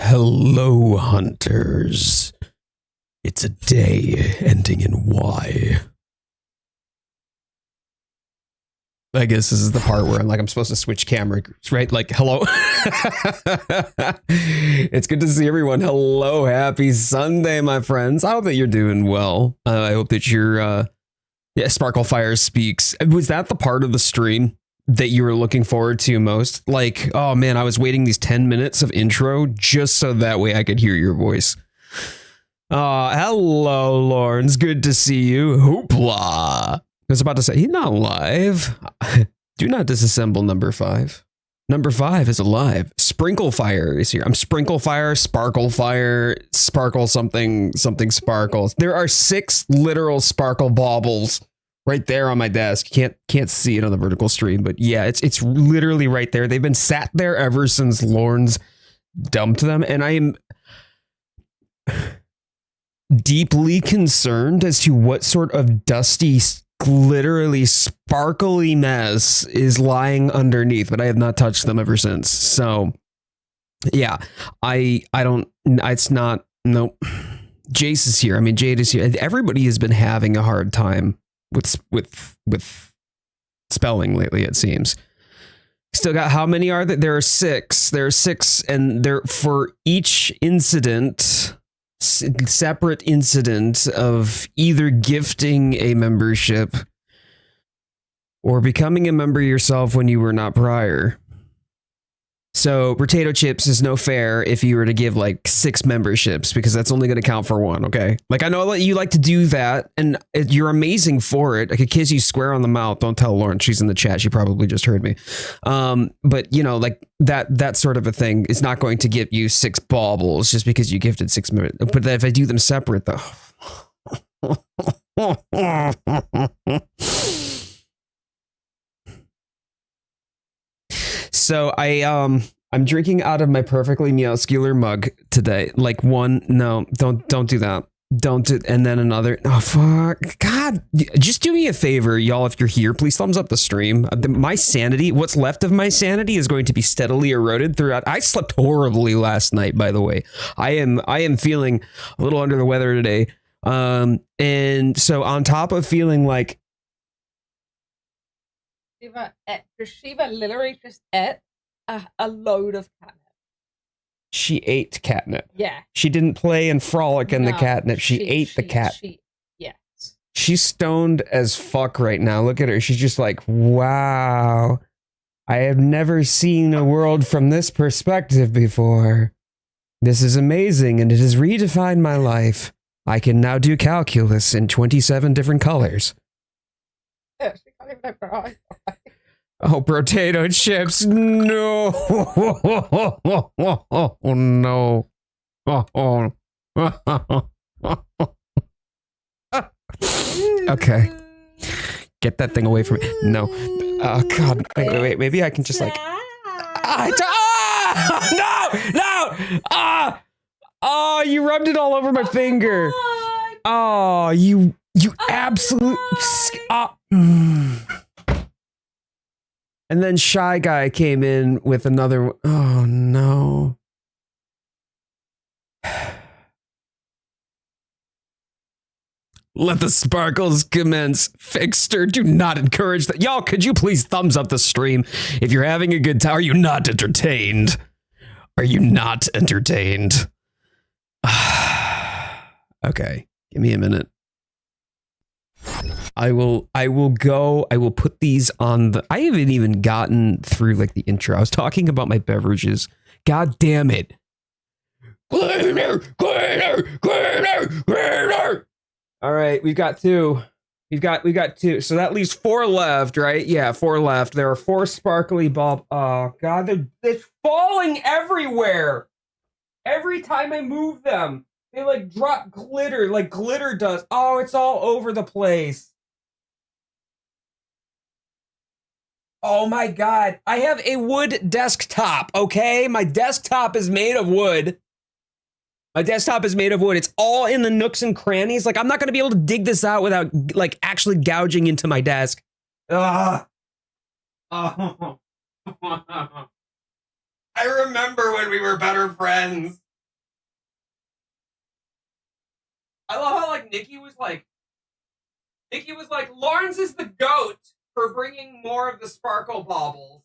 Hello, hunters. It's a day ending in Y. I guess this is the part where I'm supposed to switch cameras, right? Like, hello. It's good to see everyone. Hello, happy Sunday, my friends. I hope that you're doing well. I hope that you're, Sparklefire speaks. Was that the part of the stream that you were looking forward to most? Like, oh man, I was waiting these 10 minutes of intro just so that way I could hear your voice. Hello, Lawrence. Good to see you. Hoopla. I was about to say, he's not live. Do not disassemble number 5. Number 5 is alive. Sprinklefire is here. I'm Sprinklefire, Sparklefire, Sparkle something sparkles. There are 6 literal sparkle baubles right there on my desk. Can't see it on the vertical stream, but yeah, it's literally right there. They've been sat there ever since Lawrence dumped them, and I am deeply concerned as to what sort of dusty, literally sparkly mess is lying underneath, but I have not touched them ever since. So yeah, it's not, nope. Jace is here. I mean, Jade is here. Everybody has been having a hard time with spelling lately, it seems. Still got, how many are there? There are 6. There are 6, and there for each incident, separate incident of either gifting a membership or becoming a member yourself when you were not prior. So potato chips is no fair if you were to give like 6 memberships, because that's only going to count for 1. Okay. Like, I know that you like to do that and you're amazing for it. I could kiss you square on the mouth. Don't tell Lauren. She's in the chat. She probably just heard me. But you know, like that sort of a thing is not going to give you 6 baubles just because you gifted 6 minutes. But if I do them separate though. So I'm drinking out of my perfectly muscular mug today. Like one, no, don't do that. Don't do, and then another. Oh fuck, God! Just do me a favor, y'all. If you're here, please thumbs up the stream. My sanity, what's left of my sanity, is going to be steadily eroded throughout. I slept horribly last night, by the way. I am feeling a little under the weather today. And so on top of feeling like. Shiva literally just ate a load of catnip. She ate catnip. Yeah. She didn't play and frolic in the catnip. She ate the cat. Yes. She's stoned as fuck right now. Look at her. She's just like, wow. I have never seen a world from this perspective before. This is amazing, and it has redefined my life. I can now do calculus in 27 different colors. Yeah, she can't even open her eyes. Oh, potato chips. No. Oh, no. Okay. Get that thing away from me. No. Oh, God. Wait. Maybe I can just like. No. Oh, you rubbed it all over my finger. Oh, you absolute. And then Shy Guy came in with another. Oh, no. Let the sparkles commence. Fixter, do not encourage that. Y'all, could you please thumbs up the stream if you're having a good time? Are you not entertained? Are you not entertained? Okay, give me a minute. I will put these on the. I haven't even gotten through like the intro. I was talking about my beverages. God damn it. Cleaner. All right, we've got 2. We've got 2. So that leaves 4 left, right? Yeah, 4 left. There are 4 sparkly bulb. Oh God, they're falling everywhere. Every time I move them, they like drop glitter, like glitter dust. Oh, it's all over the place. Oh my God. I have a wood desktop, okay? My desktop is made of wood. It's all in the nooks and crannies. Like, I'm not going to be able to dig this out without, like, actually gouging into my desk. Ugh. Oh. I remember when we were better friends. I love how like Nikki was like, Lawrence is the GOAT for bringing more of the sparkle baubles.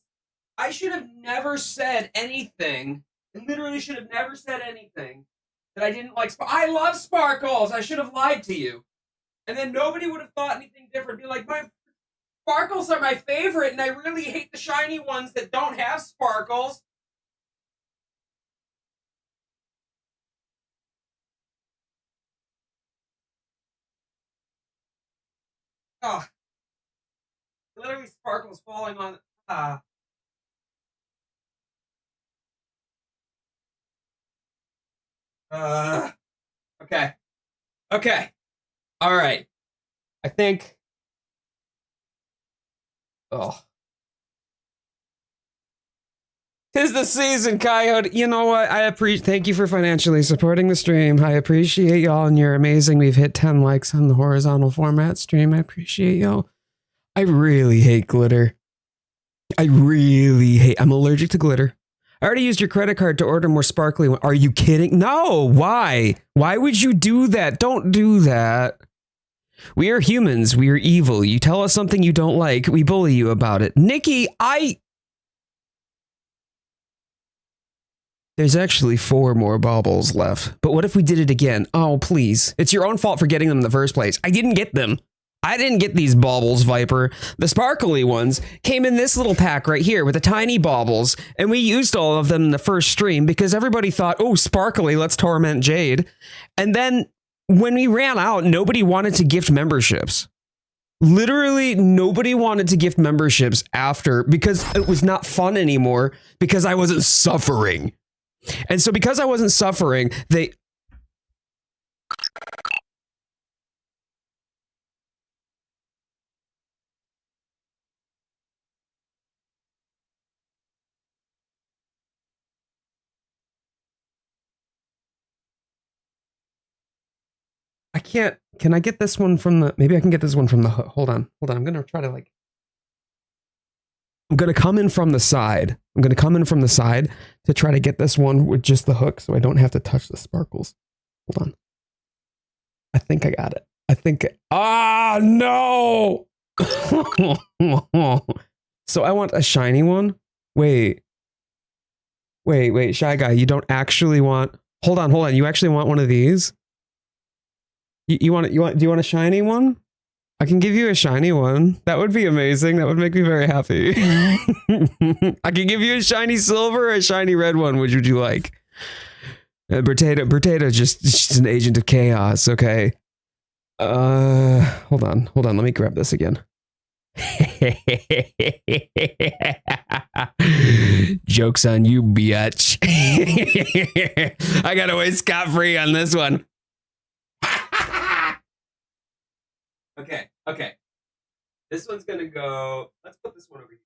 I should have never said anything. I literally should have never said anything that I didn't like. I love sparkles. I should have lied to you. And then nobody would have thought anything different. Be like, my sparkles are my favorite, and I really hate the shiny ones that don't have sparkles. Oh, literally sparkles falling on. Okay. Okay. All right. I think. Oh. 'Tis the season, Coyote. You know what? I appreciate. Thank you for financially supporting the stream. I appreciate y'all, and you're amazing. We've hit 10 likes on the horizontal format stream. I appreciate y'all. I really hate glitter. I'm allergic to glitter. I already used your credit card to order more sparkly one. Are you kidding? No, why? Why would you do that? Don't do that. We are humans. We are evil. You tell us something you don't like, we bully you about it. Nikki, There's actually 4 more baubles left. But what if we did it again? Oh, please. It's your own fault for getting them in the first place. I didn't get them. I didn't get these baubles, Viper. The sparkly ones came in this little pack right here with the tiny baubles, and we used all of them in the first stream because everybody thought, oh, sparkly, let's torment Jade. And then when we ran out, nobody wanted to gift memberships. Literally, nobody wanted to gift memberships after because it was not fun anymore because I wasn't suffering. And so because I wasn't suffering, they... I can't... Can I get this one from the... Maybe I can get this one from the... Hold on. I'm going to try to like... I'm going to come in from the side. To try to get this one with just the hook so I don't have to touch the sparkles. Hold on. I think I got it. No! So I want a shiny one? Wait, Shy Guy, you don't actually want... Hold on. You actually want one of these? Do you want a shiny one? I can give you a shiny one. That would be amazing. That would make me very happy. I can give you a shiny silver or a shiny red one. Which would you like? Bertata just an agent of chaos. Okay. Hold on. Let me grab this again. Joke's on you, biatch. I got away scot-free on this one. Okay. This one's gonna go. Let's put this one over here.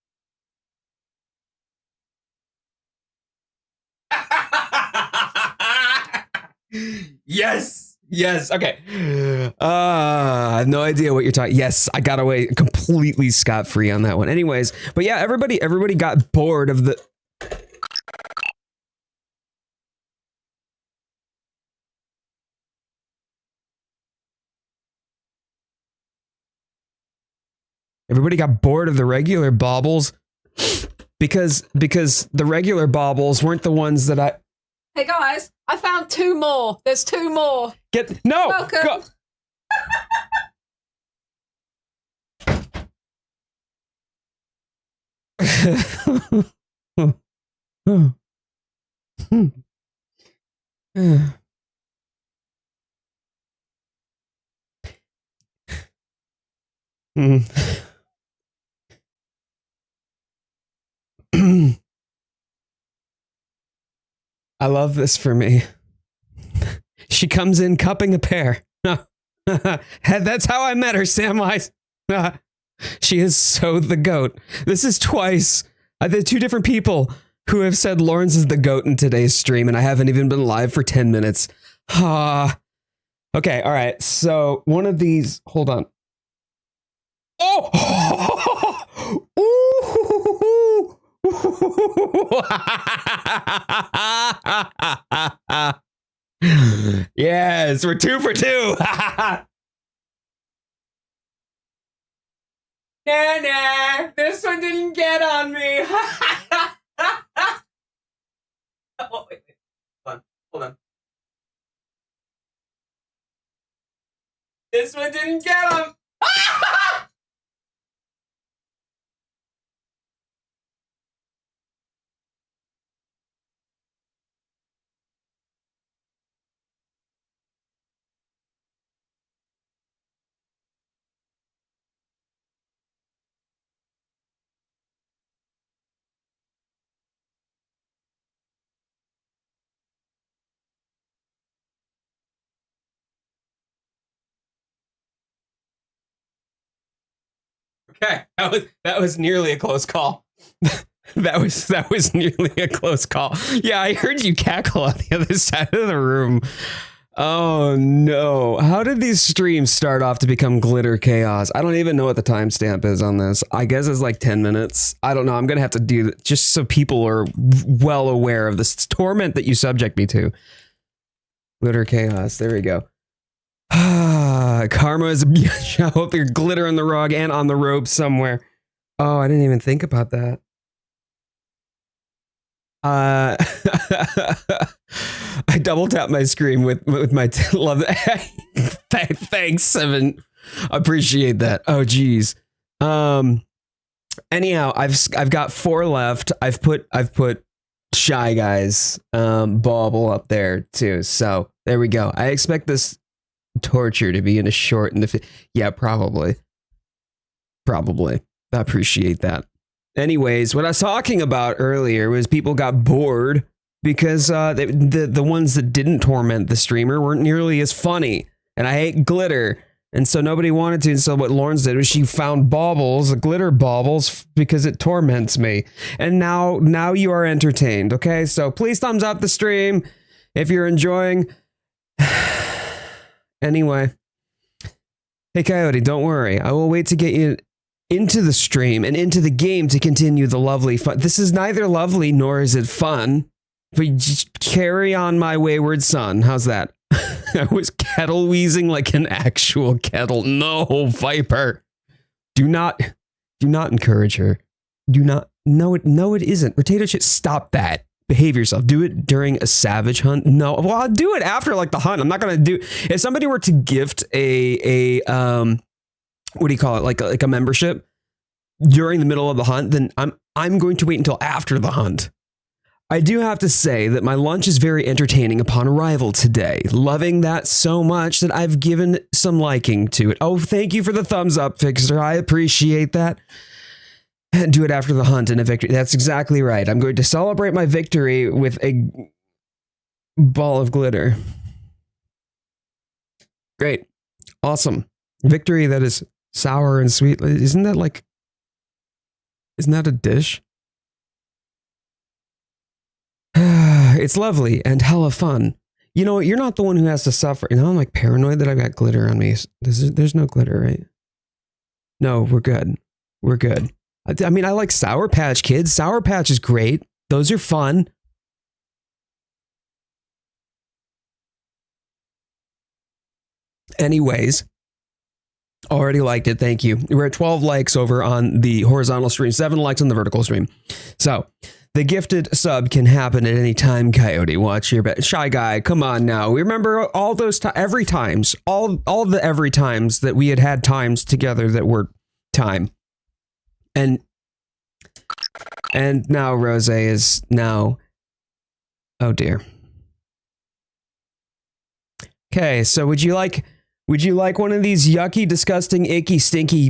Yes. Okay. I have no idea what you're talking. Yes, I got away completely scot-free on that one. Anyways, but yeah, everybody got bored of the. Everybody got bored of the regular baubles because the regular baubles weren't the ones that I... Hey guys, I found 2 more. There's 2 more. No! Welcome. I love this for me. She comes in cupping a pear. That's how I met her, Samwise. She is so the goat. This is twice. There's 2 different people who have said Lawrence is the goat in today's stream, and I haven't even been live for 10 minutes. Okay, all right. So one of these. Hold on. Oh! Yes, we're 2 for 2. Nah, this one didn't get on me. Oh, wait. Hold on. This one didn't get him. Okay, that was nearly a close call. that was nearly a close call. Yeah, I heard you cackle on the other side of the room. Oh no. How did these streams start off to become glitter chaos? I don't even know what the timestamp is on this. I guess it's like 10 minutes. I don't know. I'm going to have to do that just so people are well aware of this torment that you subject me to. Glitter chaos. There we go. Karma is a bitch. I hope there's glitter on the rug and on the rope somewhere. Oh, I didn't even think about that. I double tap my screen with my love. Thanks, Seven. Appreciate that. Oh, geez. Anyhow, I've got 4 left. I've put Shy Guys bauble up there too. So there we go. I expect this torture to be in a short in the yeah, probably. I appreciate that. Anyways, what I was talking about earlier was people got bored because the ones that didn't torment the streamer weren't nearly as funny, and I hate glitter, and so nobody wanted to. And so what Lawrence did was she found baubles, glitter baubles, because it torments me. And now you are entertained. Okay, so please thumbs up the stream if you're enjoying. Anyway, hey Coyote, don't worry. I will wait to get you into the stream and into the game to continue the lovely fun. This is neither lovely nor is it fun, but you just carry on, my wayward son. How's that? I was kettle wheezing like an actual kettle. No, Viper. Do not encourage her. Do not. No, it isn't. Potato chip, stop that. Behave yourself. Do it during a savage hunt. No, well, I'll do it after like the hunt. I'm not gonna do. If somebody were to gift a what do you call it? Like a membership during the middle of the hunt, then I'm going to wait until after the hunt. I do have to say that my lunch is very entertaining upon arrival today. Loving that so much that I've given some liking to it. Oh, thank you for the thumbs up, Fixer. I appreciate that. Do it after the hunt and a victory. That's exactly right. I'm going to celebrate my victory with a ball of glitter. Great. Awesome. Victory that is sour and sweet. Isn't that a dish? It's lovely and hella fun. You know, you're not the one who has to suffer. You know, I'm like paranoid that I've got glitter on me. There's no glitter, right? No, we're good. We're good. I mean, I like Sour Patch Kids. Sour Patch is great. Those are fun. Anyways, already liked it. Thank you. We're at 12 likes over on the horizontal stream, 7 likes on the vertical stream. So the gifted sub can happen at any time, Coyote. Watch your bet. Shy Guy, come on now. We remember all those every times, all the every times that we had times together that were time. And now Rose is now. Oh dear. Okay, so would you like one of these yucky, disgusting, icky, stinky,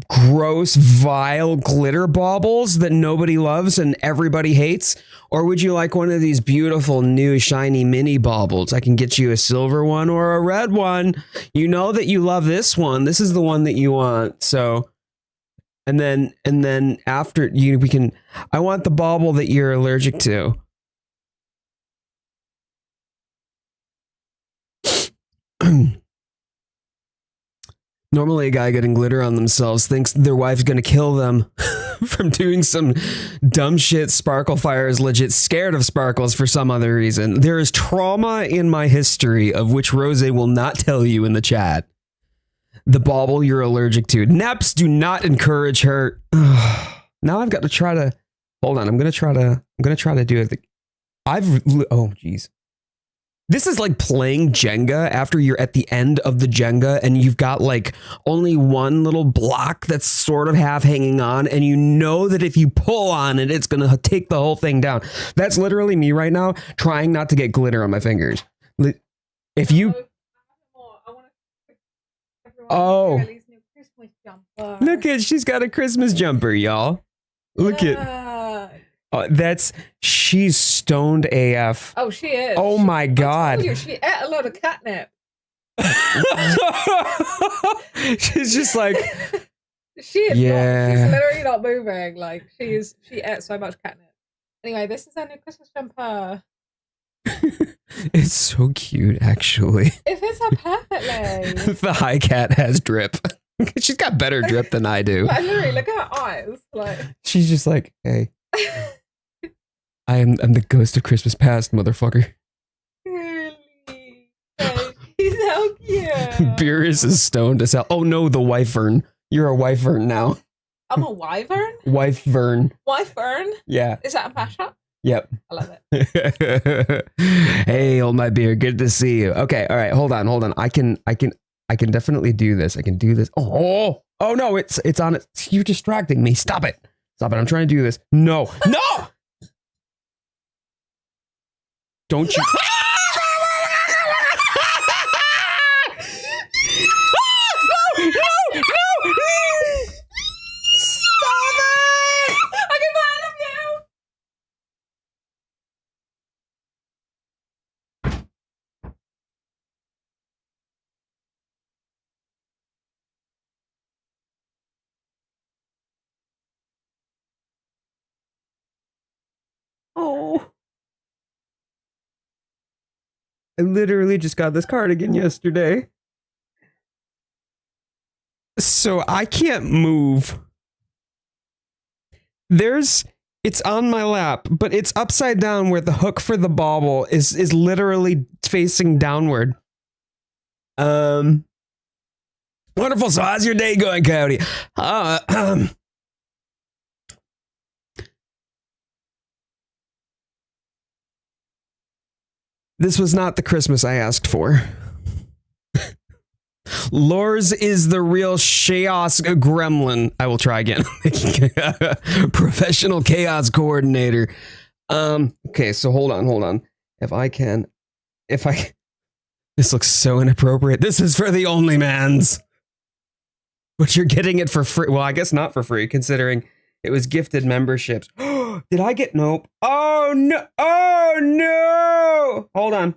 gross, vile glitter baubles that nobody loves and everybody hates? Or would you like one of these beautiful, new, shiny mini baubles? I can get you a silver one or a red one. You know that you love this one. This is the one that you want. So, and then after I want the bauble that you're allergic to. Normally, a guy getting glitter on themselves thinks their wife's going to kill them. from doing some dumb shit. Sparklefire is legit scared of sparkles for some other reason. There is trauma in my history of which Rose will not tell you in the chat. The bauble you're allergic to. Neps, do not encourage her. Now I've got to try to hold on. I'm gonna try to do it. Oh geez. This is like playing Jenga after you're at the end of the Jenga and you've got like only one little block that's sort of half hanging on, and you know that if you pull on it, it's gonna take the whole thing down. That's literally me right now, trying not to get glitter on my fingers. If you look at, she's got a Christmas jumper, y'all. Look at she's stoned AF. Oh, she is. Oh my god. I told you, she ate a lot of catnip. She's just like she is not. She's literally not moving. Like she ate so much catnip. Anyway, this is our new Christmas jumper. It's so cute, actually. It fits her perfectly. The high cat has drip. She's got better drip than I do. Like, literally, look at her eyes. Like she's just like, hey. I'm the ghost of Christmas past, motherfucker. Really? He's so cute. Beerus is stoned as hell. Oh no, the wyvern. You're a wyvern now. I'm a wyvern? Wyvern. Wyvern? Yeah. Is that a mashup? Yep. I love it. Hey, old my beer. Good to see you. Okay, all right, hold on. I can definitely do this. I can do this. Oh no, it's on it. You're distracting me. Stop it. I'm trying to do this. No. Don't you? No! Stop it! I can buy it of you. Oh. I literally just got this cardigan yesterday. So I can't move. It's on my lap, but it's upside down where the hook for the bauble is literally facing downward. Wonderful. So how's your day going, Coyote? This was not the Christmas I asked for. Lors is the real chaos gremlin. I will try again. Professional chaos coordinator. Okay, so hold on. This looks so inappropriate. This is for the only mans. But you're getting it for free. Well, I guess not for free, considering it was gifted memberships. Did I get nope? Oh no! Oh no! Hold on.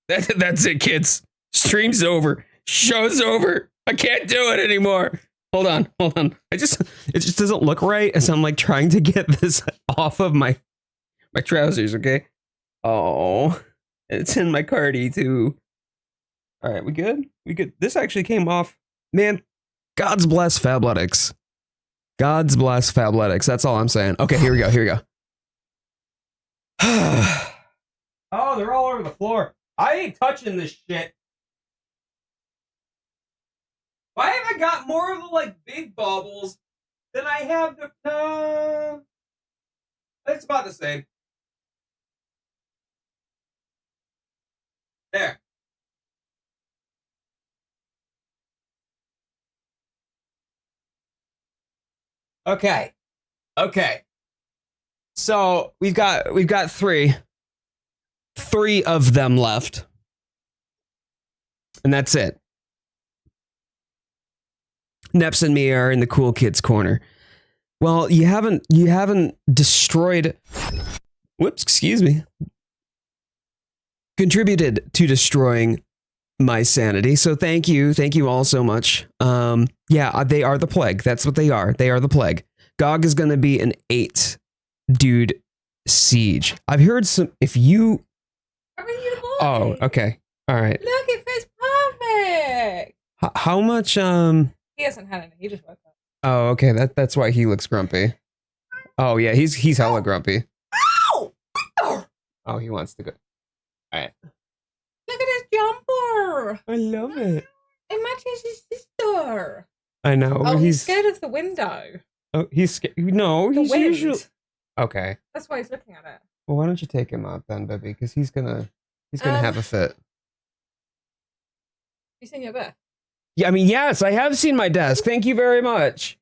That's it, kids. Stream's over. Show's over. I can't do it anymore. Hold on. It just doesn't look right as I'm like trying to get this off of my trousers, okay? Oh, it's in my cardi too. All right, we good? This actually came off. Man, God's bless Fabletics. God's bless Fabletics. That's all I'm saying. Okay, here we go. Oh, they're all over the floor. I ain't touching this shit. Why have I got more of the like big baubles than I have the it's about the same. There. Okay. So we've got three of them left. And that's it. Neps and me are in the cool kids corner. Well, you haven't destroyed contributed to destroying my sanity. So thank you all so much. Yeah, they are the plague. That's what they are. They are the plague. GOG is going to be an 8 dude siege. I've heard some. If you. I mean, you Oh, okay. All right. Look, it fits perfect. How much? He hasn't had any. He just woke up. Oh, okay. That's why he looks grumpy. Oh yeah, he's hella grumpy. Ow! Oh, he wants to go. All right. Look at his jumper. I love it. It matches his sister. I know. Oh, he's scared of the window. Oh, he's scared. No, the he's wind. usually. Okay. That's why he's looking at it. Well, why don't you take him out then, baby? Because he's gonna have a fit. You seen your desk? Yeah, I mean, yes, I have seen my desk. Thank you very much.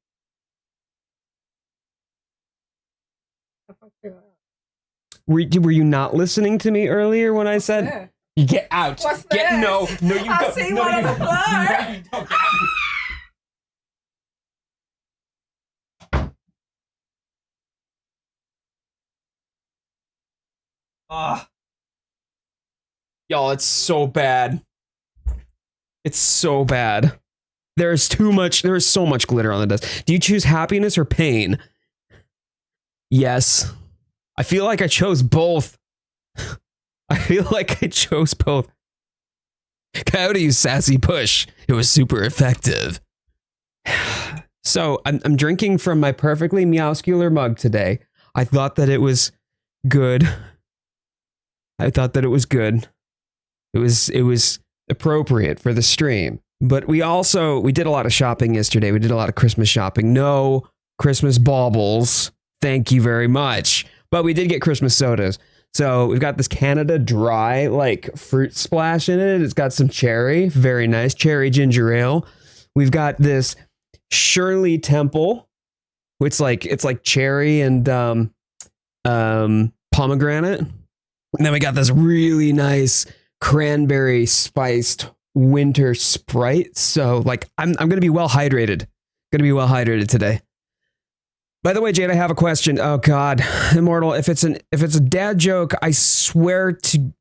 Were you not listening to me earlier when I said there? You get out? What's get this? no, you I don't. see No, one you on the don't. floor. No, you don't. Y'all, it's so bad. It's so bad. There's so much glitter on the desk. Do you choose happiness or pain? Yes. I feel like I chose both. I feel like I chose both. Coyote, you sassy push. It was super effective. So I'm drinking from my perfectly meowscular mug today. I thought that it was good. It was appropriate for the stream. But we did a lot of shopping yesterday. We did a lot of Christmas shopping. No Christmas baubles. Thank you very much. But we did get Christmas sodas. So we've got this Canada Dry like fruit splash in it. It's got some cherry, very nice cherry ginger ale. We've got this Shirley Temple, which it's like cherry and pomegranate. And then we got this really nice cranberry spiced winter Sprite. So I'm gonna be well hydrated. Today. By the way, Jade, I have a question. Oh God, Immortal, if it's a dad joke, I swear to.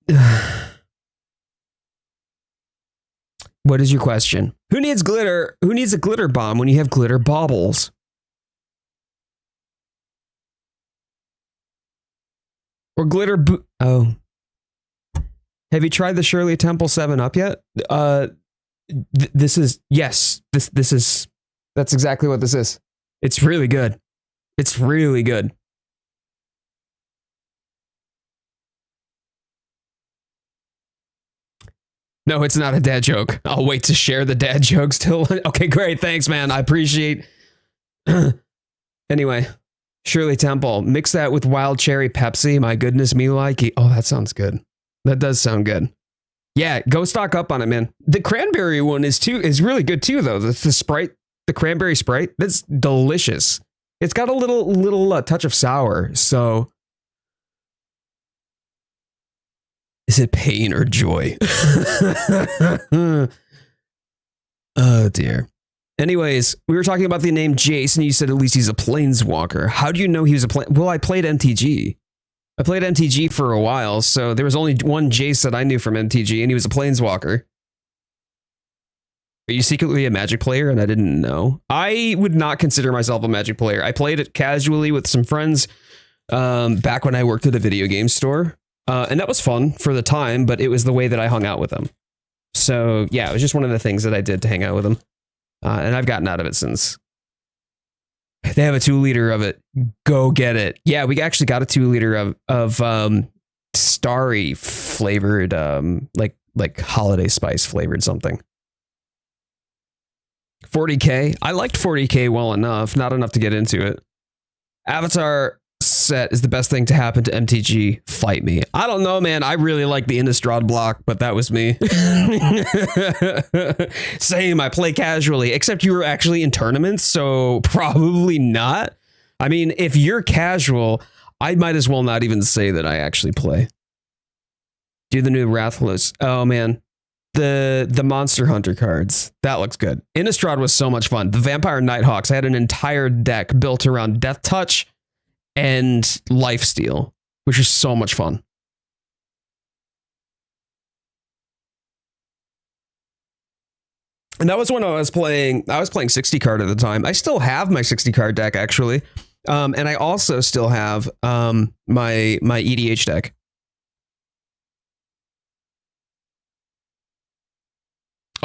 What is your question? Who needs glitter? Who needs a glitter bomb when you have glitter baubles? Or glitter oh. Have you tried the Shirley Temple 7-Up yet? This is that's exactly what this is. It's really good. It's really good. No, it's not a dad joke. I'll wait to share the dad jokes till. Okay, great. Thanks, man. I appreciate. Anyway, Shirley Temple. Mix that with wild cherry Pepsi. My goodness me, likey. Oh, that sounds good. That does sound good. Yeah, go stock up on it, man. The cranberry one is really good too, though. The Sprite, the cranberry Sprite, that's delicious. It's got a little touch of sour. So, is it pain or joy? Oh dear. Anyways, we were talking about the name Jace, and you said at least he's a planeswalker. How do you know he was a Well, I played MTG. I played MTG for a while, so there was only one Jace that I knew from MTG, and he was a planeswalker. Are you secretly a Magic player and I didn't know? I would not consider myself a Magic player. I played it casually with some friends back when I worked at a video game store. And that was fun for the time, but it was the way that I hung out with them. So yeah, it was just one of the things that I did to hang out with them. And I've gotten out of it since. They have a 2-liter of it. Go get it. Yeah, we actually got a 2-liter of starry flavored, like holiday spice flavored something. 40K. I liked 40K well enough, not enough to get into it. Avatar set is the best thing to happen to MTG. Fight me. I don't know, man. I really like the Innistrad block, but that was me. Same. I play casually, except you were actually in tournaments, so probably not. I mean, if you're casual, I might as well not even say that I actually play. Do the new Rathalos. Oh, man. The Monster Hunter cards. That looks good. Innistrad was so much fun. The Vampire Nighthawks. I had an entire deck built around Death Touch and Lifesteal, which is so much fun. And that was when I was playing 60 card at the time. I still have my 60 card deck, actually. And I also still have my EDH deck.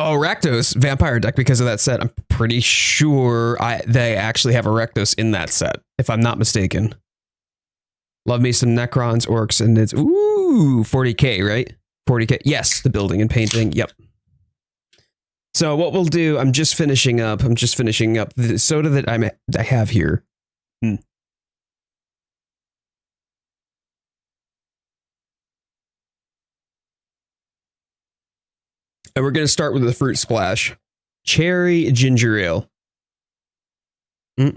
Oh, Rakdos vampire deck because of that set. I'm pretty sure they actually have a Rakdos in that set, if I'm not mistaken. Love me some Necrons, Orcs, and it's 40k, right? 40k. Yes, the building and painting. Yep. So what we'll do, I'm just finishing up the soda that I have here. And we're going to start with the fruit splash. Cherry ginger ale. I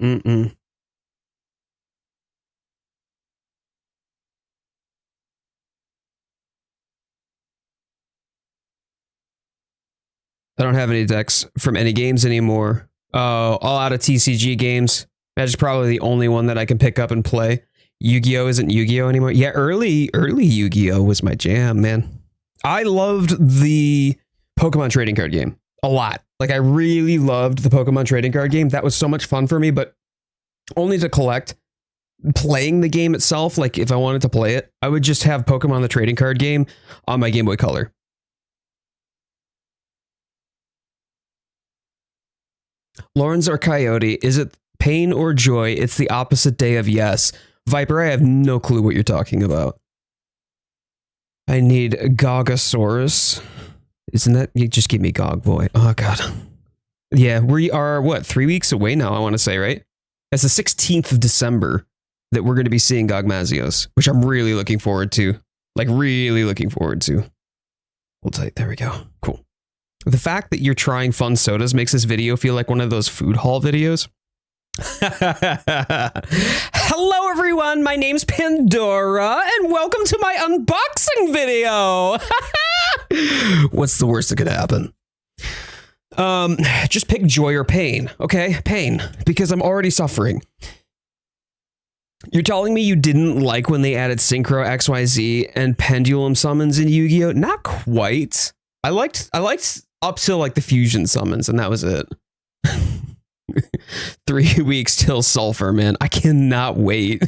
don't have any decks from any games anymore. Oh, all out of TCG games. That's probably the only one that I can pick up and play. Yu-Gi-Oh! Isn't Yu-Gi-Oh! Anymore. Yeah, early Yu-Gi-Oh! Was my jam, man. I loved the Pokemon trading card game a lot. Like, I really loved the Pokemon trading card game. That was so much fun for me, but only to collect. Playing the game itself, like if I wanted to play it, I would just have Pokemon the trading card game on my Game Boy Color. Lawrence or Coyote, is it pain or joy? It's the opposite day of yes. Viper, I have no clue what you're talking about. I need Gogosaurus. Isn't that, you just give me Gog Boy. Oh god. Yeah, we are, what, 3 weeks away now, I want to say, right? That's the 16th of December that we're going to be seeing Gogmazios, which I'm really looking forward to. Like, really looking forward to. Hold tight, there we go. Cool. The fact that you're trying fun sodas makes this video feel like one of those food haul videos. Hello everyone, my name's Pandora, and welcome to my unboxing video. What's the worst that could happen? Just pick joy or pain, okay? Pain, because I'm already suffering. You're telling me you didn't like when they added Synchro XYZ and Pendulum summons in Yu-Gi-Oh? Not quite. I liked up till like the fusion summons, and that was it. 3 weeks till sulfur, man. I cannot wait.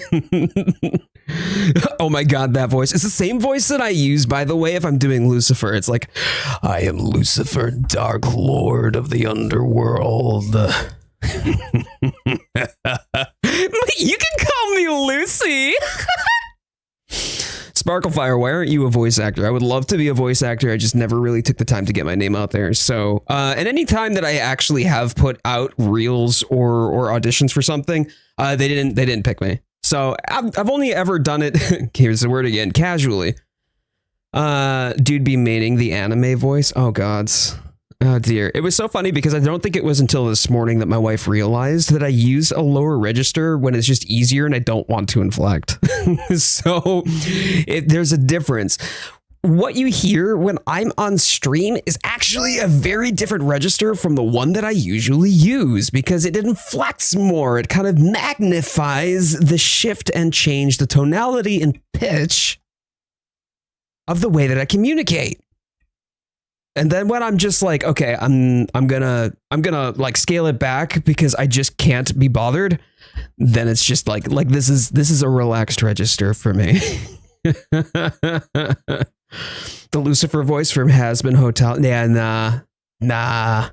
Oh my god, that voice. It's the same voice that I use, by the way, if I'm doing Lucifer. It's like, I am Lucifer, Dark Lord of the Underworld. You can call me Lucy. Sparklefire, why aren't you a voice actor? I would love to be a voice actor. I just never really took the time to get my name out there. So, and any time that I actually have put out reels or auditions for something, they didn't pick me. So I've only ever done it. Here's the word again, casually. Dude be maining the anime voice. Oh gods. Oh dear. It was so funny because I don't think it was until this morning that my wife realized that I use a lower register when it's just easier and I don't want to inflect. So there's a difference. What you hear when I'm on stream is actually a very different register from the one that I usually use because it inflects more. It kind of magnifies the shift and change the tonality and pitch of the way that I communicate. And then when I'm just like, okay, I'm gonna like scale it back because I just can't be bothered, then it's just like this is a relaxed register for me. The Lucifer voice from Hazbin Hotel. Yeah, nah.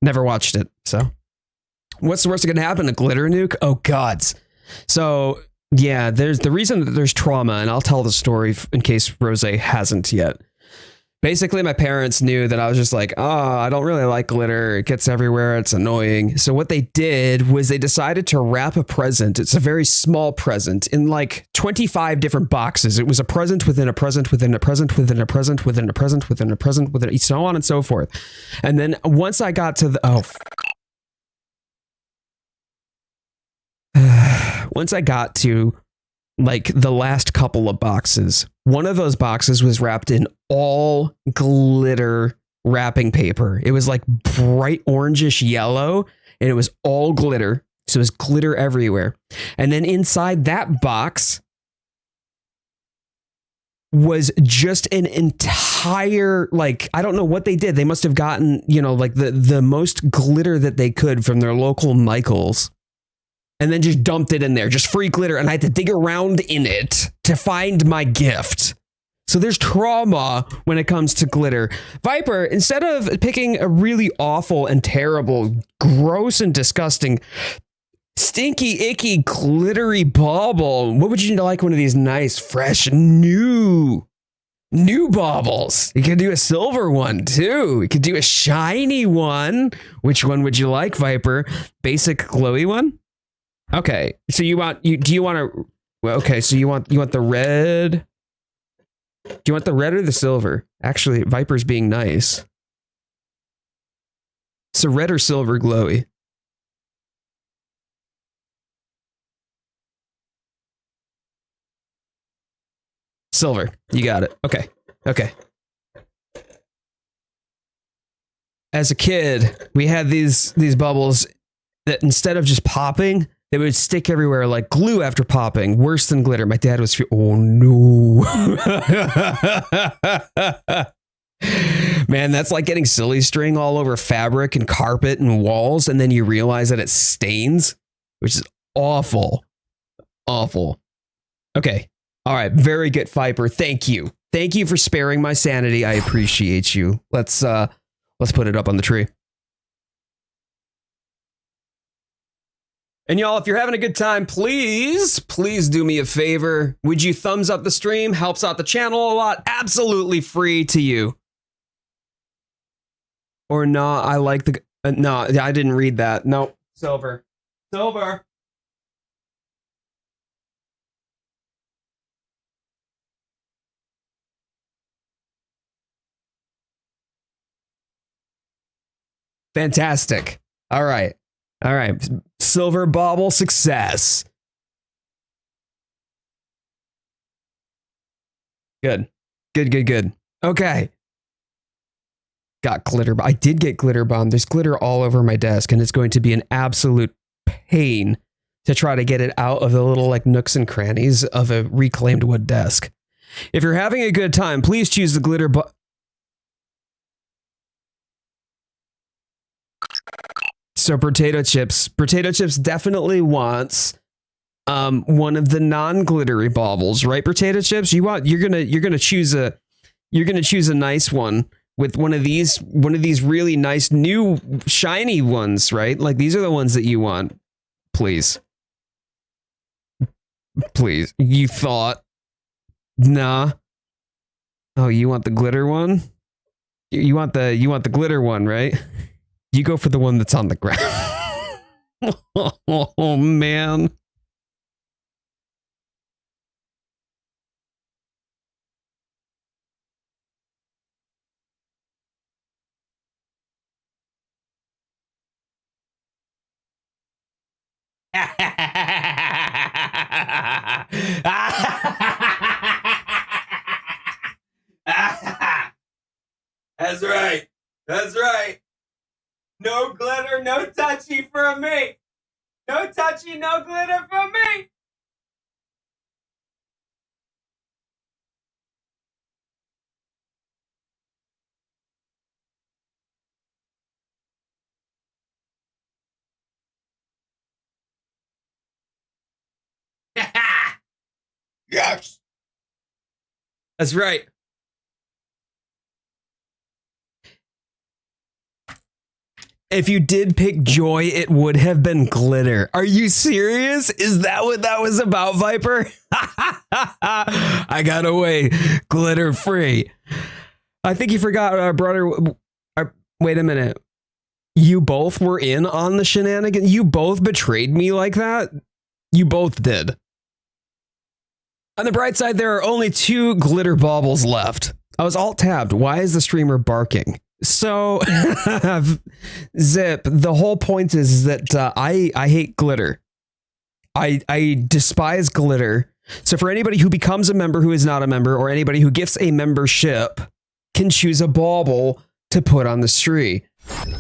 Never watched it. So what's the worst that can happen? A glitter nuke? Oh gods. So yeah, there's the reason that there's trauma, and I'll tell the story in case Rose hasn't yet. Basically, my parents knew that I was just like, oh, I don't really like glitter. It gets everywhere. It's annoying. So what they did was they decided to wrap a present. It's a very small present in like 25 different boxes. It was a present within a present within a present within a present within a present within a present within so on and so forth. And then once I got to the once I got to like the last couple of boxes, one of those boxes was wrapped in all glitter wrapping paper. It was like bright orangish yellow and it was all glitter. So it was glitter everywhere. And then inside that box was just an entire, like, I don't know what they did. They must have gotten, you know, like the most glitter that they could from their local Michaels. And then just dumped it in there, just free glitter. And I had to dig around in it to find my gift. So there's trauma when it comes to glitter. Viper, instead of picking a really awful and terrible, gross and disgusting, stinky, icky, glittery bauble, what would you like one of these nice, fresh, new baubles? You could do a silver one too. You could do a shiny one. Which one would you like, Viper? Basic glowy one? Okay, so you want so you want the red? Do you want the red or the silver? Actually, Viper's being nice. So red or silver glowy? Silver. You got it. Okay. Okay. As a kid, we had these bubbles that instead of just popping, they would stick everywhere like glue after popping. Worse than glitter. My dad was, oh no. Man, that's like getting silly string all over fabric and carpet and walls, and then you realize that it stains, which is awful. Awful. Okay. All right. Very good, Viper. Thank you. Thank you for sparing my sanity. I appreciate you. Let's put it up on the tree. And y'all, if you're having a good time, please do me a favor. Would you thumbs up the stream? Helps out the channel a lot. Absolutely free to you. Or not, I like the... no, I didn't read that. No, silver. Silver. Fantastic. All right. All right. Silver bauble success. Good. Good. Okay. Got glitter. I did get glitter bomb. There's glitter all over my desk, and it's going to be an absolute pain to try to get it out of the little like nooks and crannies of a reclaimed wood desk. If you're having a good time, please choose the glitter So potato chips definitely wants one of the non-glittery baubles, right? Potato chips, you're gonna choose a nice one with one of these really nice new shiny ones, right? Like these are the ones that you want. Please. You thought, nah. Oh, you want the glitter one? You want the glitter one, right? You go for the one that's on the ground. Oh, man. That's right. That's right. No glitter, no touchy from me. No touchy, no glitter from me. Yes. That's right. If you did pick joy, it would have been glitter. Are you serious? Is that what that was about, Viper? I got away glitter free. I think you forgot our brother. Wait a minute. You both were in on the shenanigans? You both betrayed me like that? You both did. On the bright side, there are only 2 glitter baubles left. I was alt-tabbed. Why is the streamer barking? So, Zip, the whole point is that I hate glitter. I despise glitter. So for anybody who becomes a member who is not a member, or anybody who gets a membership, can choose a bauble to put on the tree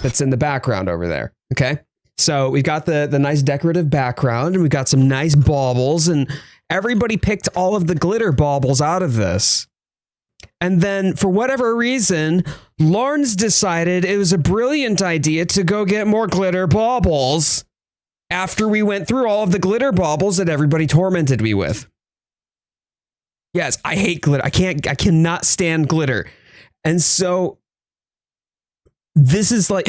that's in the background over there. Okay? So we've got the nice decorative background, and we've got some nice baubles, and everybody picked all of the glitter baubles out of this. And then, for whatever reason, Lawrence decided it was a brilliant idea to go get more glitter baubles after we went through all of the glitter baubles that everybody tormented me with. Yes, I hate glitter. I cannot stand glitter. And so this is like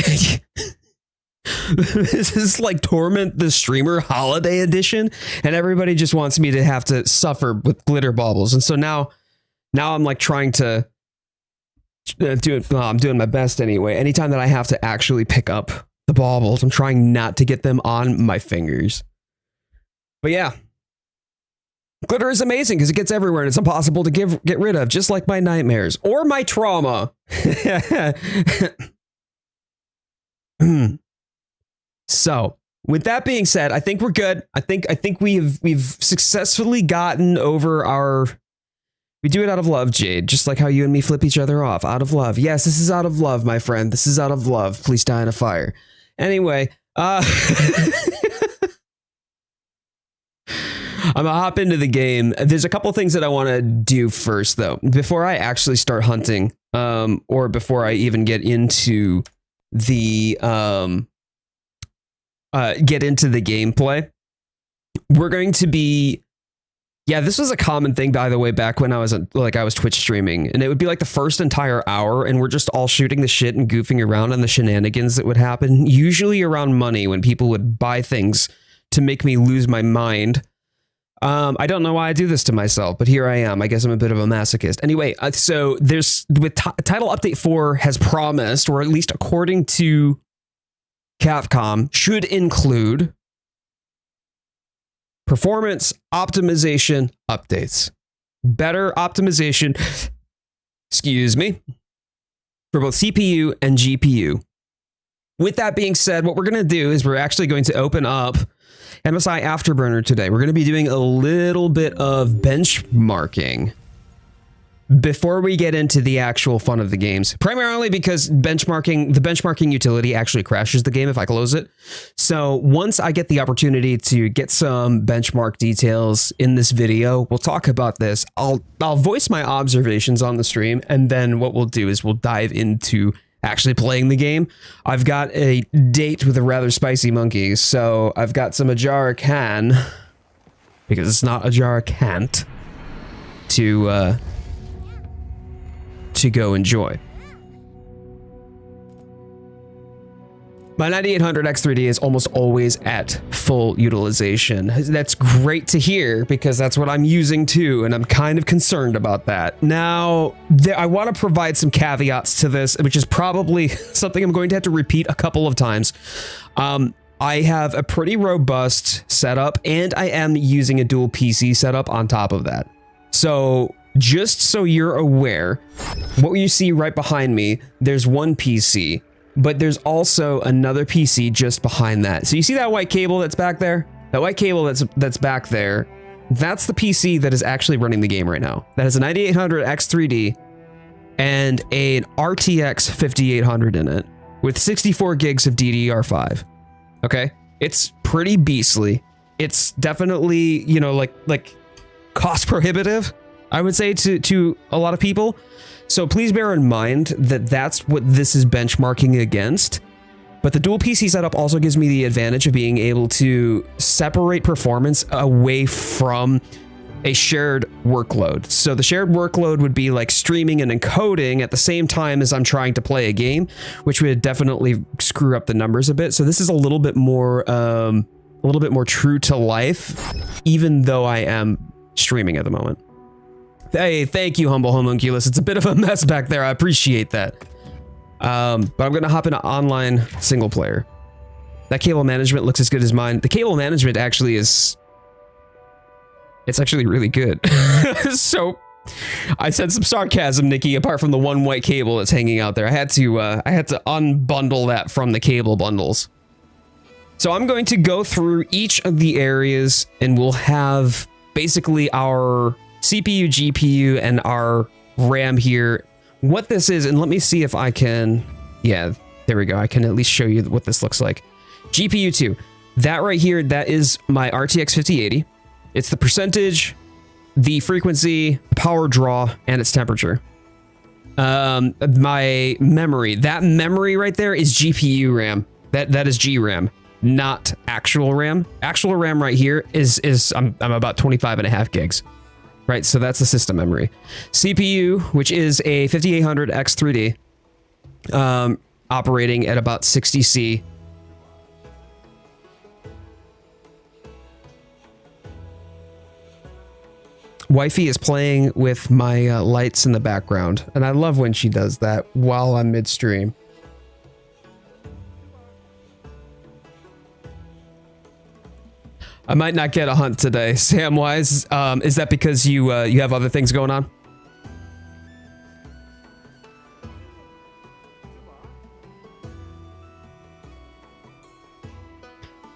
this is like Torment the Streamer Holiday Edition, and everybody just wants me to have to suffer with glitter baubles. And so now I'm like trying to I'm doing my best anyway. Anytime that I have to actually pick up the baubles, I'm trying not to get them on my fingers. But yeah, glitter is amazing because it gets everywhere and it's impossible to get rid of, just like my nightmares or my trauma. So, with that being said, I think we're good. I think we've successfully gotten over we do it out of love, Jade, just like how you and me flip each other off out of love. Yes, this is out of love, my friend. This is out of love. Please die in a fire. Anyway, I'm gonna hop into the game. There's a couple things that I want to do first, though, before I actually start hunting, or before I even get into the gameplay. We're going to be, yeah, this was a common thing, by the way, back when I was Twitch streaming, and it would be like the first entire hour, and we're just all shooting the shit and goofing around on the shenanigans that would happen, usually around money, when people would buy things to make me lose my mind. I don't know why I do this to myself, but here I am. I guess I'm a bit of a masochist. Anyway, so there's Title Update 4 has promised, or at least according to Capcom, should include performance optimization updates. Better optimization, excuse me, for both CPU and GPU. With that being said, what we're going to do is we're actually going to open up MSI Afterburner today. We're going to be doing a little bit of benchmarking before we get into the actual fun of the games, primarily because the benchmarking utility actually crashes the game if I close it. So once I get the opportunity to get some benchmark details in this video, we'll talk about this. I'll voice my observations on the stream, and then what we'll do is we'll dive into actually playing the game. I've got a date with a rather spicy monkey, so I've got some Ajarakan, because it's not Ajarakant, to go enjoy. My 9800 X3D is almost always at full utilization. That's great to hear, because that's what I'm using too, and I'm kind of concerned about that. Now, I want to provide some caveats to this, which is probably something I'm going to have to repeat a couple of times. I have a pretty robust setup, and I am using a dual PC setup on top of that. So just so you're aware, what you see right behind me, there's one PC, but there's also another PC just behind that. So you see that white cable that's back there? That white cable that's back there, that's the PC that is actually running the game right now. That has a 9800 X3D and an RTX 5800 in it with 64 gigs of DDR5. Okay? It's pretty beastly. It's definitely, you know, like cost prohibitive, I would say, to a lot of people. So please bear in mind that that's what this is benchmarking against. But the dual PC setup also gives me the advantage of being able to separate performance away from a shared workload. So the shared workload would be like streaming and encoding at the same time as I'm trying to play a game, which would definitely screw up the numbers a bit. So this is a little bit more true to life, even though I am streaming at the moment. Hey, thank you, Humble Homunculus. It's a bit of a mess back there. I appreciate that. But I'm going to hop into online single player. That cable management looks as good as mine. The cable management actually is... It's actually really good. So, I said some sarcasm, Nikki, apart from the one white cable that's hanging out there. I had to unbundle that from the cable bundles. So I'm going to go through each of the areas, and we'll have basically our CPU, GPU, and our RAM here, what this is, and let me see if I can, yeah, there we go. I can at least show you what this looks like. GPU 2, that right here, that is my RTX 5080. It's the percentage, the frequency, power draw, and its temperature. My memory, that memory right there is GPU RAM. That is GRAM, not actual RAM. Actual RAM right here is I'm about 25.5 gigs. right? So that's the system memory. CPU, which is a 5800 X3D, operating at about 60C. Wifey is playing with my lights in the background, and I love when she does that while I'm midstream. I might not get a hunt today, Samwise. Is that because you have other things going on?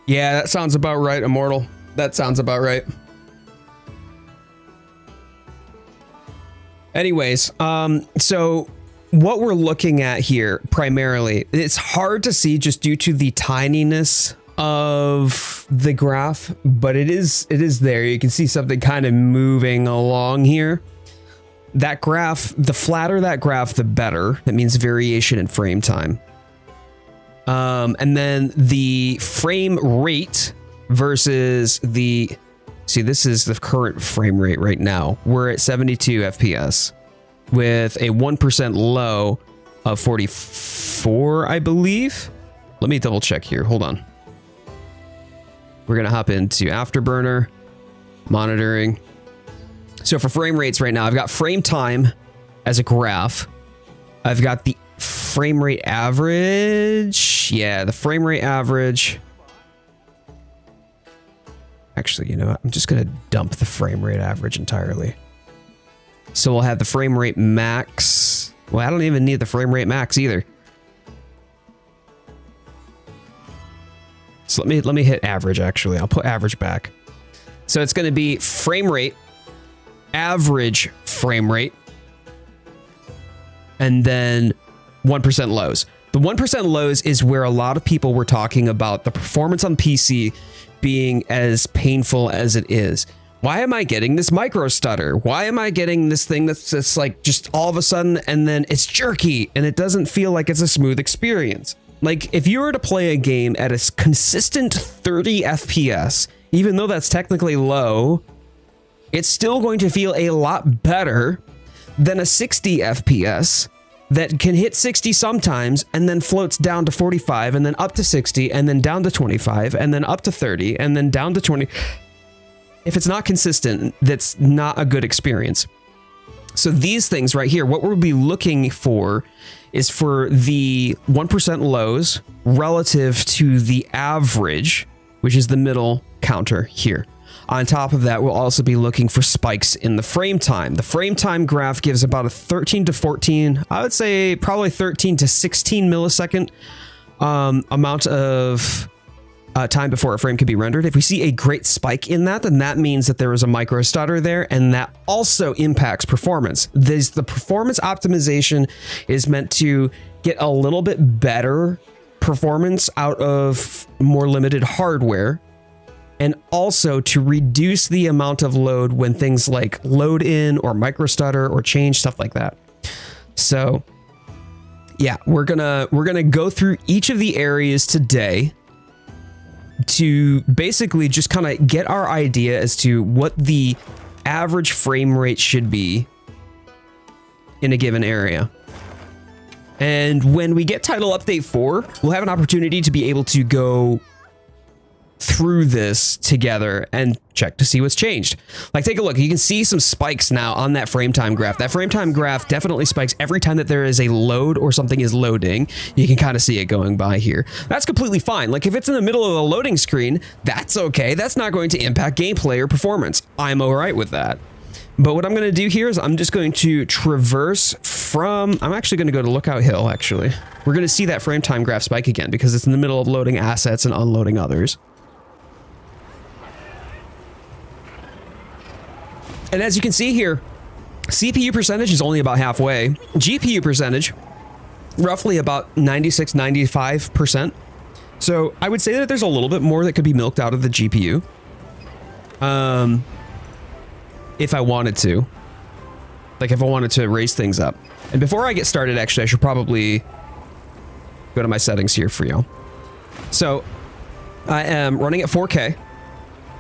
Yeah, that sounds about right, Immortal. That sounds about right. Anyways, so what we're looking at here primarily, it's hard to see just due to the tininess of the graph, but it is there. You can see something kind of moving along here. That graph, the flatter that graph, the better. That means variation in frame time. And then the frame rate versus the... See, this is the current frame rate right now. We're at 72 FPS with a 1% low of 44, I believe. Let me double check here. Hold on. We're going to hop into Afterburner, monitoring. So for frame rates right now, I've got frame time as a graph. I've got the frame rate average. Yeah, the frame rate average. Actually, you know what? I'm just going to dump the frame rate average entirely. So we'll have the frame rate max. Well, I don't even need the frame rate max either. So let me hit average, actually. I'll put average back. So it's going to be frame rate, average frame rate, and then 1% lows. The 1% lows is where a lot of people were talking about the performance on PC being as painful as it is. Why am I getting this micro stutter? Why am I getting this thing that's just like just all of a sudden and then it's jerky and it doesn't feel like it's a smooth experience? Like if you were to play a game at a consistent 30 FPS, even though that's technically low, it's still going to feel a lot better than a 60 FPS that can hit 60 sometimes and then floats down to 45 and then up to 60 and then down to 25 and then up to 30 and then down to 20. If it's not consistent, that's not a good experience. So these things right here, what we'll be looking for is for the 1% lows relative to the average, which is the middle counter here. On top of that, we'll also be looking for spikes in the frame time. The frame time graph gives about a 13 to 14, I would say probably 13 to 16 millisecond amount of time before a frame could be rendered. If we see a great spike in that, then that means that there is a micro stutter there, and that also impacts performance. The performance optimization is meant to get a little bit better performance out of more limited hardware, and also to reduce the amount of load when things like load in or micro stutter or change, stuff like that. So yeah, we're gonna go through each of the areas today to basically just kind of get our idea as to what the average frame rate should be in a given area. And when we get title update 4, we'll have an opportunity to be able to go through this together and check to see what's changed. Like, take a look. You can see some spikes now on that frame time graph. That frame time graph definitely spikes every time that there is a load or something is loading. You can kind of see it going by here. That's completely fine. Like, if it's in the middle of a loading screen, that's okay. That's not going to impact gameplay or performance. I'm all right with that. But what I'm going to do here is I'm just going to traverse from... I'm actually going to go to Lookout Hill, actually. We're going to see that frame time graph spike again because it's in the middle of loading assets and unloading others. And as you can see here, CPU percentage is only about halfway. GPU percentage, roughly about 96, 95%. So I would say that there's a little bit more that could be milked out of the GPU. If I wanted to. Like if I wanted to raise things up. And before I get started, actually, I should probably go to my settings here for you. So I am running at 4K.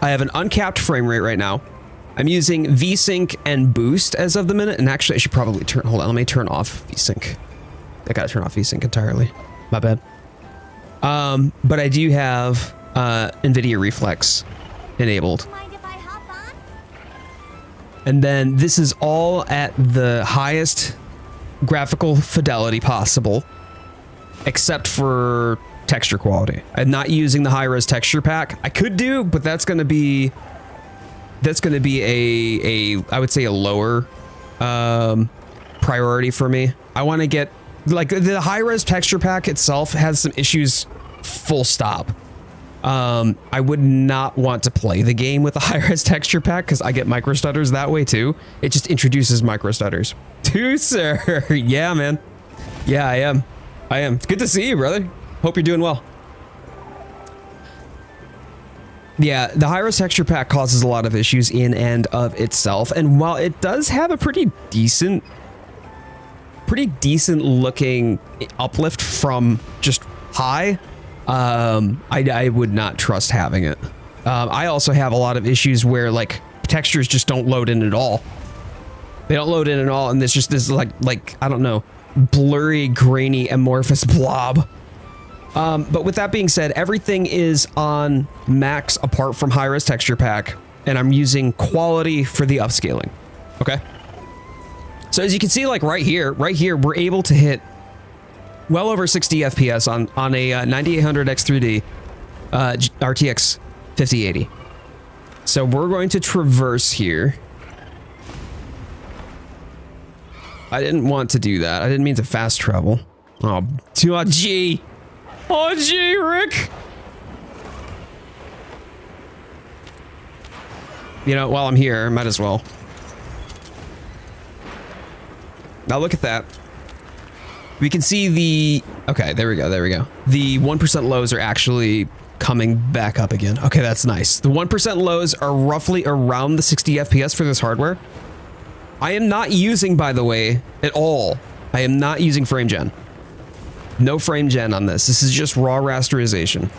I have an uncapped frame rate right now. I'm using VSync and boost as of the minute. And actually I should probably hold on, let me turn off VSync. I gotta turn off VSync entirely. My bad. But I do have NVIDIA Reflex enabled. And then this is all at the highest graphical fidelity possible, except for texture quality. I'm not using the high-res texture pack. I could do, but that's going to be a I would say a lower priority for me. I want to get like the high-res texture pack itself has some issues, full stop. I would not want to play the game with a high-res texture pack because I get micro stutters that way too. It just introduces micro stutters. Too, sir. Yeah, man. Yeah, I am. It's good to see you, brother. Hope you're doing well. Yeah, the high-res texture pack causes a lot of issues in and of itself. And while it does have a pretty decent looking uplift from just high, I would not trust having it. I also have a lot of issues where like textures just don't load in at all. They don't load in at all, and there's just this like I don't know, blurry, grainy, amorphous blob. But with that being said, everything is on max apart from high-res texture pack, and I'm using quality for the upscaling. Okay. So as you can see, like right here, we're able to hit well over 60 FPS on a 9800X3D RTX 5080. So we're going to traverse here. I didn't want to do that. I didn't mean to fast travel. Oh, gee. Oh, gee, Rick. You know, while I'm here, might as well. Now look at that. We can see the... Okay, there we go. The 1% lows are actually coming back up again. Okay, that's nice. The 1% lows are roughly around the 60 FPS for this hardware. I am not using, by the way, at all. I am not using frame gen. No frame gen on this. This is just raw rasterization.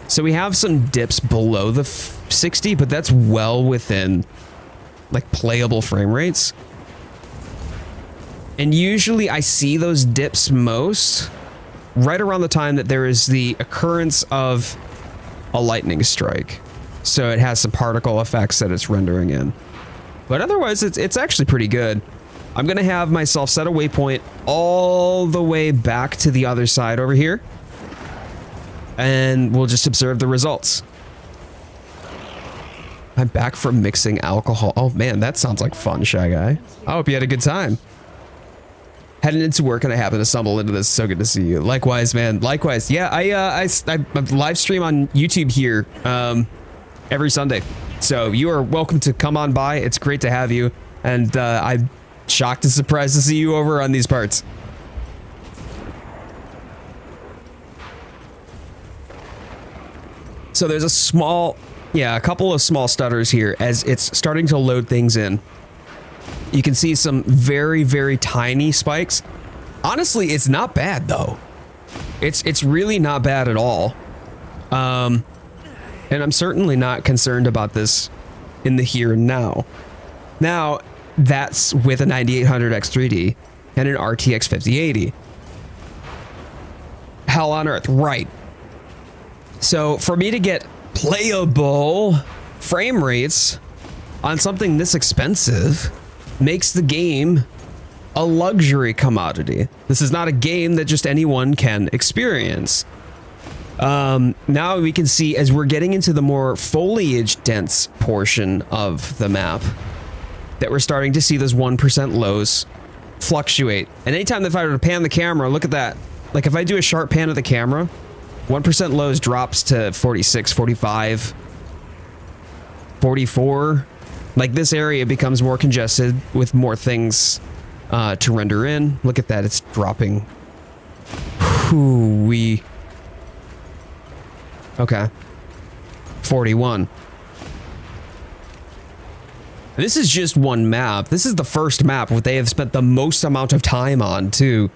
So we have some dips below the 60, but that's well within like playable frame rates. And usually I see those dips most right around the time that there is the occurrence of a lightning strike. So it has some particle effects that it's rendering in. But otherwise, it's actually pretty good. I'm going to have myself set a waypoint all the way back to the other side over here. And we'll just observe the results. I'm back from mixing alcohol. Oh man, that sounds like fun, Shy Guy. I hope you had a good time. Heading into work and I happen to stumble into this. So good to see you. Likewise, man. Likewise. Yeah, I live stream on YouTube here every Sunday. So you are welcome to come on by. It's great to have you. And I'm shocked and surprised to see you over on these parts. So there's a couple of small stutters here as it's starting to load things in. You can see some very, very tiny spikes. Honestly, it's not bad though. It's really not bad at all. And I'm certainly not concerned about this in the here and now. Now, that's with a 9800X3D and an RTX 5080. Hell on earth, right? So for me to get playable frame rates on something this expensive makes the game a luxury commodity. This is not a game that just anyone can experience. Now we can see as we're getting into the more foliage dense portion of the map that we're starting to see those 1% lows fluctuate. And anytime that if I were to pan the camera, look at that. Like if I do a sharp pan of the camera, 1% lows drops to 46, 45, 44. Like this area becomes more congested with more things to render in. Look at that, it's dropping. Whoo-wee. Okay. 41. This is just one map. This is the first map what they have spent the most amount of time on too.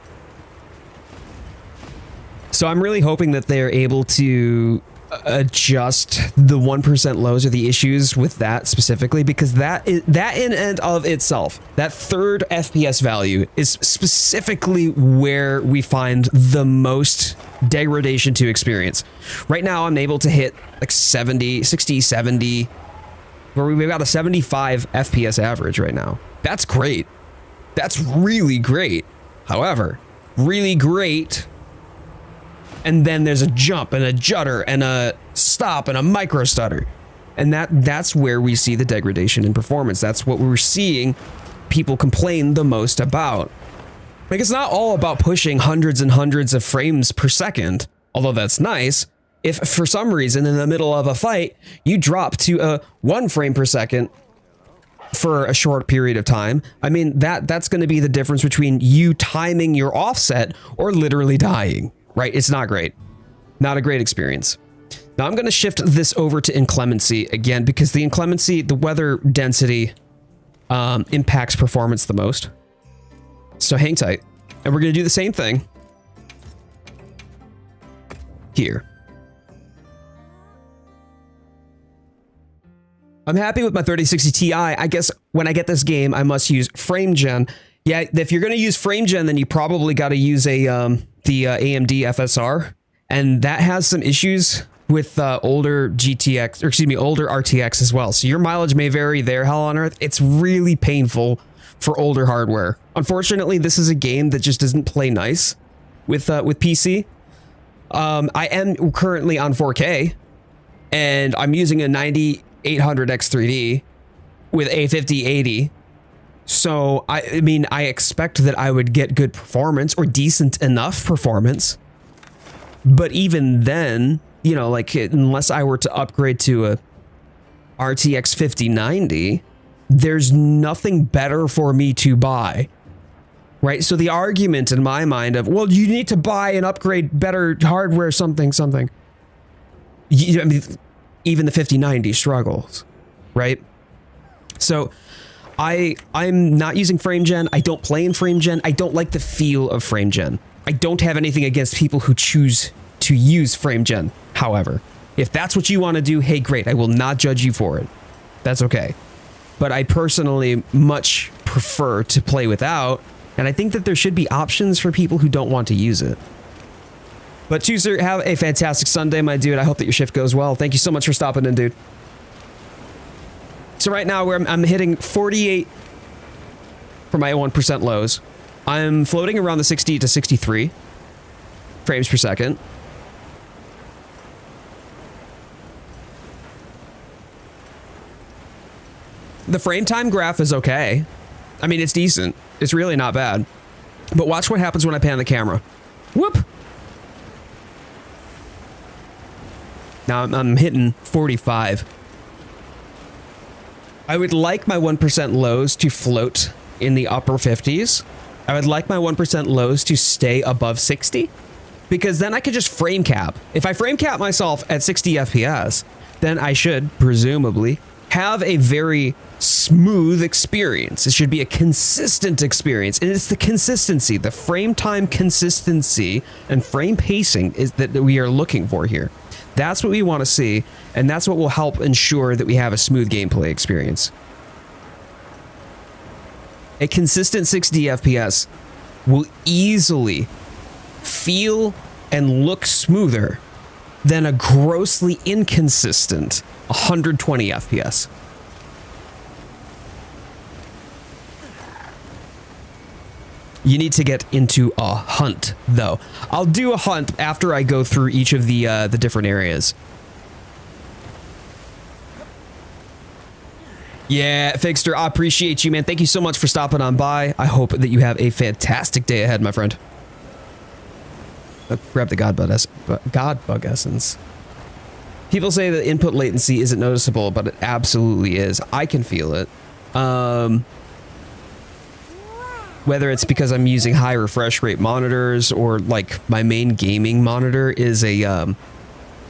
So I'm really hoping that they're able to adjust the 1% lows or the issues with that specifically, because that in and of itself, that third FPS value is specifically where we find the most degradation to experience. Right now, I'm able to hit like 70, 60, 70, where we've got a 75 FPS average right now. That's great. That's really great. However, really great. And then there's a jump and a judder and a stop and a micro stutter. And that's where we see the degradation in performance. That's what we're seeing people complain the most about. Like, it's not all about pushing hundreds and hundreds of frames per second, although that's nice. If for some reason in the middle of a fight, you drop to a 1 frame per second for a short period of time, I mean, that's going to be the difference between you timing your offset or literally dying. Right? It's not great. Not a great experience. Now I'm going to shift this over to inclemency again, because the inclemency, the weather density impacts performance the most. So hang tight. And we're going to do the same thing here. I'm happy with my 3060 Ti. I guess when I get this game, I must use frame gen. Yeah, if you're going to use frame gen, then you probably got to use the AMD FSR, and that has some issues with older GTX, or excuse me, older RTX as well. So your mileage may vary there, hell on earth. It's really painful for older hardware. Unfortunately, this is a game that just doesn't play nice with PC. I am currently on 4K, and I'm using a 9800 X3D with a 5080. So, I mean, I expect that I would get good performance or decent enough performance. But even then, you know, like, unless I were to upgrade to a RTX 5090, there's nothing better for me to buy. Right? So the argument in my mind of, well, you need to buy and upgrade better hardware, something. I mean, even the 5090 struggles, right? So I'm not using frame gen. I don't play in frame gen. I don't like the feel of frame gen. I don't have anything against people who choose to use frame gen. However, if that's what you want to do, hey, great. I will not judge you for it. That's okay. But I personally much prefer to play without, and I think that there should be options for people who don't want to use it. But Chooser, have a fantastic Sunday, my dude. I hope that your shift goes well. Thank you so much for stopping in, dude. So right now I'm hitting 48 for my 1% lows. I'm floating around the 60 to 63 frames per second. The frame time graph is okay. I mean, it's decent. It's really not bad. But watch what happens when I pan the camera. Whoop! Now I'm hitting 45. I would like my 1% lows to float in the upper 50s. I would like my 1% lows to stay above 60, because then I could just frame cap. If I frame cap myself at 60 FPS, then I should presumably have a very smooth experience. It should be a consistent experience, and it's the consistency, the frame time consistency and frame pacing is that we are looking for here. That's what we want to see, and that's what will help ensure that we have a smooth gameplay experience. A consistent 60 FPS will easily feel and look smoother than a grossly inconsistent 120 FPS. You need to get into a hunt, though. I'll do a hunt after I go through each of the different areas. Yeah, Fixter, I appreciate you, man. Thank you so much for stopping on by. I hope that you have a fantastic day ahead, my friend. Grab the God Bug Essence. People say that input latency isn't noticeable, but it absolutely is. I can feel it. Whether it's because I'm using high refresh rate monitors, or like my main gaming monitor is a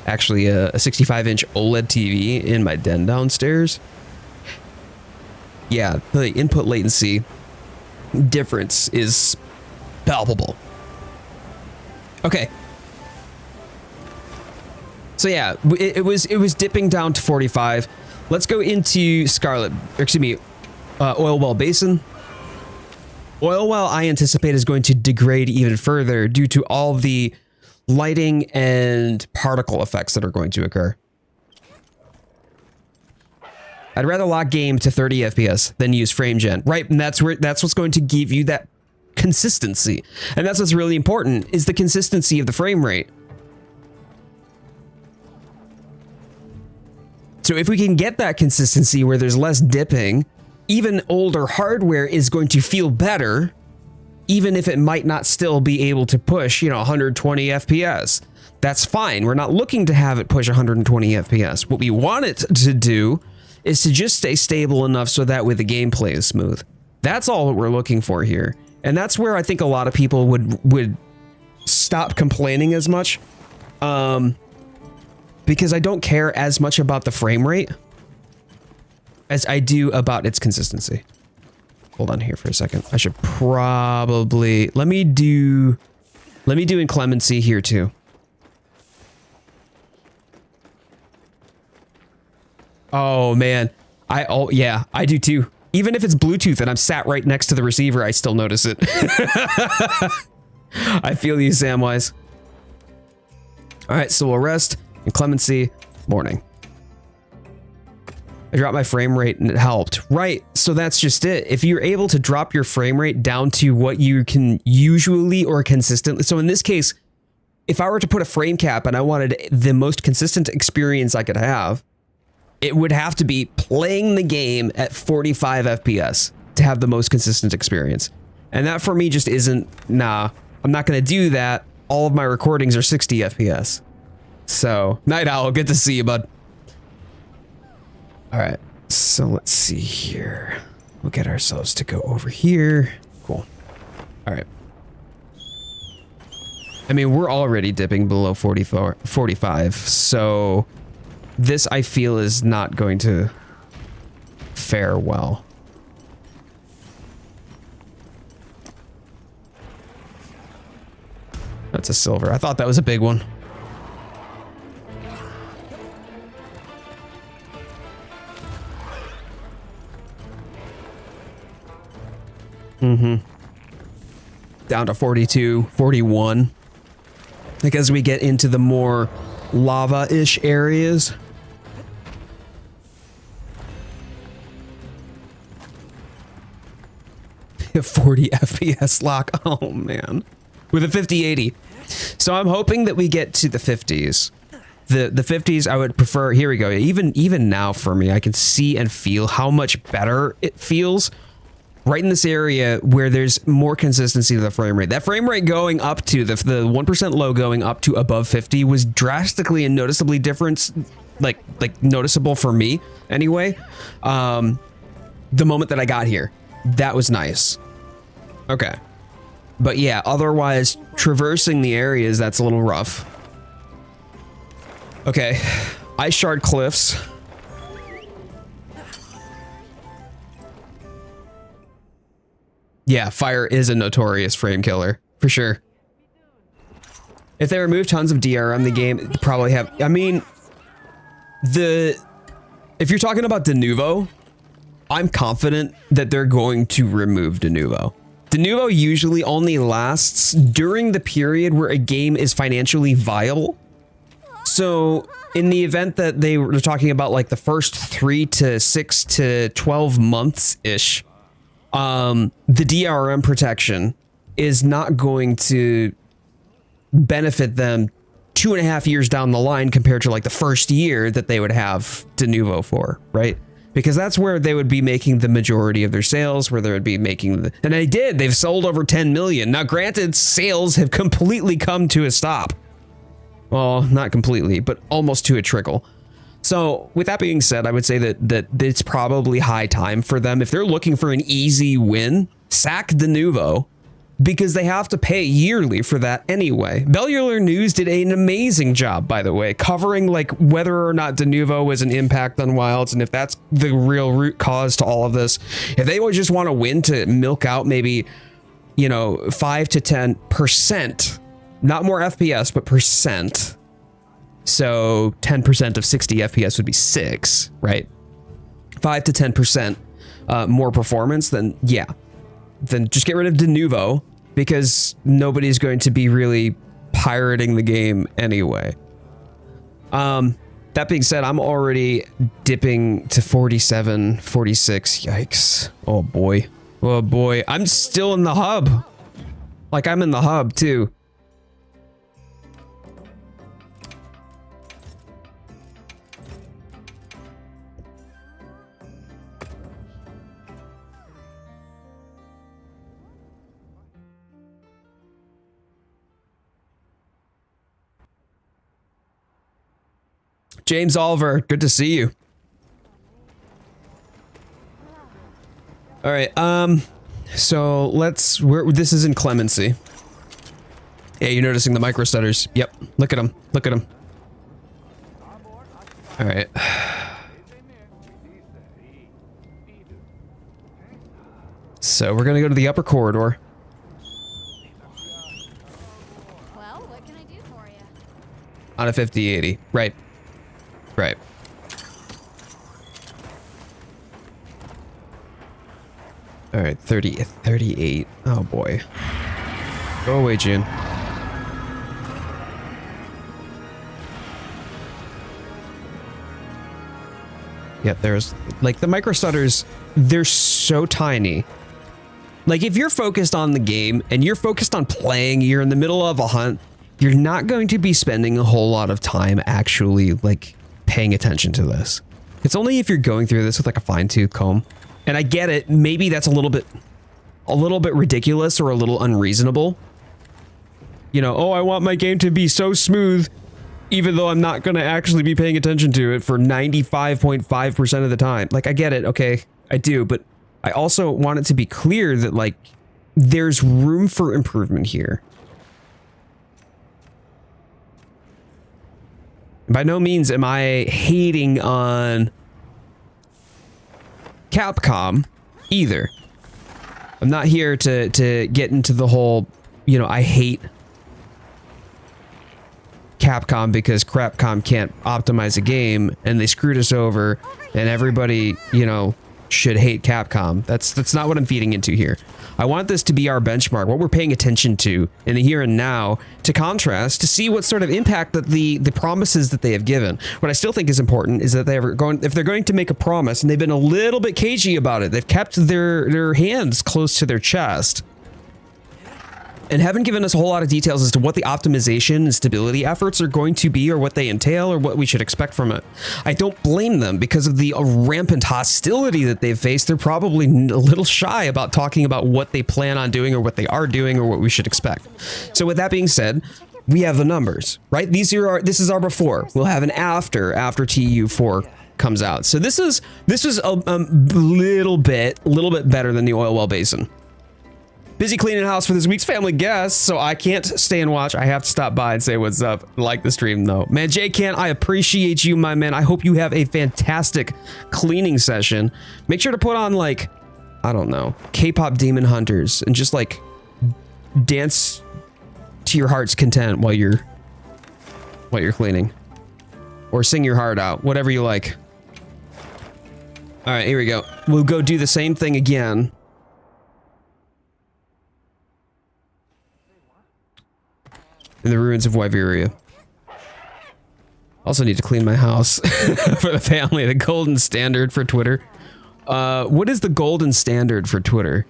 actually a 65-inch OLED TV in my den downstairs. Yeah, the input latency difference is palpable. Okay, So yeah, it was dipping down to 45. Let's go into Oil Well Basin. Oil Well, I anticipate, is going to degrade even further due to all the lighting and particle effects that are going to occur. I'd rather lock game to 30 FPS than use frame gen, right? And that's what's going to give you that consistency. And that's what's really important, is the consistency of the frame rate. So if we can get that consistency where there's less dipping, even older hardware is going to feel better, even if it might not still be able to push, 120 FPS. That's fine. We're not looking to have it push 120 FPS. What we want it to do is to just stay stable enough so that way the gameplay is smooth. That's all that we're looking for here. And that's where I think a lot of people would stop complaining as much. Because I don't care as much about the frame rate as I do about its consistency. Hold on here for a second. I should probably let me do inclemency here too. Oh man, I do too. Even if it's Bluetooth and I'm sat right next to the receiver, I still notice it. I feel you, Samwise. All right, so we'll rest. Inclemency, morning. I dropped my frame rate and it helped. Right, so that's just it. If you're able to drop your frame rate down to what you can usually or consistently, so in this case, if I were to put a frame cap and I wanted the most consistent experience I could have, it would have to be playing the game at 45 FPS to have the most consistent experience. And that for me just isn't, nah, I'm not gonna do that. All of my recordings are 60 FPS. So, Night Owl, good to see you, bud. All right, so let's see here. We'll get ourselves to go over here. Cool. All right. I mean, we're already dipping below 45, so this I feel is not going to fare well. That's a silver. I thought that was a big one. Down to 42, 41. Like as we get into the more lava-ish areas. A 40 FPS lock. Oh man. With a 5080. So I'm hoping that we get to the 50s. The 50s I would prefer. Here we go. Even now for me, I can see and feel how much better it feels right in this area where there's more consistency to the frame rate. That frame rate going up to the 1% low going up to above 50 was drastically and noticeably different, like noticeable for me anyway. The moment that I got here, that was nice. Okay. But yeah, otherwise traversing the areas, that's a little rough. Okay. Ice Shard Cliffs. Yeah, fire is a notorious frame killer, for sure. If they remove tons of DRM, the game probably have... I mean, if you're talking about de novo, I'm confident that they're going to remove de novo. De novo usually only lasts during the period where a game is financially viable. So, in the event that they were talking about like the first 3 to 6 to 12 months-ish, the DRM protection is not going to benefit them 2.5 years down the line compared to like the first year that they would have de novo for, right? Because that's where they would be making the majority of their sales, where they would be making and they've sold over 10 million. Now, granted, sales have completely come to a stop. Well, not completely, but almost to a trickle. So with that being said, I would say that it's probably high time for them. If they're looking for an easy win, sack de novo, because they have to pay yearly for that anyway. Bellular News did an amazing job, by the way, covering like whether or not de novo was an impact on Wilds and if that's the real root cause to all of this. If they would just want to win to milk out maybe, 5 to 10%, not more FPS, but percent, So 10% of 60 FPS would be 6, right? 5 to 10% more performance, then yeah. Then just get rid of de novo, because nobody's going to be really pirating the game anyway. That being said, I'm already dipping to 47, 46. Yikes. Oh boy. Oh boy. I'm still in the hub. Like, I'm in the hub too. James Oliver, good to see you. All right, so this is in Clemency. Yeah, you're noticing the micro stutters. Yep, look at them, look at them. All right. So we're gonna go to the upper corridor. Well, what can I do for you? On a 5080, right. Right. All right, 38. Oh boy. Go away, June. Yeah, there's like the micro stutters, they're so tiny. Like if you're focused on the game and you're focused on playing, you're in the middle of a hunt, you're not going to be spending a whole lot of time actually like paying attention to this. It's only if you're going through this with like a fine-tooth comb. And I get it, maybe that's a little bit ridiculous or a little unreasonable. You know, oh, I want my game to be so smooth, even though I'm not going to actually be paying attention to it for 95.5% of the time. Like, I get it, okay, I do, but I also want it to be clear that, like, there's room for improvement here. By no means am I hating on Capcom either. I'm not here to get into the whole, you know, I hate Capcom because Capcom can't optimize a game and they screwed us over and everybody, you know, should hate Capcom. That's not what I'm feeding into here. I want this to be our benchmark, what we're paying attention to in the here and now, to contrast, to see what sort of impact that the promises that they have given. What I still think is important is that if they're going to make a promise, and they've been a little bit cagey about it, they've kept their hands close to their chest, and haven't given us a whole lot of details as to what the optimization and stability efforts are going to be, or what they entail, or what we should expect from it. I don't blame them because of the rampant hostility that they've faced. They're probably a little shy about talking about what they plan on doing, or what they are doing, or what we should expect. So with that being said, we have the numbers, right? This is our before. We'll have an after TU4 comes out. So this is a little bit better than the oil well basin. Busy cleaning the house for this week's family guest, so I can't stay and watch. I have to stop by and say what's up. Like the stream, though. Man, J-Can, I appreciate you, my man. I hope you have a fantastic cleaning session. Make sure to put on, like, I don't know, K-pop Demon Hunters, and just, like, dance to your heart's content while you're cleaning. Or sing your heart out, whatever you like. All right, here we go. We'll go do the same thing again. In the ruins of Wyveria. Also need to clean my house for the family. The golden standard for Twitter. What is the golden standard for Twitter?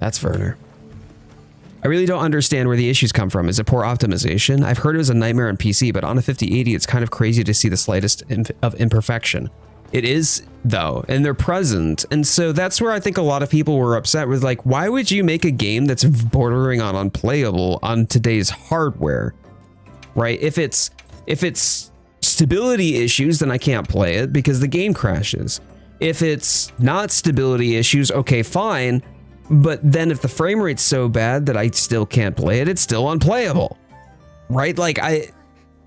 That's Werner. I really don't understand where the issues come from. Is it poor optimization? I've heard it was a nightmare on PC, but on a 5080, it's kind of crazy to see the slightest of imperfection. It is, though, and they're present. And so that's where I think a lot of people were upset with, like, why would you make a game that's bordering on unplayable on today's hardware, right? If it's stability issues, then I can't play it because the game crashes. If it's not stability issues, okay, fine. But then if the frame rate's so bad that I still can't play it, it's still unplayable, right? Like, I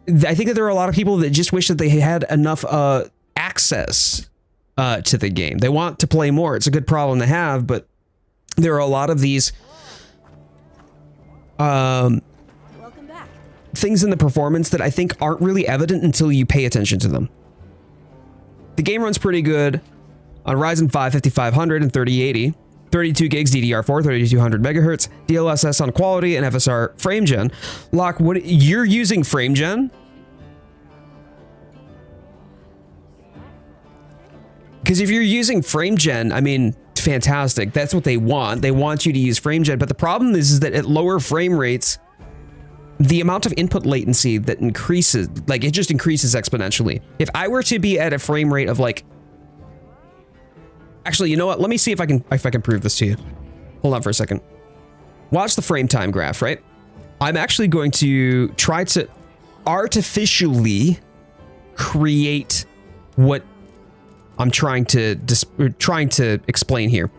think that there are a lot of people that just wish that they had enough, access to the game. They want to play more. It's a good problem to have, but there are a lot of these Welcome back. things in the performance that I think aren't really evident until you pay attention to them. The game runs pretty good on Ryzen 5 5500 and 3080, 32 gigs DDR4, 3200 megahertz, DLSS on quality, and FSR frame gen. Locke, what you're using frame gen? Because if you're using frame gen, I mean, fantastic. That's what they want. They want you to use frame gen. But the problem is that at lower frame rates, the amount of input latency that increases, like it just increases exponentially. If I were to be at a frame rate of like, actually, you know what? Let me see if I can prove this to you. Hold on for a second. Watch the frame time graph, right? I'm actually going to try to artificially create what I'm trying to explain here.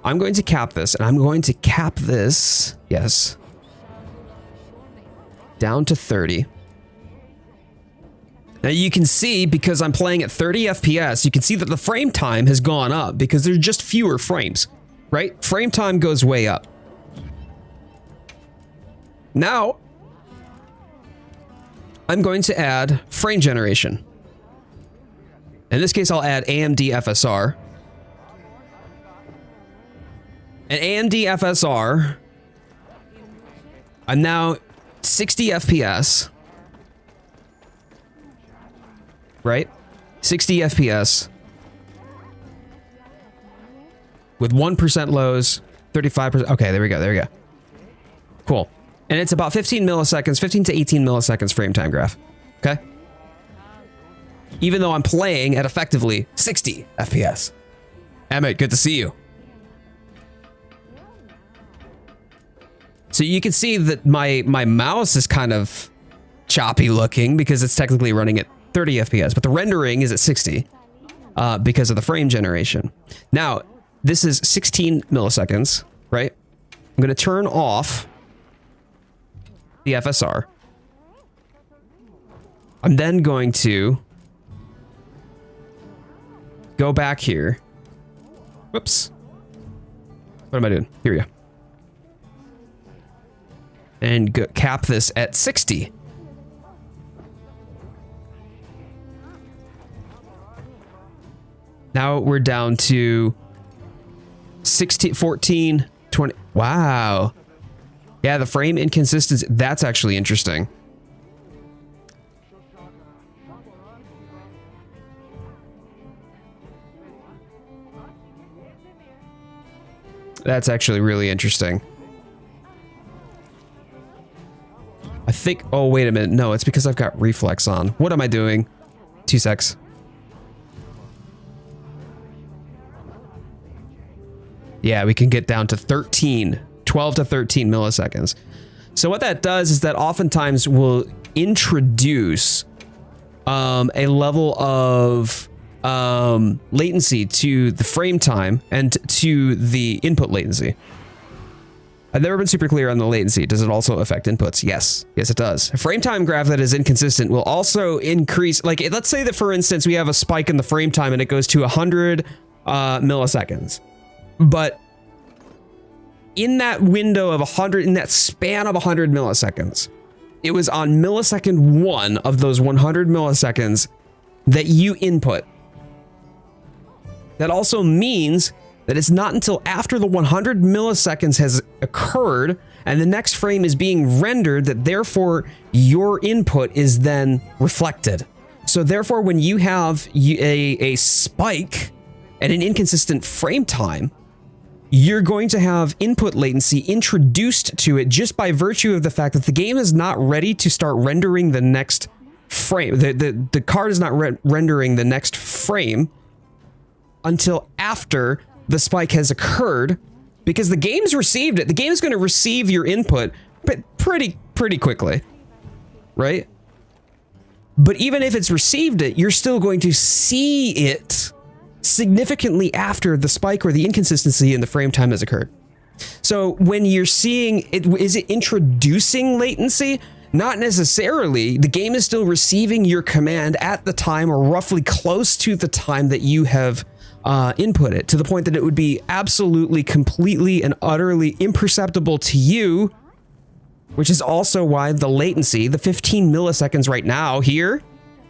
I'm going to cap this, and I'm going to cap this, yes, down to 30. Now you can see, because I'm playing at 30 FPS, you can see that the frame time has gone up because there's just fewer frames, right? Frame time goes way up. Now, I'm going to add frame generation. In this case, I'll add AMD FSR. And AMD FSR, I'm now 60 FPS. Right? 60 FPS. With 1% lows, 35%. Okay, there we go. Cool. And it's about 15 milliseconds, 15 to 18 milliseconds frame time graph. Okay? Even though I'm playing at effectively 60 FPS. Emmett, good to see you. So you can see that my mouse is kind of choppy looking because it's technically running at 30 FPS, but the rendering is at 60 because of the frame generation. Now, this is 16 milliseconds, right? I'm going to turn off the FSR. I'm then going to go back here. Whoops. What am I doing? Here we go. And cap this at 60. Now we're down to 16, 14, 20. Wow. Yeah, the frame inconsistency. That's actually interesting. That's actually really interesting. I think, oh, wait a minute. No, it's because I've got reflex on. What am I doing? 2 secs. Yeah, we can get down to 12 to 13 milliseconds. So what that does is that oftentimes will introduce a level of latency to the frame time and to the input latency. I've never been super clear on the latency. Does it also affect inputs? Yes. Yes, it does. A frame time graph that is inconsistent will also increase. Like, let's say that, for instance, we have a spike in the frame time and it goes to 100 milliseconds. But in that window of 100, in that span of 100 milliseconds, it was on millisecond 1 of those 100 milliseconds that you input. That also means that it's not until after the 100 milliseconds has occurred and the next frame is being rendered that therefore your input is then reflected. So therefore, when you have a spike at an inconsistent frame time, you're going to have input latency introduced to it just by virtue of the fact that the game is not ready to start rendering the next frame. The card is not rendering the next frame until after the spike has occurred, because the game's received it. The game is going to receive your input pretty quickly, right? But even if it's received it, you're still going to see it significantly after the spike or the inconsistency in the frame time has occurred. So when you're seeing it, is it introducing latency? Not necessarily. The game is still receiving your command at the time or roughly close to the time that you have input it, to the point that it would be absolutely, completely, and utterly imperceptible to you which is also why the latency, the 15 milliseconds right now here,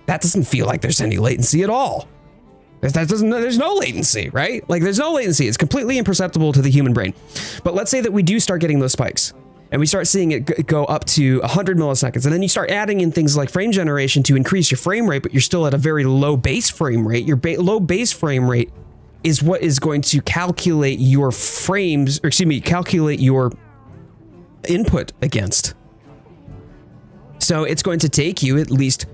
that doesn't feel like there's any latency at all. There's no latency, right? Like there's no latency. It's completely imperceptible to the human brain. But let's say that we do start getting those spikes and we start seeing it go up to 100 milliseconds. And then you start adding in things like frame generation to increase your frame rate, but you're still at a very low base frame rate. Your low base frame rate is what is going to calculate your frames, or excuse me, calculate your input against. So it's going to take you at least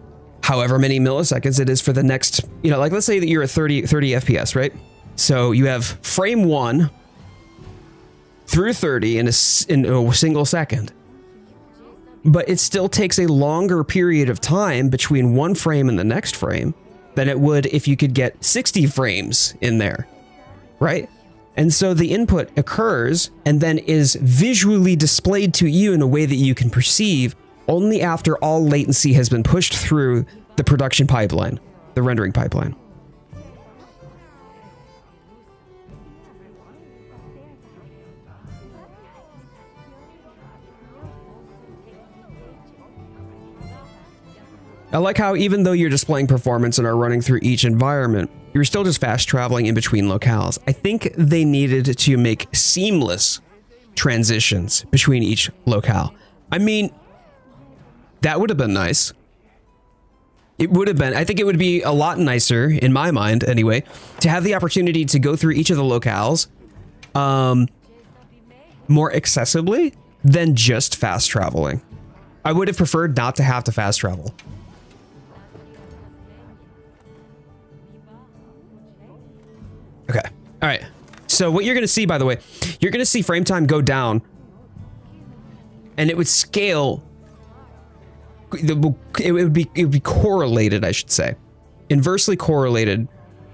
however many milliseconds it is for the next, like let's say that you're at 30 FPS, right? So you have frame 1 through 30 in a single second. But it still takes a longer period of time between one frame and the next frame than it would if you could get 60 frames in there, right? And so the input occurs and then is visually displayed to you in a way that you can perceive only after all latency has been pushed through the production pipeline, the rendering pipeline. I like how even though you're displaying performance and are running through each environment, you're still just fast traveling in between locales. I think they needed to make seamless transitions between each locale. I mean, that would have been nice. It would have been, I think it would be a lot nicer, in my mind anyway, to have the opportunity to go through each of the locales more accessibly than just fast traveling. I would have preferred not to have to fast travel. Okay. All right. So what you're going to see, by the way, you're going to see frame time go down and it would scale. It would be correlated, I should say, inversely correlated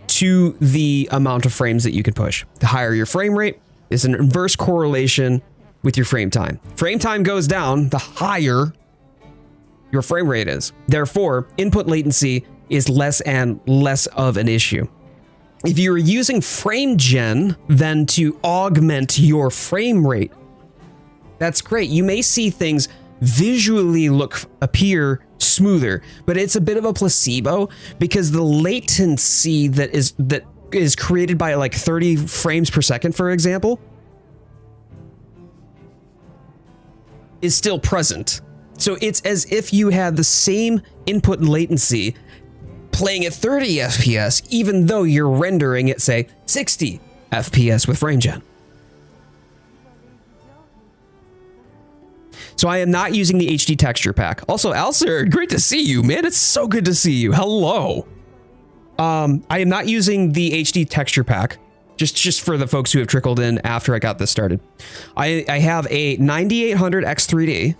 to the amount of frames that you can push. The higher your frame rate is an inverse correlation with your frame time. Frame time goes down, the higher your frame rate is. Therefore, input latency is less and less of an issue. If you're using frame gen then to augment your frame rate, that's great. You may see things visually appear smoother, but it's a bit of a placebo because the latency that is created by like 30 frames per second, for example, is still present. So it's as if you had the same input latency playing at 30 FPS, even though you're rendering at, say, 60 FPS with frame gen. So I am not using the HD texture pack. Also, Alcer, great to see you, man. It's so good to see you. Hello. I am not using the HD texture pack, just for the folks who have trickled in after I got this started. I have a 9800 X3D,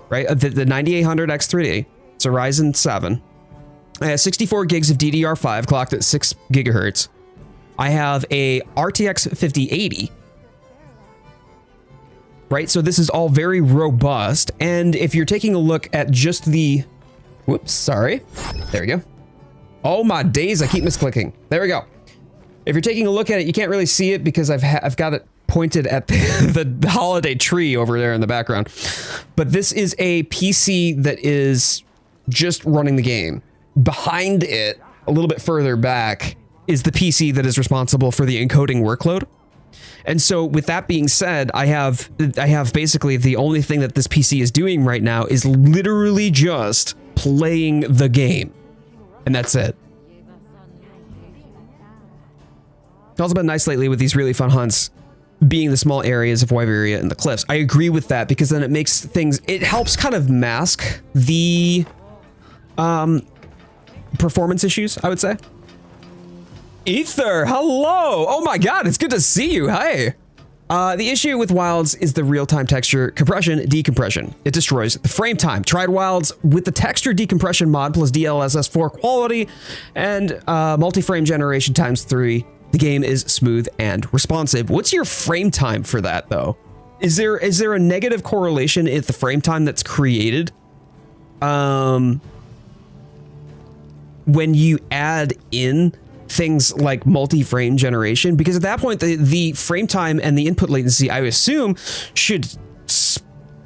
right? The 9800 X3D. It's a Ryzen 7. I have 64 gigs of DDR5 clocked at 6 gigahertz. I have a RTX 5080. Right, so this is all very robust. And if you're taking a look at just the, whoops, sorry. There we go. Oh my days, I keep misclicking. There we go. If you're taking a look at it, you can't really see it because I've got it pointed at the holiday tree over there in the background. But this is a PC that is just running the game. Behind it, a little bit further back, is the PC that is responsible for the encoding workload. And so with that being said, I have basically the only thing that this PC is doing right now is literally just playing the game. And that's it. It's also been nice lately with these really fun hunts being the small areas of Wyveria and the cliffs. I agree with that because then it makes things, it helps kind of mask the performance issues, I would say. Ether, hello! Oh my god, it's good to see you, hey! The issue with Wilds is the real-time texture compression decompression. It destroys the frame time. Tried Wilds with the texture decompression mod plus DLSS 4 quality and multi-frame generation ×3. The game is smooth and responsive. What's your frame time for that, though? Is there a negative correlation in the frame time that's created when you add in things like multi-frame generation? Because at that point, the frame time and the input latency, I assume, should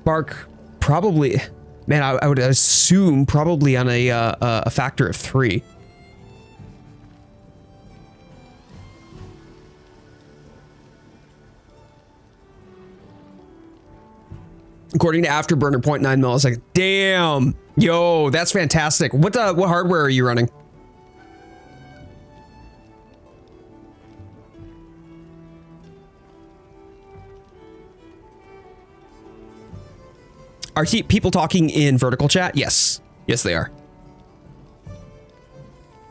Bark probably, man, I would assume probably on a factor of 3. According to Afterburner, 0.9 milliseconds. Damn, yo, that's fantastic. What hardware are you running? Are people talking in vertical chat? Yes. Yes, they are.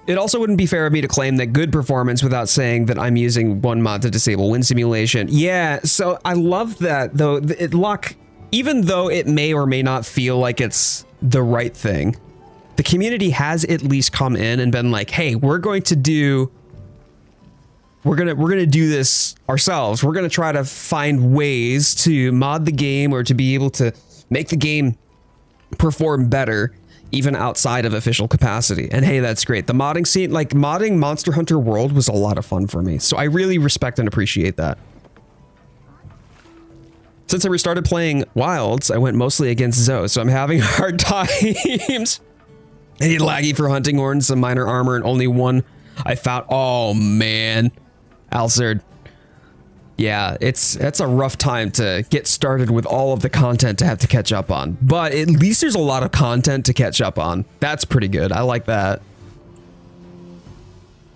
It also wouldn't be fair of me to claim that good performance without saying that I'm using one mod to disable wind simulation. Yeah, so I love that, though. Luck, even though it may or may not feel like it's the right thing, the community has at least come in and been like, hey, we're gonna do this ourselves. We're gonna try to find ways to mod the game or to be able to make the game perform better even outside of official capacity. And hey, that's great. The modding scene, like modding Monster Hunter World, was a lot of fun for me. So I really respect and appreciate that. Since I restarted playing Wilds, I went mostly against Zoe, so I'm having hard times. I need laggy for hunting horns, some minor armor, and only one I found. Oh man, Alzard. Yeah, it's a rough time to get started with all of the content to have to catch up on. But at least there's a lot of content to catch up on. That's pretty good. I like that.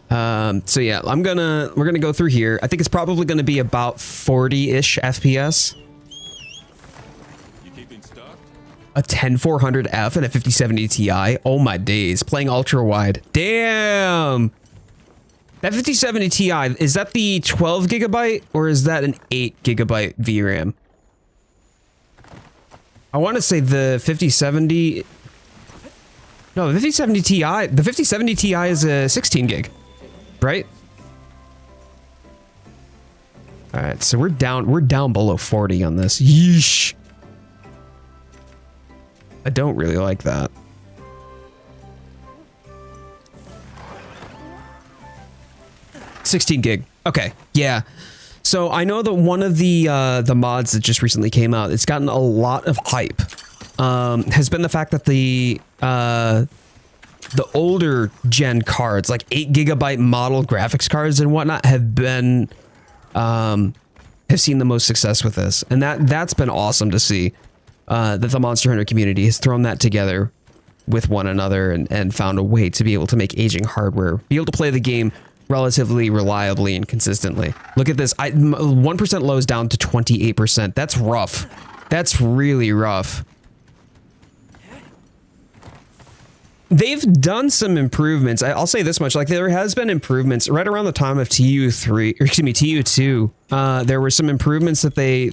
So yeah, we're gonna go through here. I think it's probably gonna be about 40-ish FPS. A 10400F and a 5070 Ti. Oh my days. Playing ultra wide. Damn. That 5070 Ti, is that the 12 gigabyte or is that an 8 gigabyte VRAM? I want to say the 5070. No, the 5070 Ti. The 5070 Ti is a 16 gig, right? All right, so we're down below 40 on this. Yeesh. I don't really like that. $16 gig. Okay, yeah. So I know that one of the mods that just recently came out, it's gotten a lot of hype, has been the fact that the older gen cards, like 8 gigabyte model graphics cards and whatnot, have been have seen the most success with this, and that's been awesome to see. That the Monster Hunter community has thrown that together with one another and found a way to be able to make aging hardware, be able to play the game relatively reliably and consistently. Look at this. 1% lows down to 28%. That's rough. That's really rough. They've done some improvements. I'll say this much, like there has been improvements right around the time of TU3, or excuse me, TU2. There were some improvements that they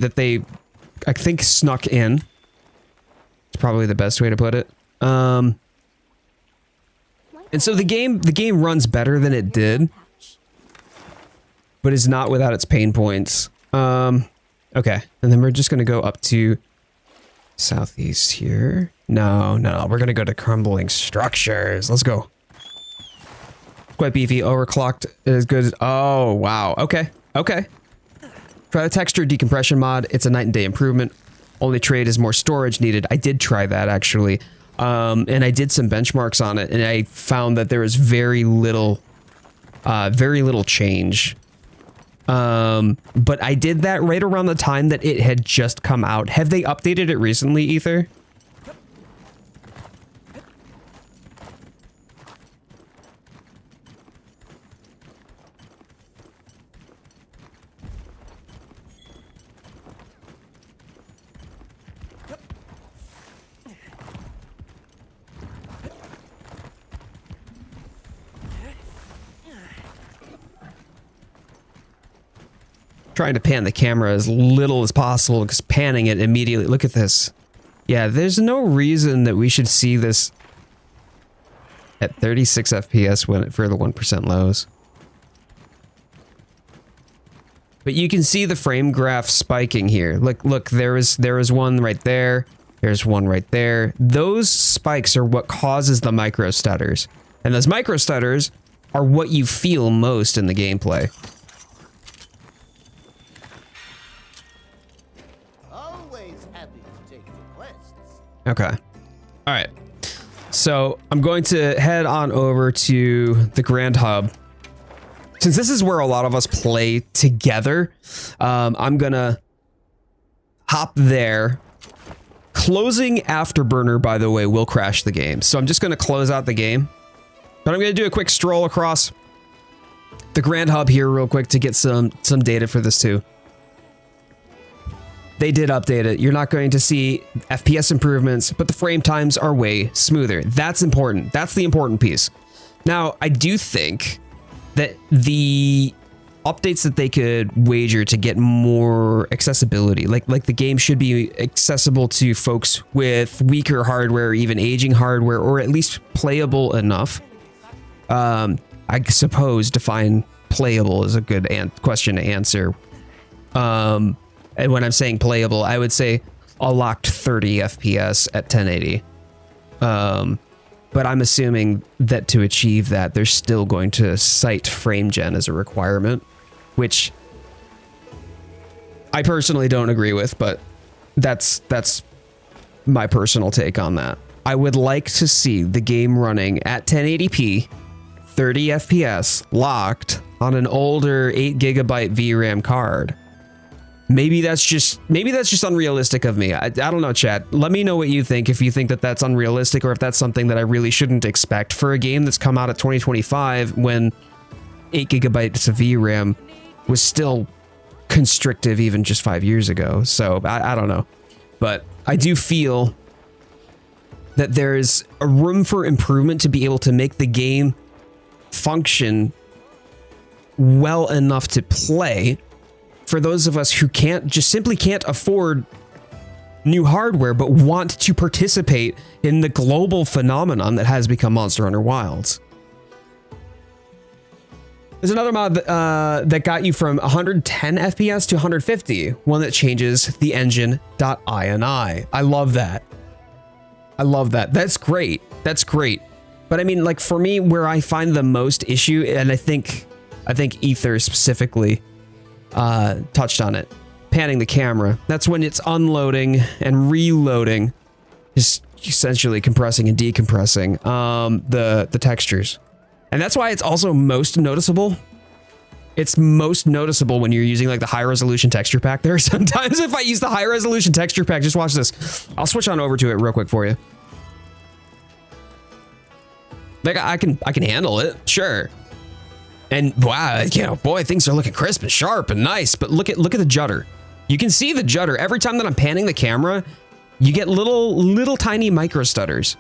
I think snuck in. It's probably the best way to put it. And so the game runs better than it did, but is not without its pain points. Okay, and then we're just gonna go up to southeast here. No, we're gonna go to crumbling structures. Let's go. Quite beefy, overclocked is good. Oh wow. Okay. Try the texture decompression mod. It's a night and day improvement. Only trade is more storage needed. I did try that actually. And I did some benchmarks on it, and I found that there is very little change. But I did that right around the time that it had just come out. Have they updated it recently, Ether? Trying to pan the camera as little as possible because panning it immediately. Look at this. Yeah, there's no reason that we should see this at 36 FPS for the 1% lows. But you can see the frame graph spiking here. Look, there is one right there. There's one right there. Those spikes are what causes the micro stutters. And those micro stutters are what you feel most in the gameplay. Always happy to take Okay. All right. So I'm going to head on over to the Grand Hub. Since this is where a lot of us play together, I'm going to hop there. Closing Afterburner, by the way, will crash the game. So I'm just going to close out the game. But I'm going to do a quick stroll across the Grand Hub here real quick to get some data for this too. They did update it. You're not going to see FPS improvements, but the frame times are way smoother. That's important. That's the important piece. Now, I do think that the updates that they could wager to get more accessibility, like the game should be accessible to folks with weaker hardware, even aging hardware, or at least playable enough. I suppose define playable is a good question to answer. And when I'm saying playable, I would say a locked 30 FPS at 1080. But I'm assuming that to achieve that, they're still going to cite frame gen as a requirement, which I personally don't agree with, but that's my personal take on that. I would like to see the game running at 1080p, 30 FPS, locked on an older 8 gigabyte VRAM card. Maybe that's just unrealistic of me. I don't know, chat. Let me know what you think, if you think that that's unrealistic or if that's something that I really shouldn't expect for a game that's come out at 2025 when 8 gigabytes of VRAM was still constrictive even just 5 years ago. So I don't know. But I do feel that there's a room for improvement to be able to make the game function well enough to play for those of us who simply can't afford new hardware, but want to participate in the global phenomenon that has become Monster Hunter Wilds. There's another mod that got you from 110 FPS to 150, one that changes the engine.ini. I love that. I love that. That's great. That's great. But I mean, like, for me, where I find the most issue, and I think Ether specifically touched on it, panning the camera. That's when it's unloading and reloading, just essentially compressing and decompressing the textures. And that's why it's also most noticeable. It's most noticeable when you're using like the high resolution texture pack. There are sometimes if I use the high resolution texture pack, just watch this. I'll switch on over to it real quick for you. Like I can handle it, sure. And wow, you know, boy, things are looking crisp and sharp and nice, but look at the judder. You can see the judder. Every time that I'm panning the camera, you get little tiny micro stutters.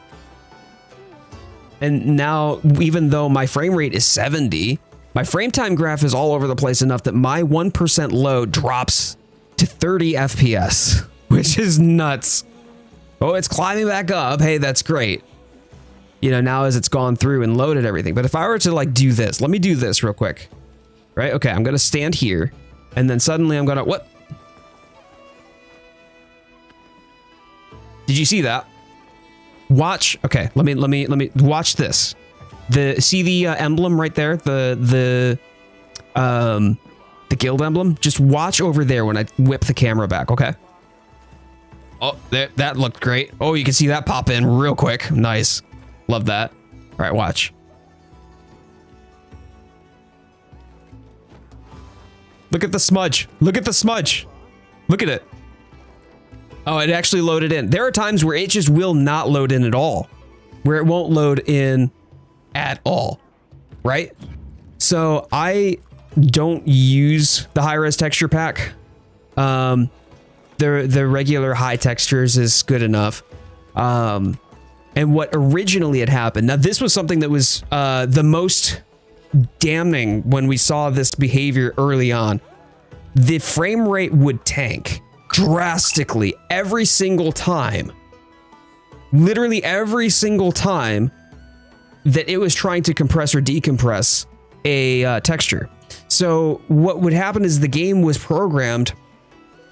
And now, even though my frame rate is 70, my frame time graph is all over the place enough that my 1% load drops to 30 FPS, which is nuts. Oh, it's climbing back up. Hey, that's great. You know, now as it's gone through and loaded everything. But if I were to like do this, let me do this real quick. Right? Okay, I'm going to stand here and then suddenly I'm going to, what? Did you see that? Watch. Okay, let me watch this. See the emblem right there, the guild emblem. Just watch over there when I whip the camera back. Okay. Oh, that looked great. Oh, you can see that pop in real quick. Nice, love that. All right, watch. Look at the smudge. Look at the smudge. Look at it. Oh, it actually loaded in. There are times where it just will not load in at all, where it won't load in at all, right? So I don't use the high-res texture pack. The regular high textures is good enough. And what originally had happened, now this was something that was the most damning when we saw this behavior early on. The frame rate would tank drastically every single time, literally every single time that it was trying to compress or decompress a texture. So what would happen is the game was programmed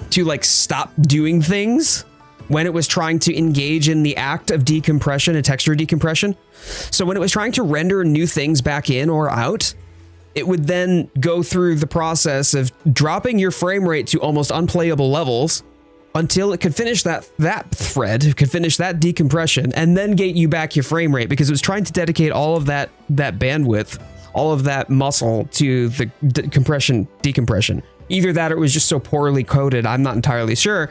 to like stop doing things when it was trying to engage in the act of decompression and texture decompression. So when it was trying to render new things back in or out, it would then go through the process of dropping your frame rate to almost unplayable levels until it could finish that thread, could finish that decompression, and then get you back your frame rate, because it was trying to dedicate all of that bandwidth, all of that muscle to the decompression. Either that or it was just so poorly coded, I'm not entirely sure.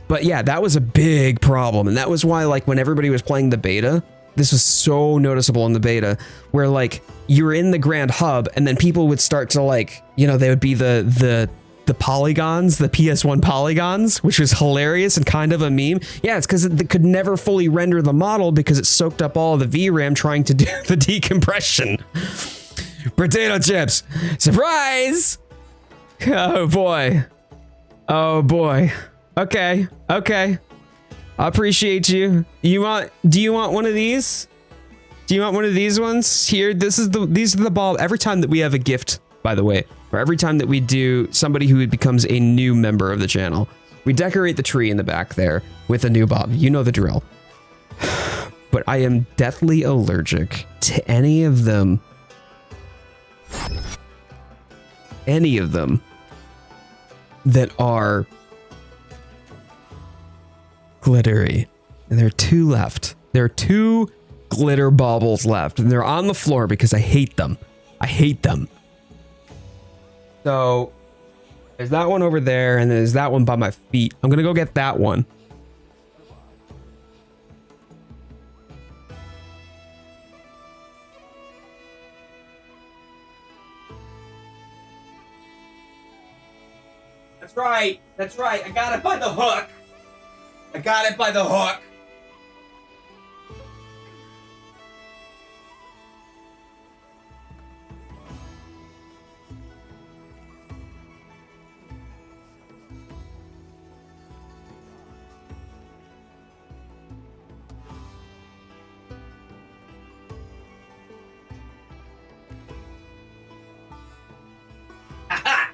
But yeah, that was a big problem. And that was why, like, when everybody was playing the beta, this was so noticeable in the beta, where like you were in the grand hub and then people would start to, like, you know, they would be the polygons, the PS1 polygons, which was hilarious and kind of a meme. Yeah, it's because it could never fully render the model because it soaked up all of the VRAM trying to do the decompression. Potato chips. Surprise! Oh boy. Oh boy. Okay. Okay. I appreciate you. Do you want one of these? Do you want one of these ones? Here, these are the ball. Every time that we have a gift, by the way, or every time that we do somebody who becomes a new member of the channel, we decorate the tree in the back there with a new bob. You know the drill. But I am deathly allergic to any of them. Any of them that are glittery. And there are 2 left. There are 2 glitter baubles left, and they're on the floor because I hate them. I hate them. So there's that one over there, and there's that one by my feet. I'm gonna go get that one. That's right. That's right. I got it by the hook. I got it by the hook. Aha!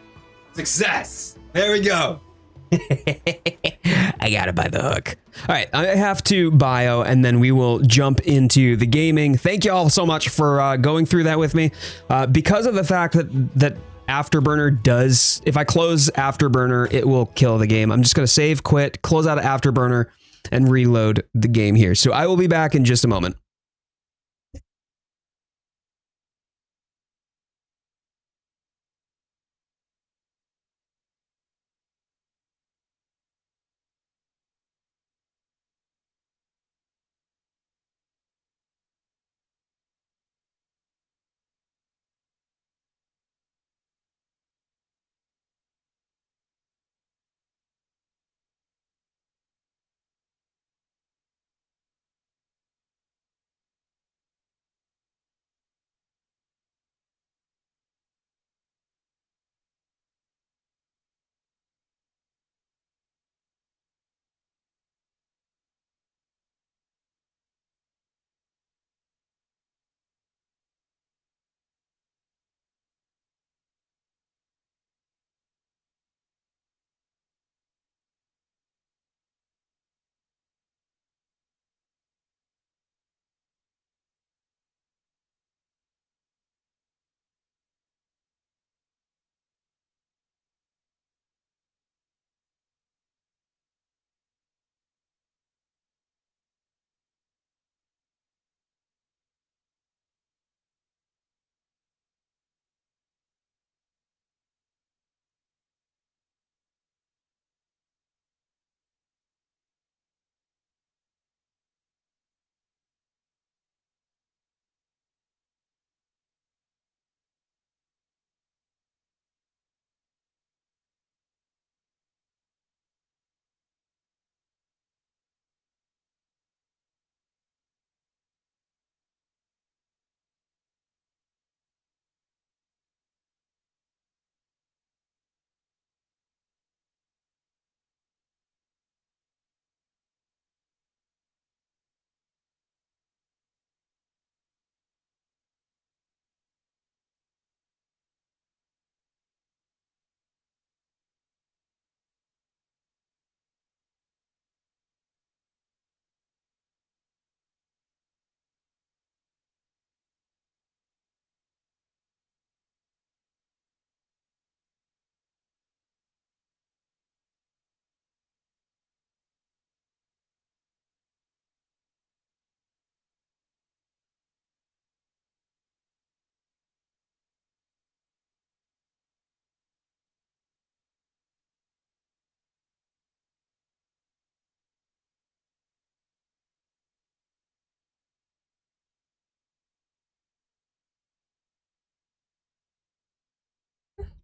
Success. There we go. I got it by the hook. All right, I have to bio, and then we will jump into the gaming. Thank you all so much for going through that with me. Because of the fact that Afterburner does, if I close Afterburner, it will kill the game. I'm just going to save, quit, close out of Afterburner, and reload the game here. So I will be back in just a moment.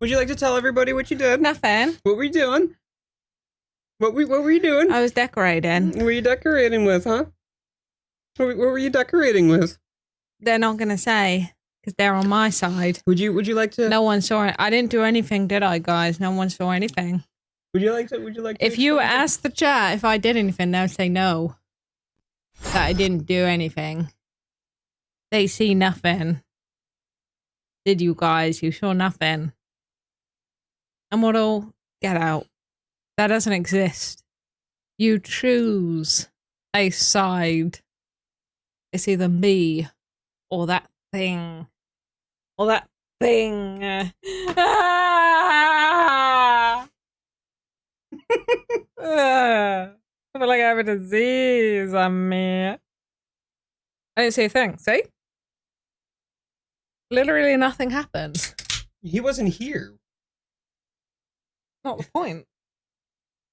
Would you like to tell everybody what you did? Nothing. What were you doing? What were you doing? I was decorating. What were you decorating with, huh? What were you decorating with? They're not going to say because they're on my side. Would you like to? No one saw it. I didn't do anything, did I, guys? No one saw anything. Would you like to? If you ask the chat if I did anything, they'll say no. That I didn't do anything. They see nothing. Did you guys? You saw nothing. And what'll get out? That doesn't exist. You choose a side. It's either me or that thing. Or that thing. Ah! I feel like I have a disease on me. I didn't say a thing. See? Literally nothing happened. He wasn't here. Not the point.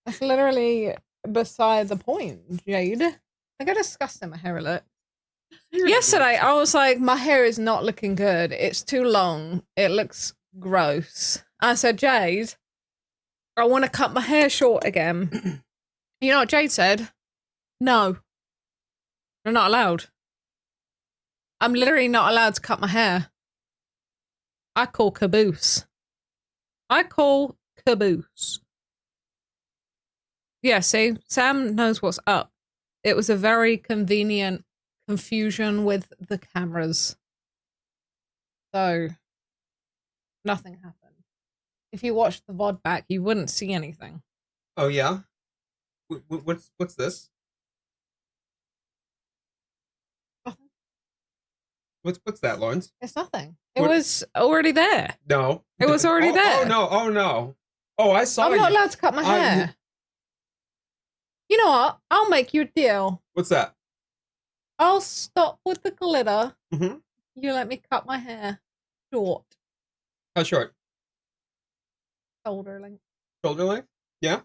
That's literally beside the point, Jade. I got disgusted in my hair a lot. Yesterday, I was like, my hair is not looking good. It's too long. It looks gross. I said, Jade, I want to cut my hair short again. You know what Jade said? No. You're not allowed. I'm literally not allowed to cut my hair. I call caboose. I call caboose. Yeah, see, Sam knows what's up. It was a very convenient confusion with the cameras. So, nothing happened. If you watched the VOD back, you wouldn't see anything. Oh yeah. What's this? Nothing. What's that, Lawrence? It's nothing. It was already there. No. It was already there. Oh no! Oh no! Oh, I saw. I'm not allowed to cut my hair. You know what? I'll make you a deal. What's that? I'll stop with the glitter. Mm-hmm. You let me cut my hair short. How short? Shoulder length. Shoulder length? Yeah.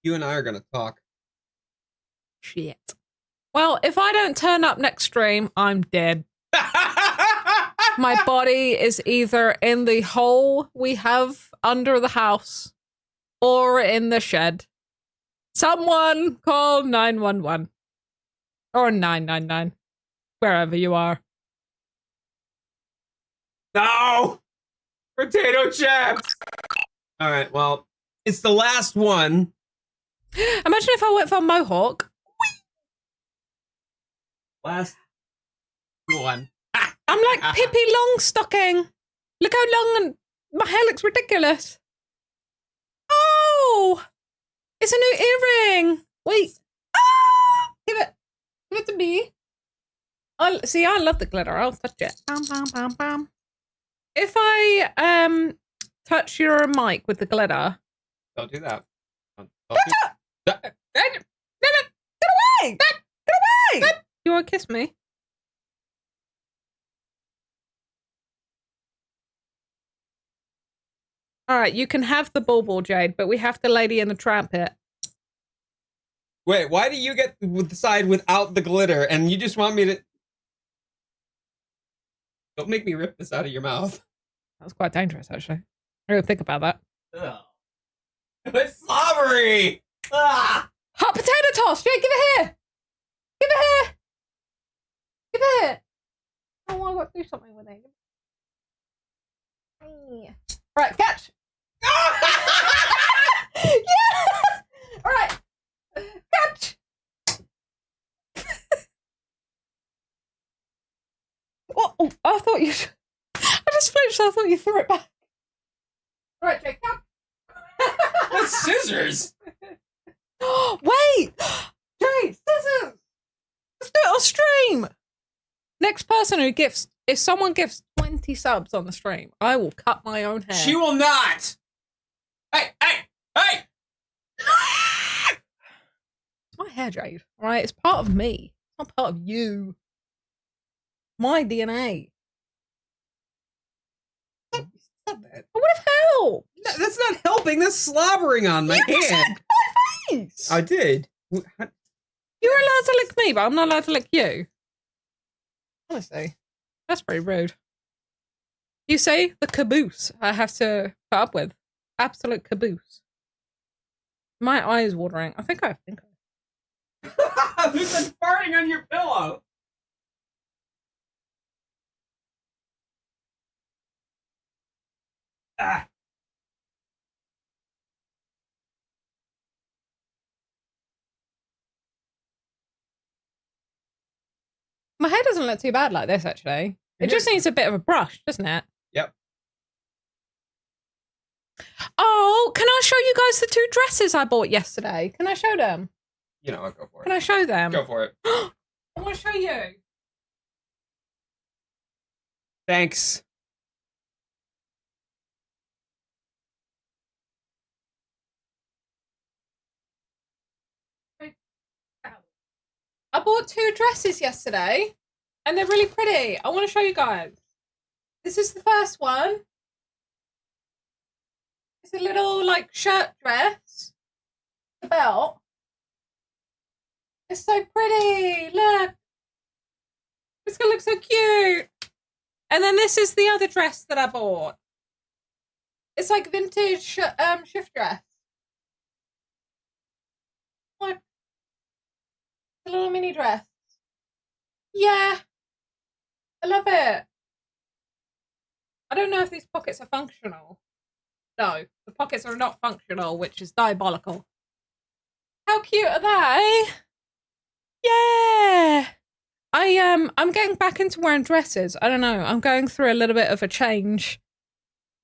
You and I are gonna talk. Shit. Well, if I don't turn up next stream, I'm dead. My body is either in the hole we have under the house or in the shed. Someone call 911 or 999, wherever you are. No! Potato chips! All right, well, it's the last one. Imagine if I went for a mohawk. Last one. I'm like Pippi Longstocking. Look how long and my hair looks ridiculous. Oh, it's a new earring. Wait. Ah! Give it to me. I love the glitter. I'll touch it. Bam, bam, bam, bam. If I touch your mic with the glitter. Don't do that. Get away! Get away! You want to kiss me? All right, you can have the bauble, Jade, but we have the Lady in the Tramp pit. Wait, why do you get the side without the glitter and you just want me to... Don't make me rip this out of your mouth. That was quite dangerous, actually. I didn't think about that. Ugh. It's slobbery! Ah! Hot potato toss! Jade, give it here! Give it here! Give it here! Oh, I got to do something with it. Yeah. Right, catch! Yeah! Alright. Catch! Oh, I thought you... I just flinched, I thought you threw it back. Alright, Jake, catch! That's scissors! Wait! Jade, scissors! Let's do it on stream! Next person who gifts... If someone gifts 20 subs on the stream, I will cut my own hair. She will not! Hey! It's my hair, Jade. Right? It's part of me. It's not part of you. My DNA. Stop that. What if hell? That's not helping. That's slobbering on my hand. My face. I did. You're allowed to lick me, but I'm not allowed to lick you. Honestly, that's pretty rude. You say the caboose I have to put up with. Absolute caboose. My eye is watering. I think I. Who's been farting on your pillow? Ah. My hair doesn't look too bad like this, actually. It just needs a bit of a brush, doesn't it? Yep. Oh, can I show you guys the 2 dresses I bought yesterday? Can I show them? You know what? Go for it. Can I show them? Go for it. I want to show you. Thanks. I bought 2 dresses yesterday, and they're really pretty. I want to show you guys. This is the first one. It's a little, like, shirt dress. The belt. It's so pretty. Look. It's going to look so cute. And then this is the other dress that I bought. It's like vintage shift dress. What? A little mini dress. Yeah. I love it. I don't know if these pockets are functional. No, the pockets are not functional, which is diabolical. How cute are they? Yeah. I'm getting back into wearing dresses. I don't know. I'm going through a little bit of a change.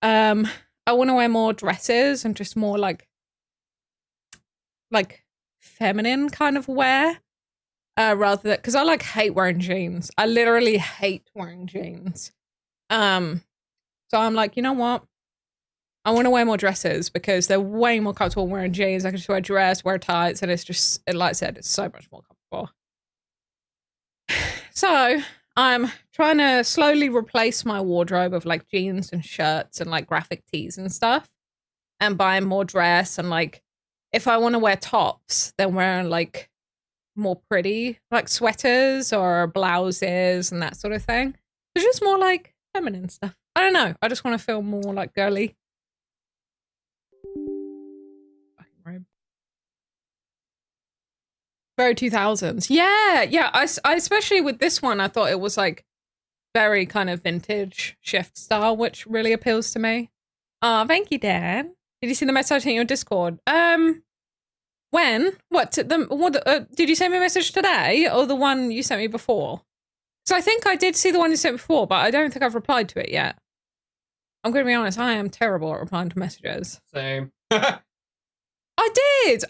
I want to wear more dresses and just more like feminine kind of wear. Rather than, because I hate wearing jeans. I literally hate wearing jeans. So I'm like, you know what? I want to wear more dresses because they're way more comfortable wearing jeans. I can just wear a dress, wear tights, and it's just, like I said, it's so much more comfortable. So I'm trying to slowly replace my wardrobe of like jeans and shirts and like graphic tees and stuff, and buying more dress. And like, if I want to wear tops, then wearing like more pretty like sweaters or blouses and that sort of thing. It's just more like feminine stuff. I don't know. I just want to feel more like girly. Fucking robe. Very 2000s. Yeah. I especially with this one, I thought it was like very kind of vintage shift style, which really appeals to me. Oh, thank you, Dan. Did you see the message in your Discord? When? What? Did you send me a message today or the one you sent me before? So I think I did see the one you sent before, but I don't think I've replied to it yet. I'm going to be honest, I am terrible at replying to messages. Same. I did.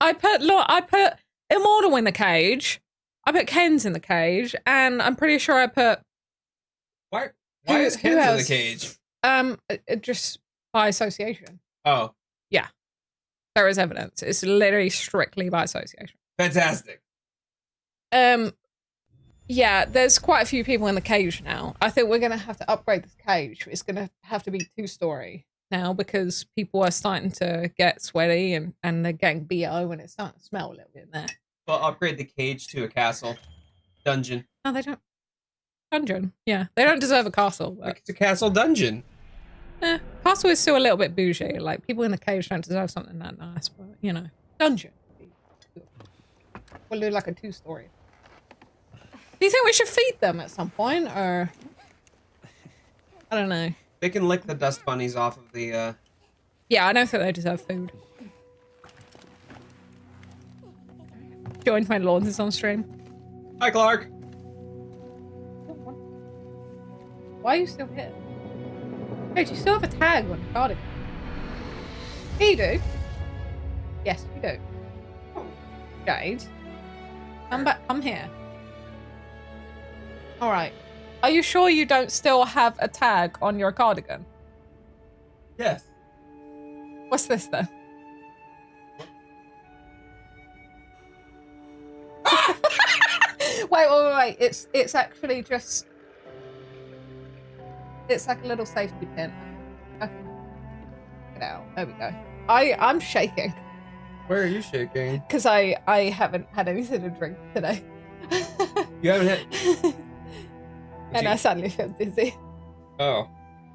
I put Immortal in the cage. I put Ken's in the cage, and I'm pretty sure I put. Why is Ken's in the cage? Just by association. Oh. Yeah. There is evidence. It's literally strictly by association. Fantastic. Yeah, there's quite a few people in the cage now. I think we're going to have to upgrade this cage. It's going to have to be 2-story now because people are starting to get sweaty and they're getting BO and it's starting to smell a little bit in there. Well, upgrade the cage to a castle. Dungeon. No, they don't. Dungeon. Yeah, they don't deserve a castle. But... It's a castle dungeon. Castle is still a little bit bougie. Like, people in the cage don't deserve something that nice, but, you know, dungeon. We'll do like a 2-story. Do you think we should feed them at some point, or... I don't know. They can lick the dust bunnies off of the, Yeah, I don't think they deserve food. Joined my lawns is on stream. Hi, Clark. Why are you still here? Hey, do you still have a tag on your cardigan? Here you do. Yes, you do. Jade. Come back, come here. Alright. Are you sure you don't still have a tag on your cardigan? Yes. What's this then? Wait. It's actually just... It's like a little safety pin. Okay. Get out. There we go. I'm shaking. Where are you shaking? Because I haven't had anything to drink today. You haven't had. And I suddenly feel dizzy. Oh,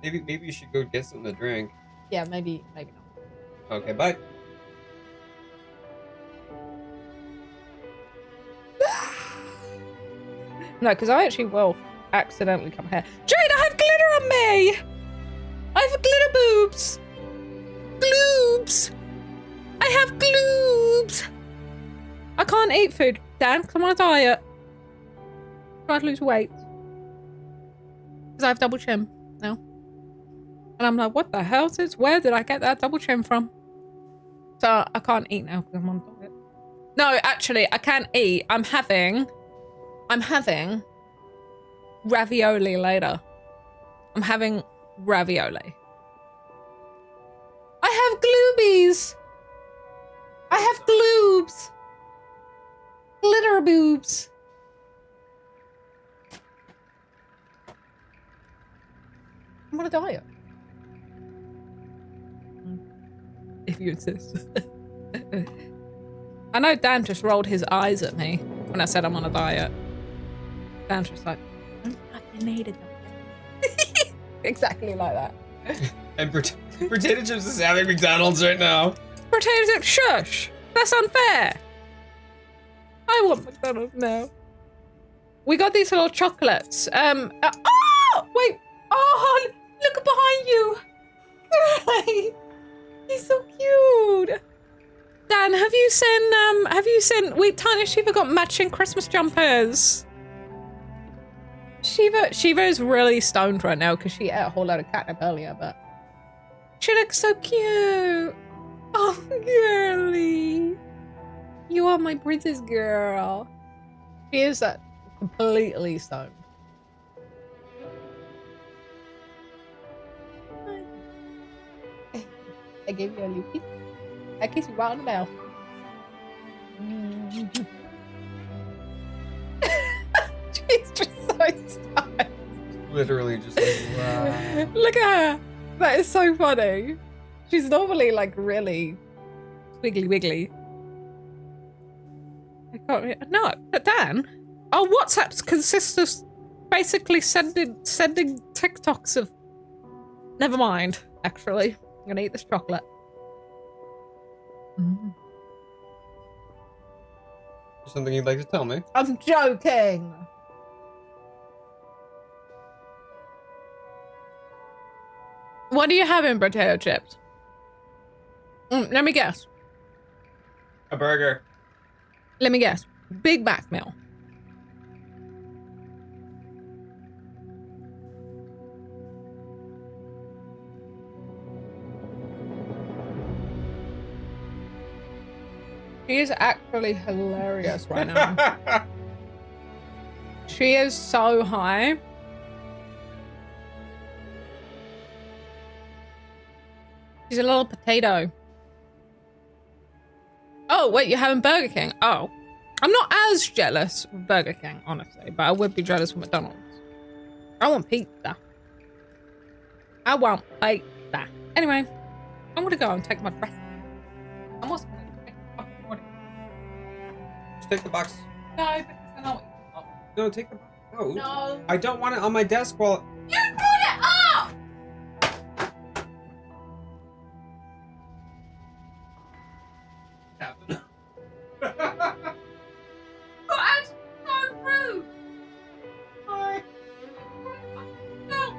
maybe you should go get something to drink. Yeah, maybe not. Okay, bye. No, because I actually will accidentally come here. Jade, I have glitter on me! I have glitter boobs! Gloobs! I have gloobs! I can't eat food. Dan, come on a diet. Try to lose weight. Because I have double chin now. And I'm like, what the hell, sis? Where did I get that double chin from? So I can't eat now because I'm on diet. No, actually, I can eat. I'm having ravioli later. I'm having ravioli. I have gloobies. I have gloobs. Glitter boobs. I'm on a diet. If you insist. I know Dan just rolled his eyes at me when I said I'm on a diet. Dan's just like, I don't fucking need a diet. Exactly like that. And potato chips is having McDonald's right now. Potato chips, shush! That's unfair. I want McDonald's now. We got these little chocolates. Oh! Wait! Oh! Look behind you! He's so cute! Dan, have you seen, we Tiny Shiva got matching Christmas jumpers. Shiva is really stoned right now because she ate a whole lot of catnip earlier, but she looks so cute. Oh, girly. You are my princess girl. She is completely stoned. I gave you a little kiss. I kiss you right on the mouth. She's just so stoned. Literally just like, wow. Look at her. That is so funny. She's normally like really wiggly wiggly. I can't. No, but Dan, our WhatsApps consist of basically sending TikToks of. Never mind. Actually, I'm gonna eat this chocolate. Something you'd like to tell me? I'm joking. What do you have in potato chips? Let me guess. A burger. Let me guess. Big Mac meal. She is actually hilarious right now. She is so high. She's a little potato. Oh, wait, you're having Burger King? Oh. I'm not as jealous of Burger King, honestly, but I would be jealous of McDonald's. I want pizza. I want pizza. Anyway, I'm gonna go and take my breath. I'm also gonna take the fucking order. Just take the box. No, because I know what you want. No, take the box. No. No. I don't want it on my desk while... You put it up! You're actually so rude. Sorry. No.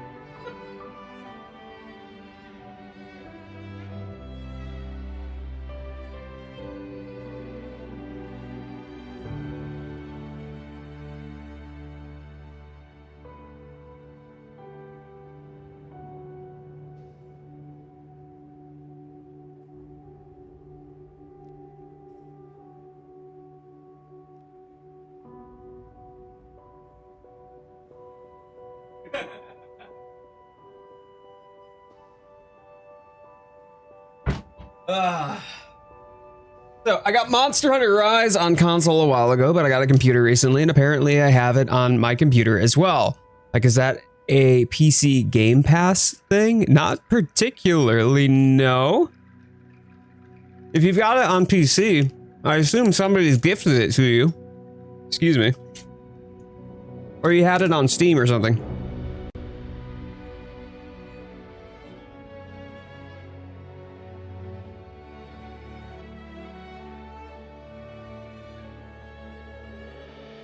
So I got Monster Hunter Rise on console a while ago, but I got a computer recently, and apparently I have it on my computer as well. Like, is that a PC Game Pass thing? Not particularly, no. If you've got it on PC, I assume somebody's gifted it to you. Excuse me. Or you had it on Steam or something.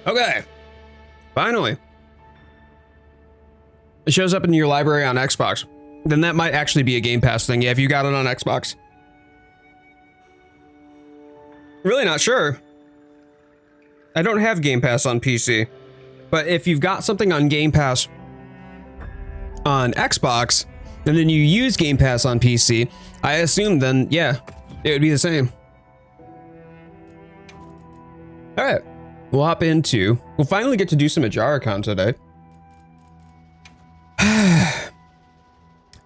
Okay. Finally. It shows up in your library on Xbox. Then that might actually be a Game Pass thing. Yeah, if you got it on Xbox. Really not sure. I don't have Game Pass on PC. But if you've got something on Game Pass on Xbox, and then you use Game Pass on PC, I assume then, yeah, it would be the same. All right. We'll hop into... We'll finally get to do some Ajarakan today.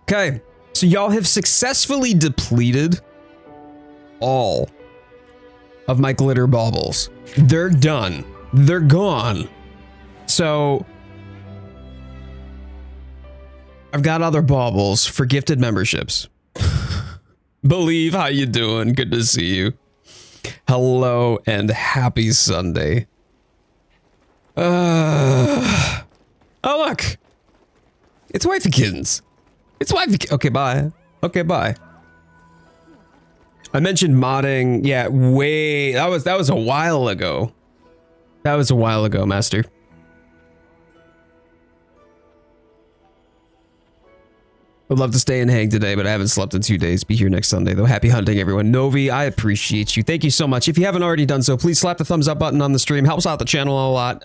Okay. So y'all have successfully depleted all of my glitter baubles. They're done. They're gone. So... I've got other baubles for gifted memberships. Believe, how you doing? Good to see you. Hello and happy Sunday. Oh look, it's wifey kittens. It's wifey. Okay, bye. Okay, bye. I mentioned modding. Yeah, that was a while ago. That was a while ago, Master. Would love to stay and hang today, but I haven't slept in 2 days. Be here next Sunday, though. Happy hunting, everyone. Novi, I appreciate you. Thank you so much. If you haven't already done so, please slap the thumbs up button on the stream. Helps out the channel a lot.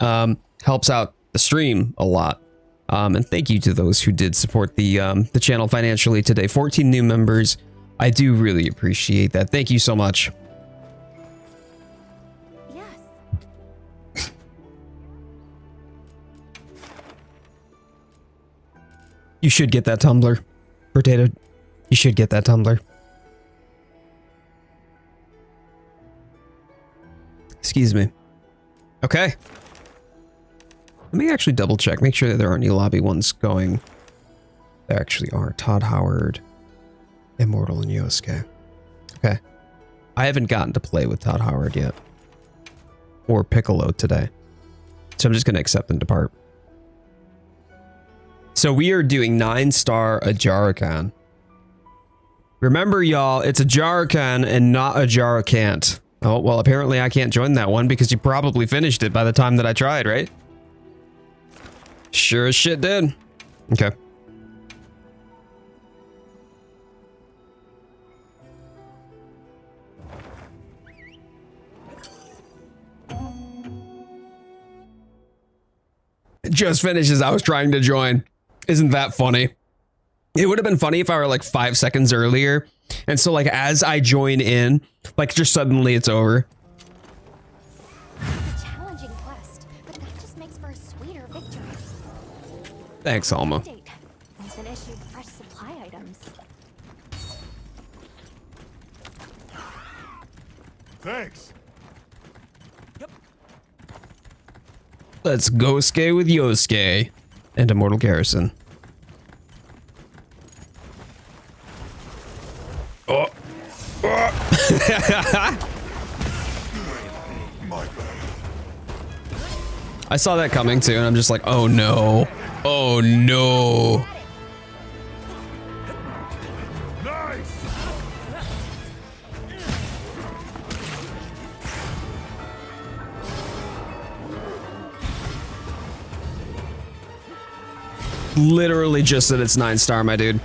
Helps out the stream a lot. And thank you to those who did support the channel financially today. 14 new members. I do really appreciate that. Thank you so much. Yes. You should get that tumbler. Potato, you should get that tumbler. Excuse me. Okay. Let me actually double check. Make sure that there aren't any lobby ones going. There actually are. Todd Howard, Immortal, and Yosuke. Okay. I haven't gotten to play with Todd Howard yet. Or Piccolo today. So I'm just going to accept and depart. So we are doing 9-star Ajarakan. Remember, y'all, it's Ajarakan and not Ajarakant. Oh, well, apparently I can't join that one because you probably finished it by the time that I tried, right? Sure as shit did. Okay. It just finished as I was trying to join. Isn't that funny? It would have been funny if I were like 5 seconds earlier. And so like as I join in, like just suddenly it's over. It's a challenging quest, but that just makes for a sweeter victory. Thanks, Alma. Update. We've been issued fresh supply items. Thanks. Let's go skate with Yosuke and Immortal Garrison. Oh. I saw that coming too, and I'm just like, oh no. Oh no. Nice. Literally just that it's 9-star, my dude.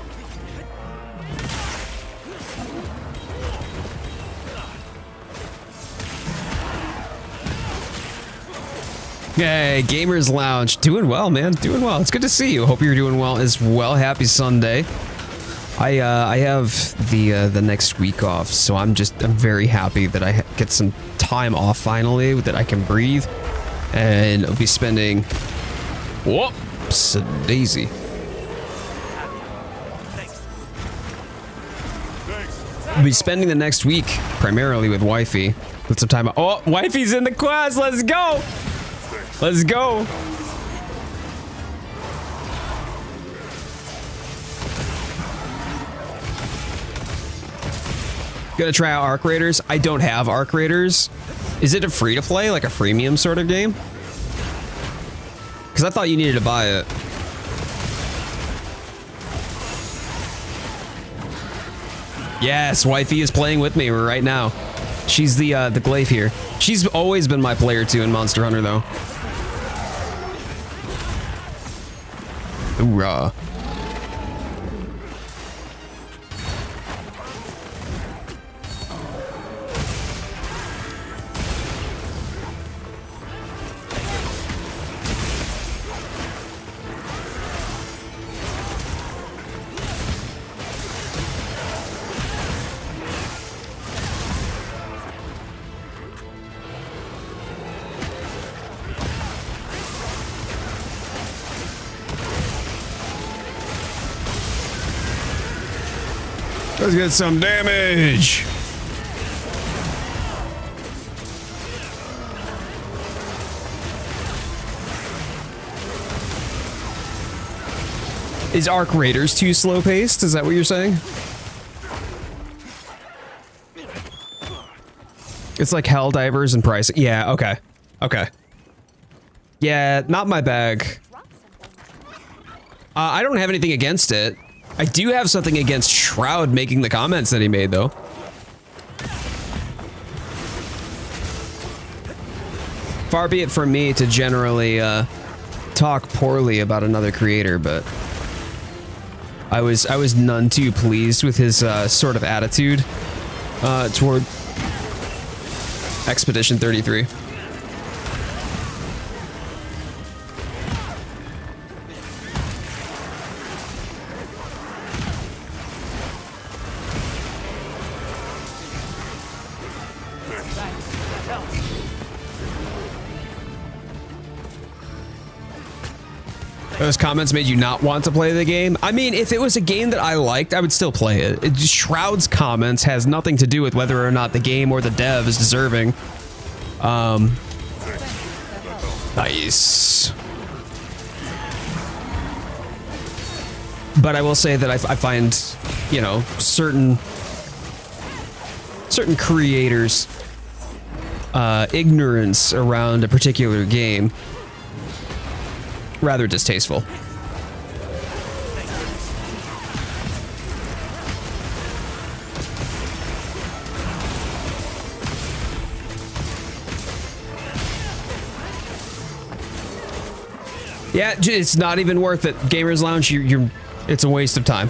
Hey, Gamers Lounge. Doing well, man. Doing well. It's good to see you. Hope you're doing well as well. Happy Sunday. I have the next week off, so I'm very happy that I get some time off finally, that I can breathe, and I'll be spending. Whoops, daisy. I'll be spending the next week primarily with wifey, with some time. Oh, wifey's in the quest. Let's go. Let's go. Gonna try out Arc Raiders. I don't have Arc Raiders. Is it a free to play, like a freemium sort of game? Because I thought you needed to buy it. Yes, wifey is playing with me right now. She's the glaive here. She's always been my player too in Monster Hunter though. Hoorah. Let's get some damage. Is Arc Raiders too slow paced? Is that what you're saying? It's like Helldivers and pricing. Yeah, okay. Okay. Yeah, not my bag. I don't have anything against it. I do have something against Shroud making the comments that he made, though. Far be it from me to generally talk poorly about another creator, but I was none too pleased with his sort of attitude toward Expedition 33. Those comments made you not want to play the game? I mean, if it was a game that I liked, I would still play it. Shroud's comments has nothing to do with whether or not the game or the dev is deserving. Nice. But I will say that I find, you know, certain creators' ignorance around a particular game rather distasteful. Yeah, it's not even worth it. Gamers Lounge, it's a waste of time.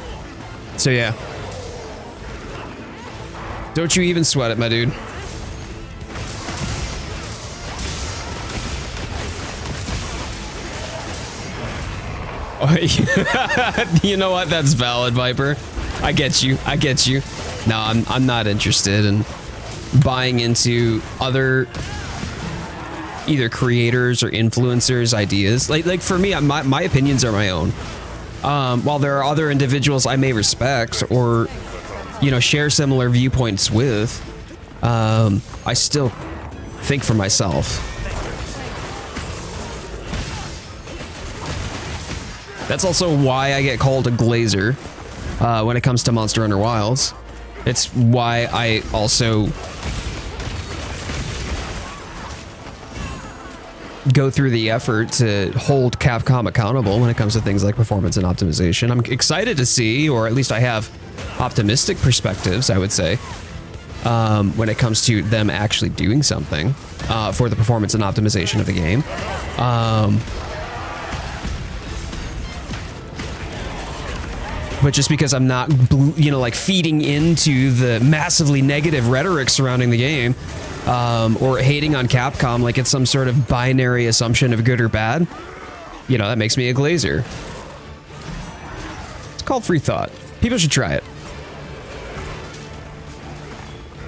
So yeah. Don't you even sweat it, my dude. You know what? That's valid, Viper. I get you. I get you. No, I'm not interested in buying into other either creators or influencers' ideas. Like for me, my opinions are my own. While there are other individuals I may respect or, you know, share similar viewpoints with, I still think for myself. That's also why I get called a glazer when it comes to Monster Hunter Wilds. It's why I also go through the effort to hold Capcom accountable when it comes to things like performance and optimization. I'm excited to see, or at least I have optimistic perspectives, I would say, when it comes to them actually doing something for the performance and optimization of the game. But just because I'm not, you know, like feeding into the massively negative rhetoric surrounding the game, or hating on Capcom like it's some sort of binary assumption of good or bad, you know, that makes me a glazer. It's called free thought. People should try it.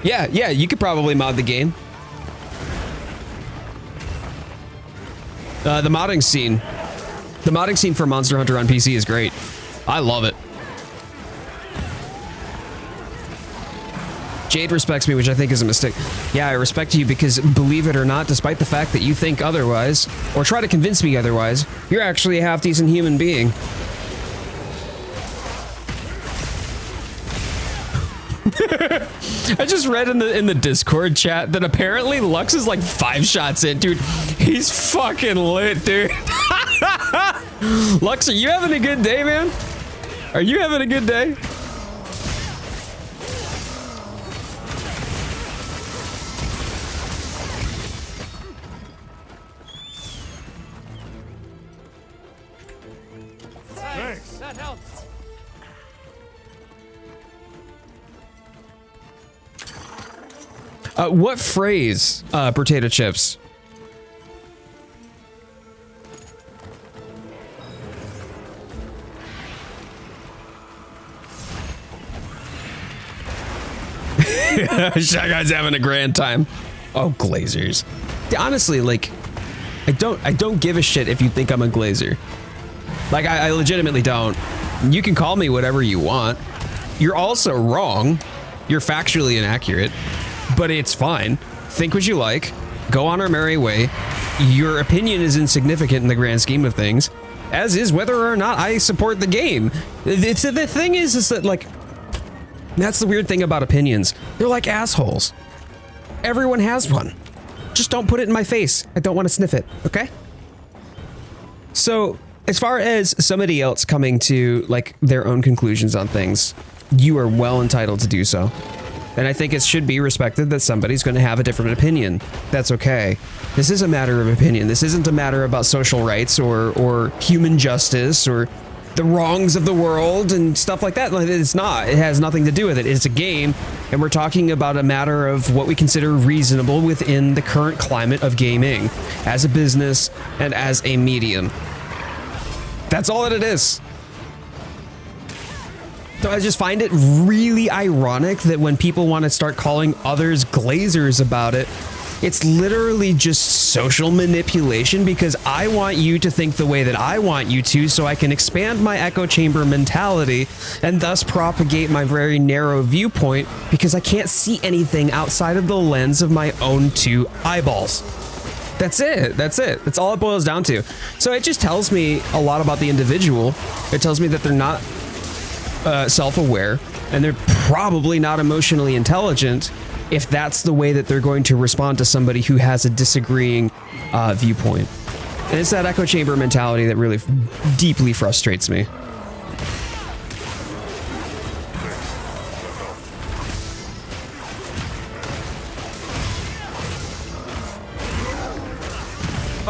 Yeah, you could probably mod the game. The modding scene for Monster Hunter on PC is great. I love it. Jade respects me, which I think is a mistake. Yeah, I respect you because, believe it or not, despite the fact that you think otherwise, or try to convince me otherwise, you're actually a half-decent human being. I just read in the Discord chat that apparently Lux is like 5 shots in, dude. He's fucking lit, dude. Lux, are you having a good day, man? Are you having a good day? Thanks. That helps. What phrase, potato chips? Shy Guy's having a grand time. Oh, glazers. Honestly, like, I don't give a shit if you think I'm a glazer. Like, I legitimately don't. You can call me whatever you want. You're also wrong. You're factually inaccurate, but it's fine. Think what you like. Go on our merry way. Your opinion is insignificant in the grand scheme of things, as is whether or not I support the game. The thing is that, like, that's the weird thing about opinions. They're like assholes. Everyone has one. Just don't put it in my face. I don't want to sniff it, okay? So, as far as somebody else coming to, like, their own conclusions on things, you are well entitled to do so. And I think it should be respected that somebody's going to have a different opinion. That's okay. This is a matter of opinion. This isn't a matter about social rights or human justice or the wrongs of the world and stuff like that. It's not. It has nothing to do with it. It's a game, and we're talking about a matter of what we consider reasonable within the current climate of gaming as a business and as a medium. That's all that it is. So I just find it really ironic that when people want to start calling others glazers about it, it's literally just social manipulation because I want you to think the way that I want you to so I can expand my echo chamber mentality and thus propagate my very narrow viewpoint because I can't see anything outside of the lens of my own two eyeballs. That's it. That's it. That's all it boils down to. So it just tells me a lot about the individual. It tells me that they're not self-aware and they're probably not emotionally intelligent if that's the way that they're going to respond to somebody who has a disagreeing viewpoint. And it's that echo chamber mentality that really deeply frustrates me.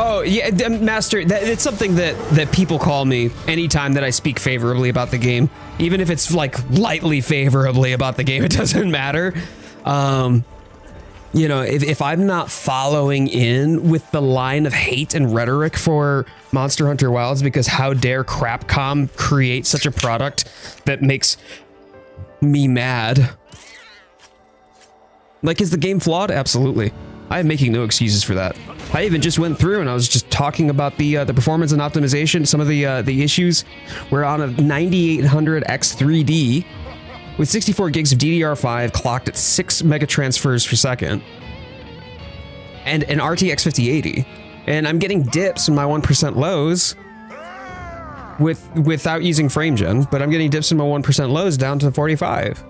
Oh, yeah, Master, it's something that people call me anytime that I speak favorably about the game. Even if it's like lightly favorably about the game, it doesn't matter. You know, if I'm not following in with the line of hate and rhetoric for Monster Hunter Wilds because how dare Crapcom create such a product that makes me mad. Like, is the game flawed? Absolutely. I am making no excuses for that. I even just went through and I was just talking about the performance and optimization. Some of the issues. We're on a 9800 X3D with 64 gigs of DDR5 clocked at 6 megatransfers per second, and an RTX 5080. And I'm getting dips in my 1% lows without using frame gen, but I'm getting dips in my 1% lows down to 45.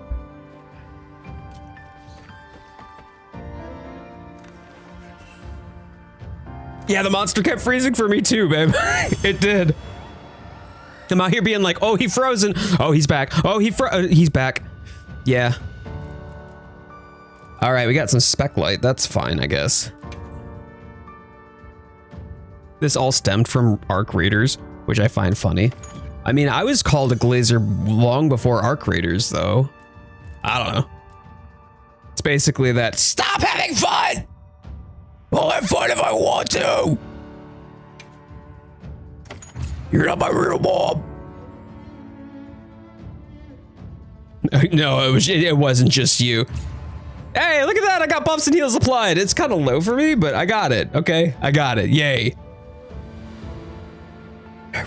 Yeah, the monster kept freezing for me too, babe. It did. I'm out here being like, oh, he's frozen. Oh, he's back. Oh, he's back. Yeah. All right, we got some spec light. That's fine, I guess. This all stemmed from Arc Raiders, which I find funny. I mean, I was called a glazer long before Arc Raiders, though. I don't know. It's basically that, stop having fun! I'll have fun if I want to! You're not my real mom. No, it wasn't just you. Hey, look at that! I got bumps and heals applied. It's kind of low for me, but I got it. Okay, I got it. Yay!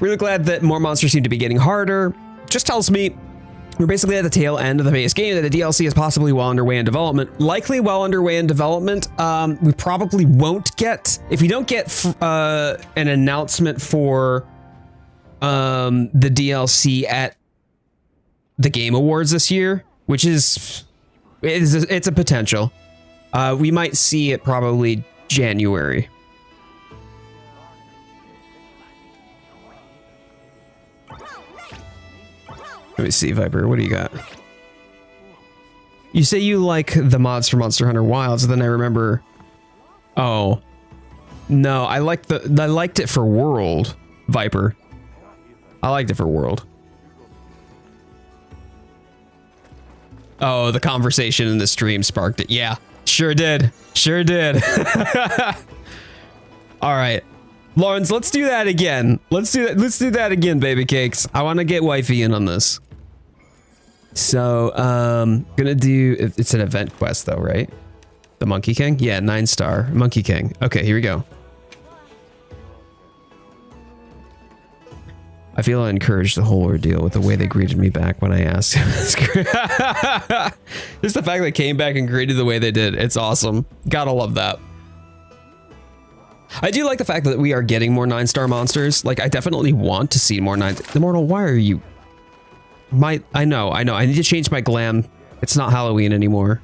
Really glad that more monsters seem to be getting harder. Just tells me we're basically at the tail end of the base game, that the DLC is possibly well underway in development. Likely well underway in development. We probably won't get, if we don't get an announcement for the DLC at the Game Awards this year, which it's a potential. We might see it probably January. Let me see, Viper. What do you got? You say you like the mods for Monster Hunter Wilds, then I remember. Oh, no, I liked it for World, Viper. I liked it for World. Oh, the conversation in the stream sparked it. Yeah, sure did. Sure did. All right, Lawrence, let's do that again. Let's do that again, baby cakes. I want to get wifey in on this. So, gonna do, it's an event quest though, right? The Monkey King? Yeah, 9-star Monkey King. Okay, here we go. I feel I encouraged the whole ordeal with the way they greeted me back when I asked. Just the fact they came back and greeted the way they did. It's awesome. Gotta love that. I do like the fact that we are getting more 9-star monsters. Like, I definitely want to see more 9. Immortal, why are you? I know. I need to change my glam. It's not Halloween anymore.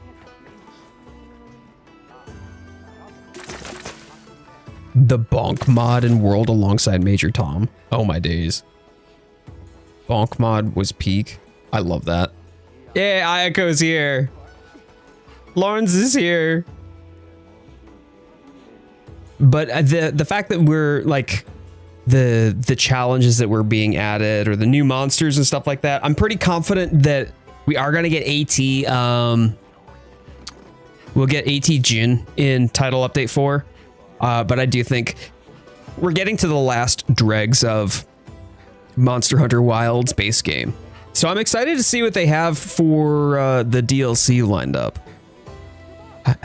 The Bonk mod in World alongside Major Tom. Oh my days. Bonk mod was peak. I love that. Yeah, Ayako's here. Lawrence is here. But the fact that we're like the challenges that were being added or the new monsters and stuff like that, I'm pretty confident that we are gonna get AT. We'll get AT Jin in title update 4. But I do think we're getting to the last dregs of Monster Hunter Wilds base game. So I'm excited to see what they have for the DLC lined up.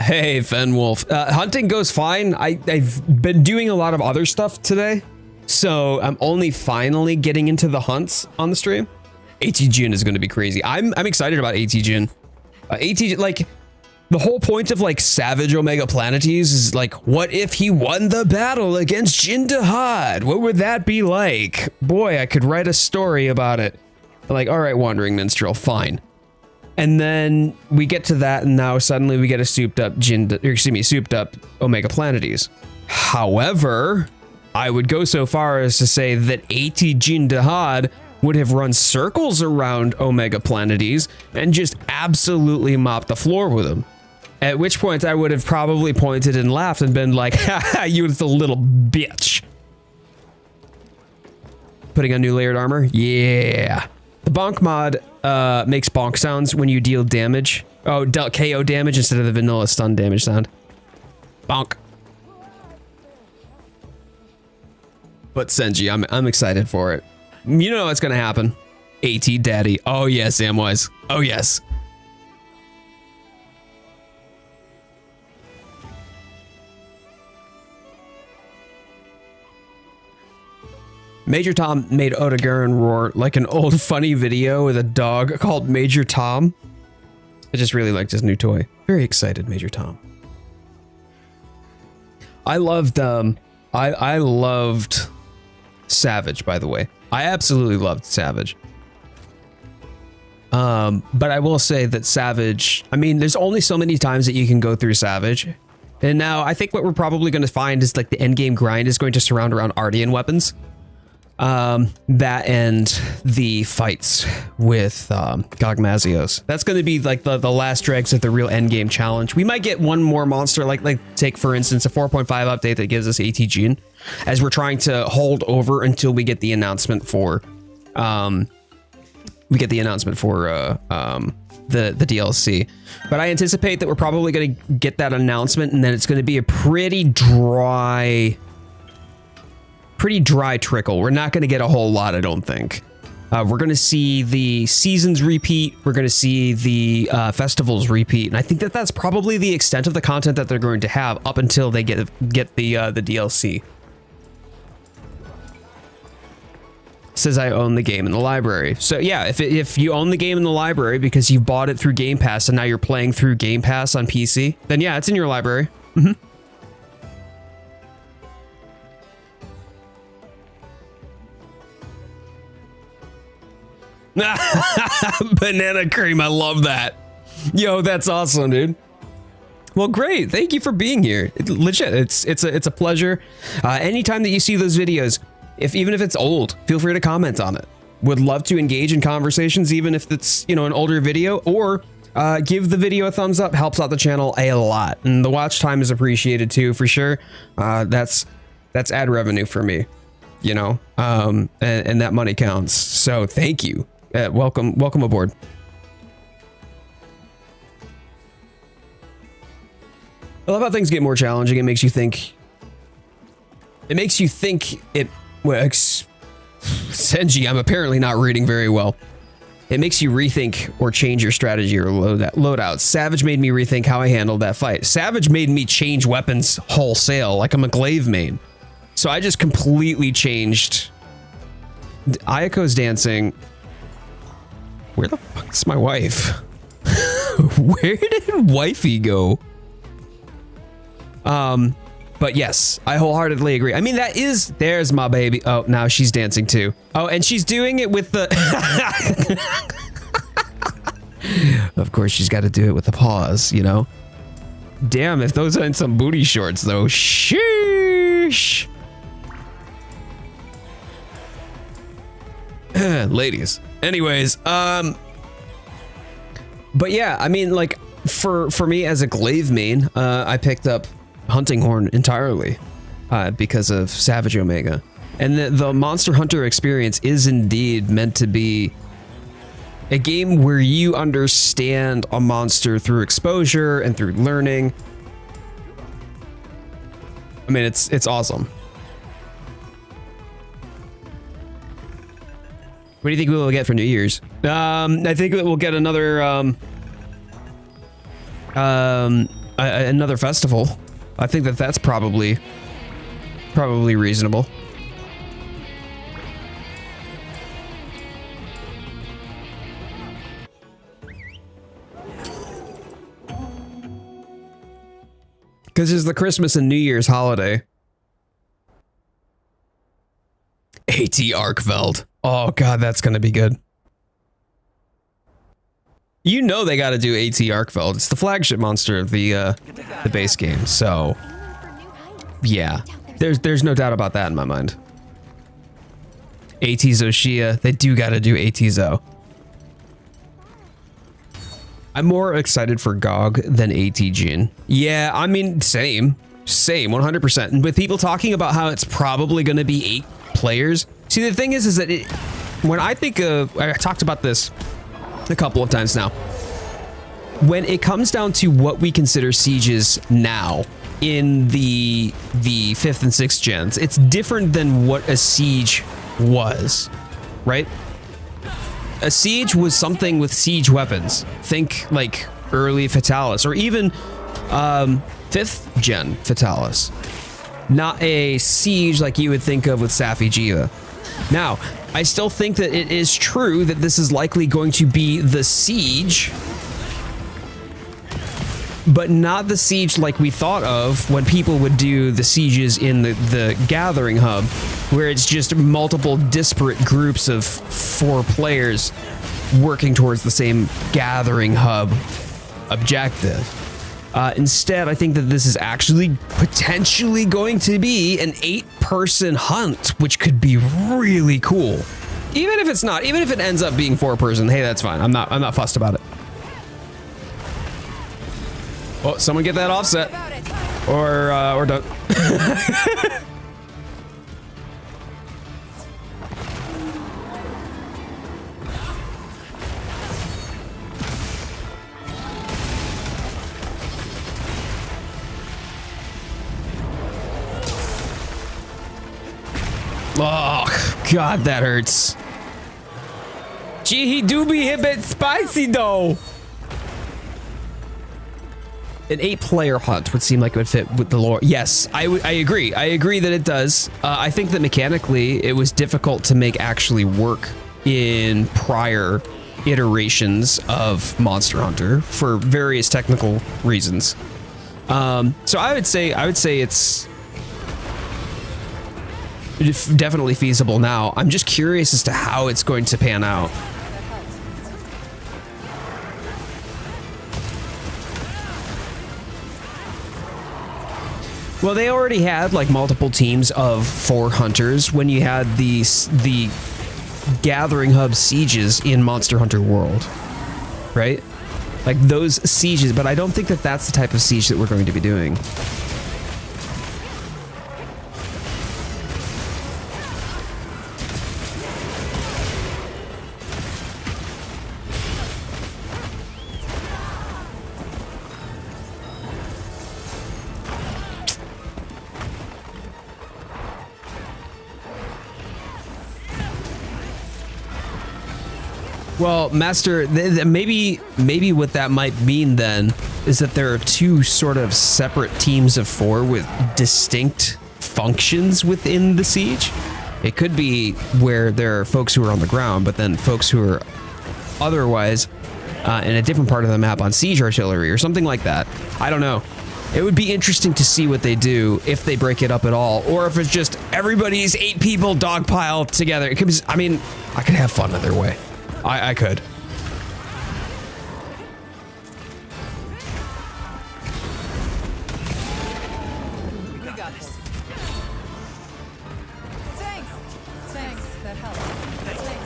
Hey, Fenwolf. Hunting goes fine. I've been doing a lot of other stuff today, so I'm only finally getting into the hunts on the stream. AT Jin is going to be crazy. I'm excited about AT Jin. Like, the whole point of like Savage Omega Planetes is like, what if he won the battle against Jin Dahad? What would that be like? Boy, I could write a story about it. Like, all right, Wandering Minstrel, fine. And then we get to that, and now suddenly we get a souped up Omega Planetes. However, I would go so far as to say that AT Jin Dahad would have run circles around Omega Planetes and just absolutely mopped the floor with him. At which point I would have probably pointed and laughed and been like, haha, you the little bitch. Putting on new layered armor? Yeah. The bonk mod makes bonk sounds when you deal damage. Oh, KO damage instead of the vanilla stun damage sound. Bonk. But Senji, I'm excited for it. You know what's gonna happen. AT Daddy. Oh yes, Samwise. Oh yes. Major Tom made Otogaron roar like an old funny video with a dog called Major Tom. I just really liked his new toy. Very excited, Major Tom. I loved I loved Savage, by the way. I absolutely loved Savage. But I will say that Savage, I mean, there's only so many times that you can go through Savage. And now I think what we're probably going to find is like the end game grind is going to surround around Artian weapons. That and the fights with Gogmazios. That's going to be like the last dregs of the real end game challenge. We might get one more monster, like take for instance a 4.5 update that gives us AT Jin, as we're trying to hold over until we get the announcement for the DLC. But I anticipate that we're probably going to get that announcement, and then it's going to be a pretty dry trickle. We're not going to get a whole lot, I don't think. We're going to see the seasons repeat. We're going to see the festivals repeat. And I think that that's probably the extent of the content that they're going to have up until they get the DLC. Says I own the game in the library. So yeah, if you own the game in the library because you bought it through Game Pass and now you're playing through Game Pass on PC, then yeah, it's in your library. Mm-hmm. Banana cream, I love that. Yo, that's awesome, dude. Well, great. Thank you for being here. Legit, it's a pleasure. Anytime that you see those videos, even if it's old, feel free to comment on it. would love to engage in conversations, even if it's, you know, an older video, or give the video a thumbs up. Helps out the channel a lot, and the watch time is appreciated too, for sure. That's ad revenue for me, you know, and that money counts. So thank you. Welcome aboard. I love how things get more challenging. It makes you think. It makes you think it. Well, Senji, I'm apparently not reading very well. It makes you rethink or change your strategy or loadout. Savage made me rethink how I handled that fight. Savage made me change weapons wholesale, like I'm a glaive main. So I just completely changed. Ayako's dancing. Where the fuck's my wife? Where did wifey go? But yes, I wholeheartedly agree. I mean, there's my baby. Oh, now she's dancing too. Oh, and she's doing it with the, of course she's got to do it with the paws, you know? Damn, if those aren't some booty shorts though, sheesh. Ladies. Anyways, but yeah, I mean, like, for me as a glaive main, I picked up Hunting Horn entirely because of Savage Omega, and the Monster Hunter experience is indeed meant to be a game where you understand a monster through exposure and through learning. I mean, it's awesome. What do you think we will get for New Year's? I think that we'll get another another festival. I think that's probably reasonable. Because it's the Christmas and New Year's holiday. AT Arkveld. Oh god, that's gonna be good. You know they got to do AT Arkveld. It's the flagship monster of the base game. So yeah, there's no doubt about that in my mind. AT Zoshia, they do got to do AT Zo. I'm more excited for GOG than AT Jin. Yeah, I mean, same 100%. And with people talking about how it's probably going to be 8 players. See, the thing is that when I think of, I talked about this a couple of times now. When it comes down to what we consider sieges now in the 5th and 6th gens, it's different than what a siege was, right? A siege was something with siege weapons. Think like early Fatalis or even 5th gen Fatalis. Not a siege like you would think of with Safi Jiva. Now, I still think that it is true that this is likely going to be the siege, but not the siege like we thought of when people would do the sieges in the gathering hub, where it's just multiple disparate groups of 4 players working towards the same gathering hub objective. Instead, I think that this is actually potentially going to be an 8-person hunt, which could be really cool. Even if it's not, even if it ends up being 4-person, hey, that's fine. I'm not fussed about it. Oh, someone get that offset, or don't. Oh, God, that hurts. Gee, he do be a bit spicy, though. An 8-player hunt would seem like it would fit with the lore. Yes, I agree. I agree that it does. I think that mechanically, it was difficult to make actually work in prior iterations of Monster Hunter for various technical reasons. So I would say it's definitely feasible now. I'm just curious as to how it's going to pan out. Well, they already had like multiple teams of 4 hunters when you had the gathering hub sieges in Monster Hunter World, right? Like those sieges, but I don't think that that's the type of siege that we're going to be doing. Well, Master, maybe what that might mean then is that there are two sort of separate teams of 4 with distinct functions within the siege. It could be where there are folks who are on the ground, but then folks who are otherwise in a different part of the map on siege artillery or something like that. I don't know. It would be interesting to see what they do if they break it up at all, or if it's just everybody's 8 people dogpile together. It could be, I mean, I could have fun either way. I could. We got this. Thanks. Thanks. That helps. Thanks.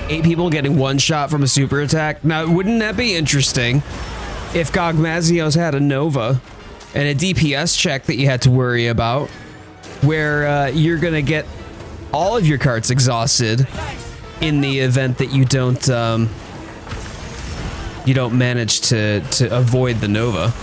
8 people getting one shot from a super attack. Now, wouldn't that be interesting if Gogmazios had a Nova and a DPS check that you had to worry about, where you're gonna get all of your carts exhausted in the event that you don't manage to avoid the Nova.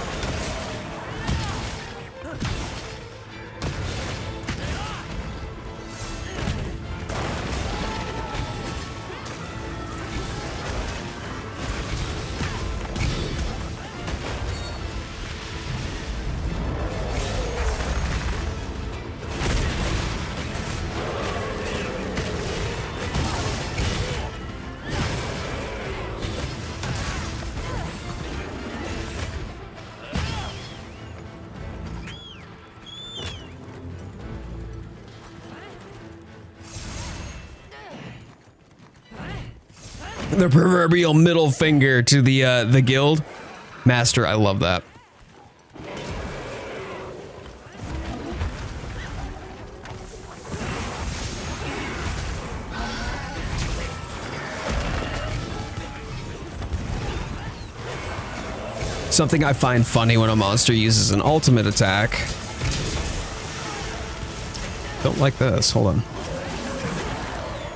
The proverbial middle finger to the guild. Master, I love that. Something I find funny when a monster uses an ultimate attack. Don't like this. Hold on.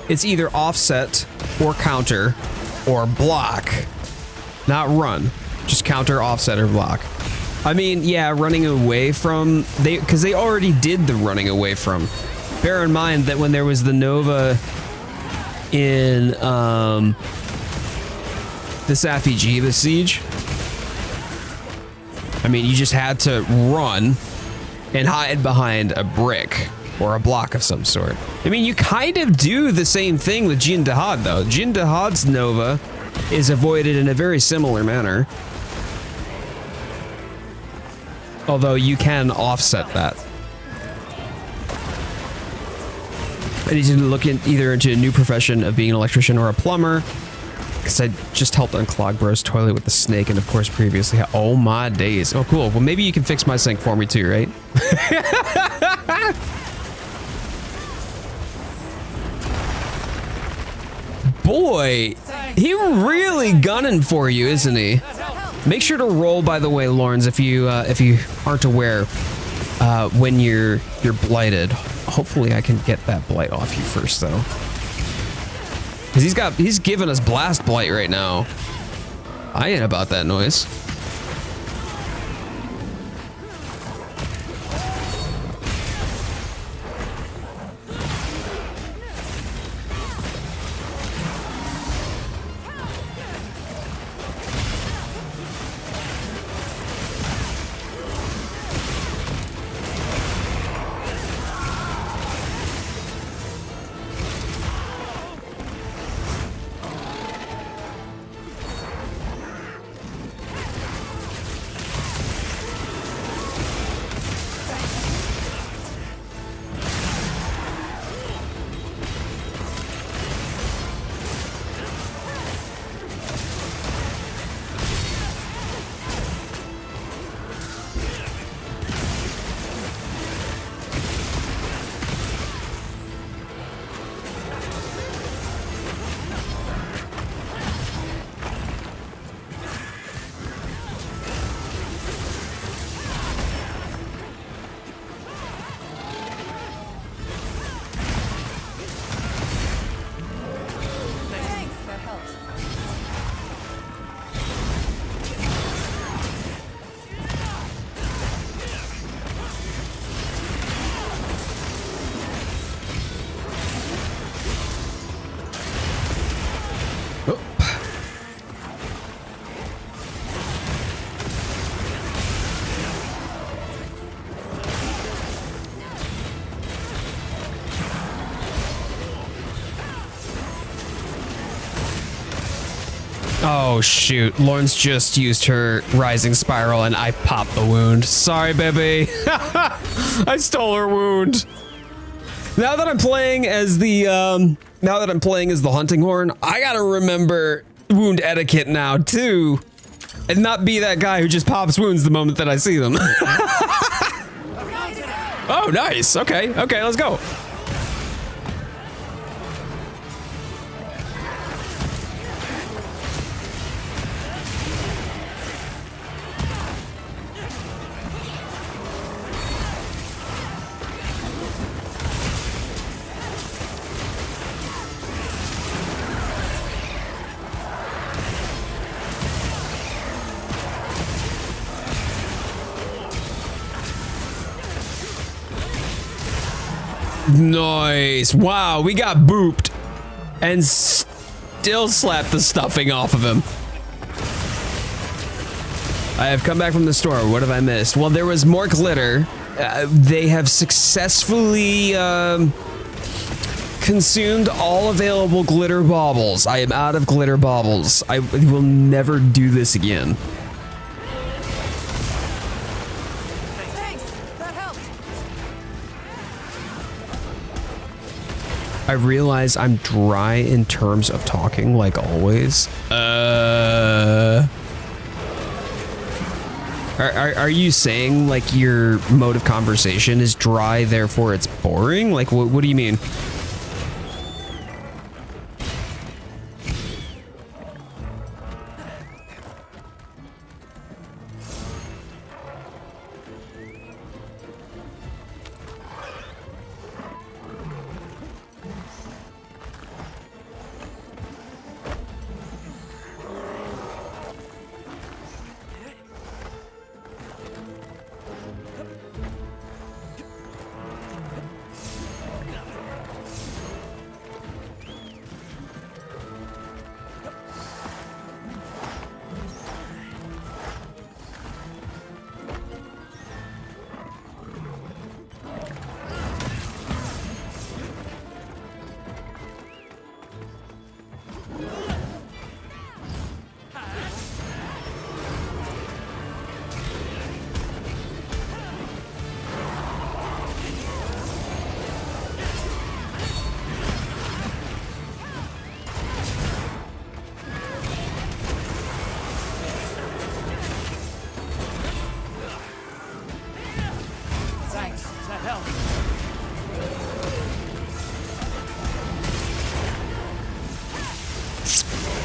It's either offset or counter or block. Not run. Just counter, offset, or block. I mean, yeah, running away from... because they already did the running away from. Bear in mind that when there was the Nova in the Safi'jiiva siege, I mean, you just had to run and hide behind a brick or a block of some sort. I mean, you kind of do the same thing with Jin Dahad, though. Jin Dahad's Nova is avoided in a very similar manner. Although you can offset that. I need to look either into a new profession of being an electrician or a plumber. Because I just helped unclog Bro's toilet with the snake, and of course previously... Oh my days. Oh, cool. Well, maybe you can fix my sink for me too, right? Boy, he really gunning for you, isn't he? Make sure to roll, by the way, Lawrence, if you aren't aware, when you're blighted. Hopefully I can get that blight off you first, though. Because he's giving us blast blight right now. I ain't about that noise. Oh shoot, Lauren's just used her rising spiral and I popped the wound. Sorry, baby. I stole her wound. Now that I'm playing as the hunting horn, I gotta remember wound etiquette now too. And not be that guy who just pops wounds the moment that I see them. Oh, nice. Okay, let's go. Nice. Wow, we got booped and still slapped the stuffing off of him. I have come back from the store. What have I missed? Well, there was more glitter. They have successfully consumed all available glitter baubles. I am out of glitter baubles. I will never do this again. I realize I'm dry in terms of talking, like always. Are you saying like your mode of conversation is dry, therefore it's boring? Like, what do you mean?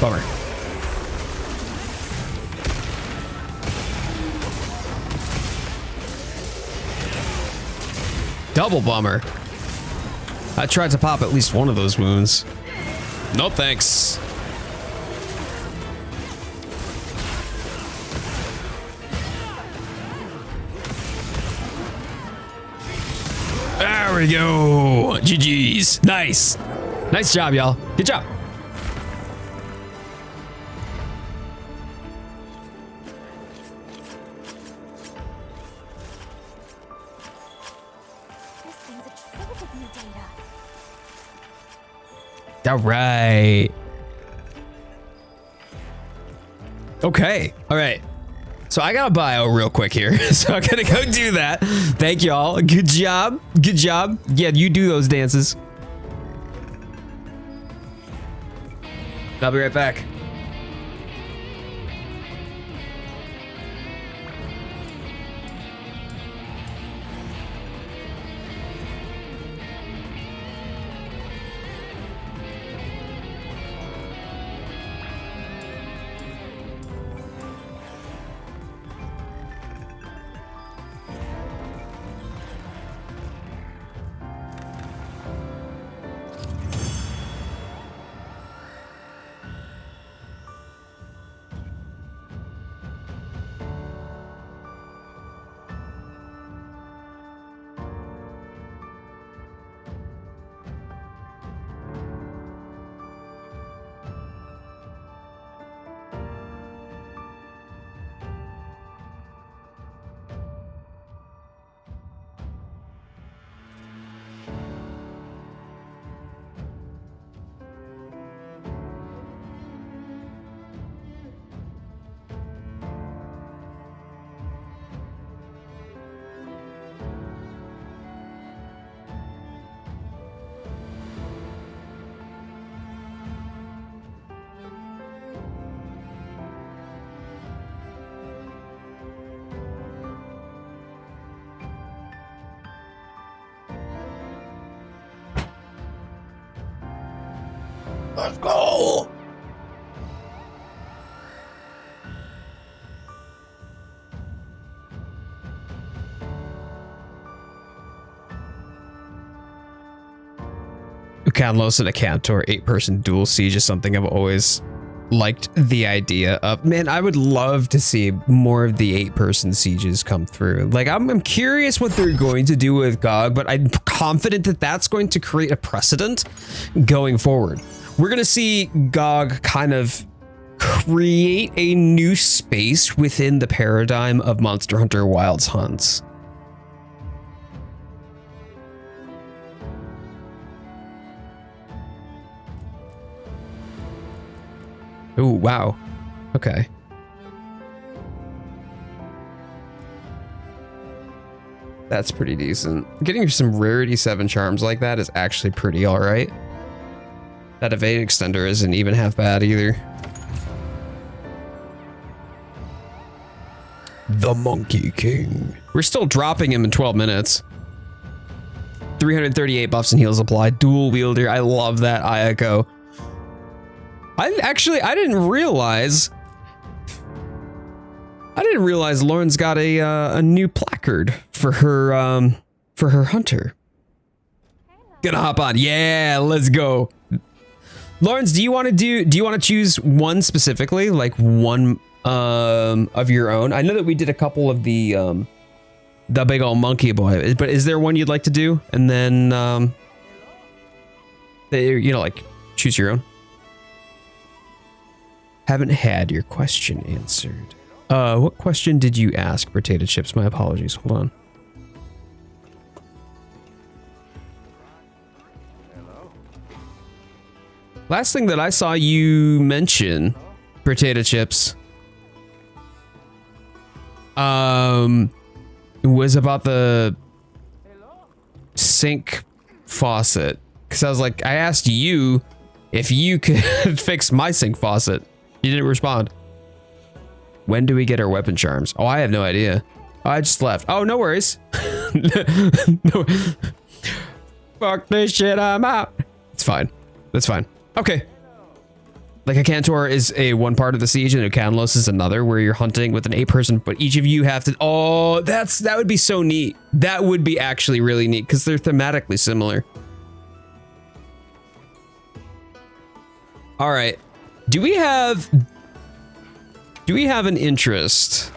Bummer. Double bummer. I tried to pop at least one of those wounds. No thanks. There we go. GG's. Nice. Nice job, y'all. Good job. This thing's a trove of new data. All right. Okay. All right. So I got a bio real quick here. So I'm going to go do that. Thank y'all. Good job. Good job. Yeah, you do those dances. I'll be right back. Let's go. Ucanlos and a Cantor 8-person dual siege is something I've always liked the idea of. Man, I would love to see more of the 8-person sieges come through. Like, I'm curious what they're going to do with GOG, but I'm confident that that's going to create a precedent going forward. We're going to see GOG kind of create a new space within the paradigm of Monster Hunter Wilds hunts. Oh, wow. Okay. That's pretty decent. Getting some rarity 7 charms like that is actually pretty all right. That evade extender isn't even half bad either. The Monkey King. We're still dropping him in 12 minutes. 338 buffs and heals applied. Dual wielder. I love that, Ayako. I didn't realize Lauren's got a new placard for her hunter. Gonna hop on. Yeah, let's go. Lawrence, do you want to choose one specifically, like one of your own? I know that we did a couple of the big old monkey boy, but is there one you'd like to do? And then like choose your own. Haven't had your question answered. What question did you ask, Potato Chips? My apologies. Hold on. Last thing that I saw you mention, Potato Chips, was about the sink faucet. Because I was like, I asked you if you could fix my sink faucet. You didn't respond. When do we get our weapon charms? Oh, I have no idea. I just left. Oh, no worries. No. Fuck this shit, I'm out. It's fine. That's fine. Okay. Like a Cantor is one part of the siege and a Canlos is another, where you're hunting with an 8-person, but each of you have to... Oh, that would be so neat. That would be actually really neat because they're thematically similar. All right. Do we have an interest?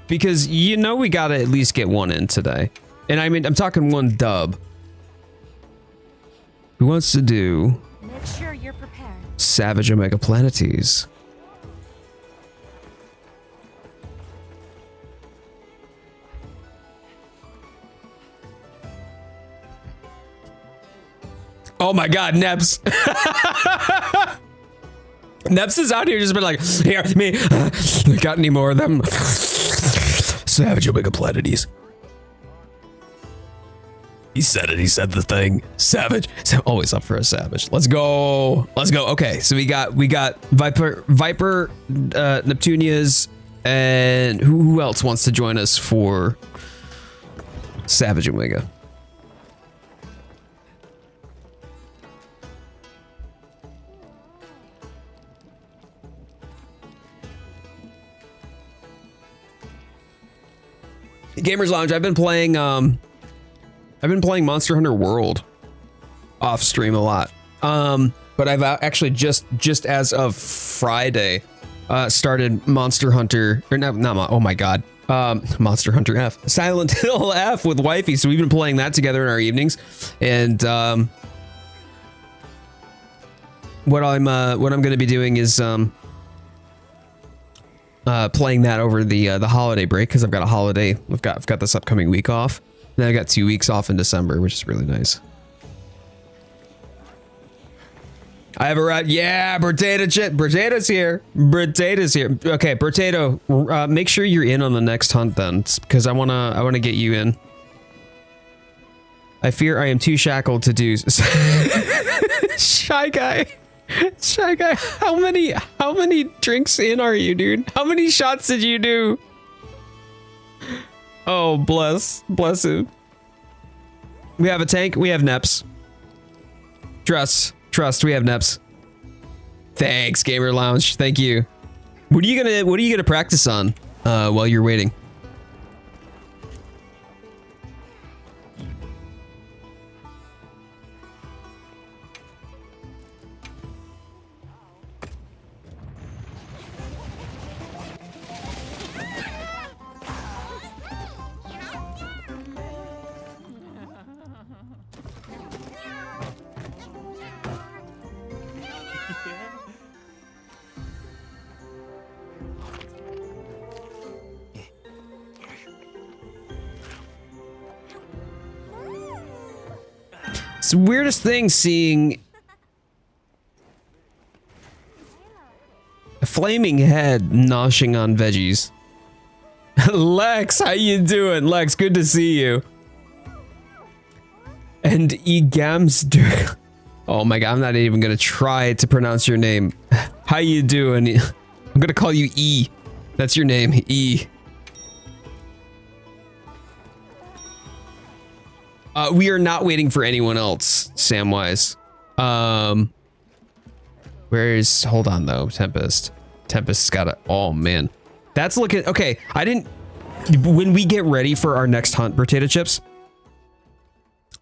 Because we gotta at least get one in today. And I mean, I'm talking one dub. Who wants to do Make sure you're prepared. Savage Omega Planetes? Oh my god, Neps. Neps is out here just been like, here, me. Got any more of them? Savage Omega Planetes. He said it. He said the thing. Savage. Always up for a savage. Let's go. Let's go. Okay, so we got Viper, Neptunias, and who else wants to join us for Savage Omega? Gamers Lounge. I've been playing Monster Hunter World off stream a lot. But I've actually just as of Friday started Monster Hunter, or not oh my god. Monster Hunter F. Silent Hill F with Wifey. So we've been playing that together in our evenings. And what I'm going to be doing is playing that over the holiday break, because I've got a holiday. I've got this upcoming week off. Then I got 2 weeks off in December, which is really nice. I have a rat. Yeah, Potato Chip. Potato's here. Potato's here. Okay, Potato. Make sure you're in on the next hunt then, because I wanna get you in. I fear I am too shackled to do. Shy guy. Shy guy. How many drinks in are you, dude? How many shots did you do? Oh, bless him. We have a tank. We have Neps. Dress. Trust, we have Neps. Thanks, Gamer Lounge. Thank you. What are you gonna practice on while you're waiting? It's the weirdest thing seeing a flaming head noshing on veggies. Lex, how you doing? Lex, good to see you. And Egamster. Oh my god, I'm not even gonna try to pronounce your name. How you doing? I'm gonna call you E. That's your name, E. We are not waiting for anyone else, Samwise. Where's, hold on though, Tempest. Tempest's got it. Oh man. That's looking, okay, when we get ready for our next hunt, potato chips,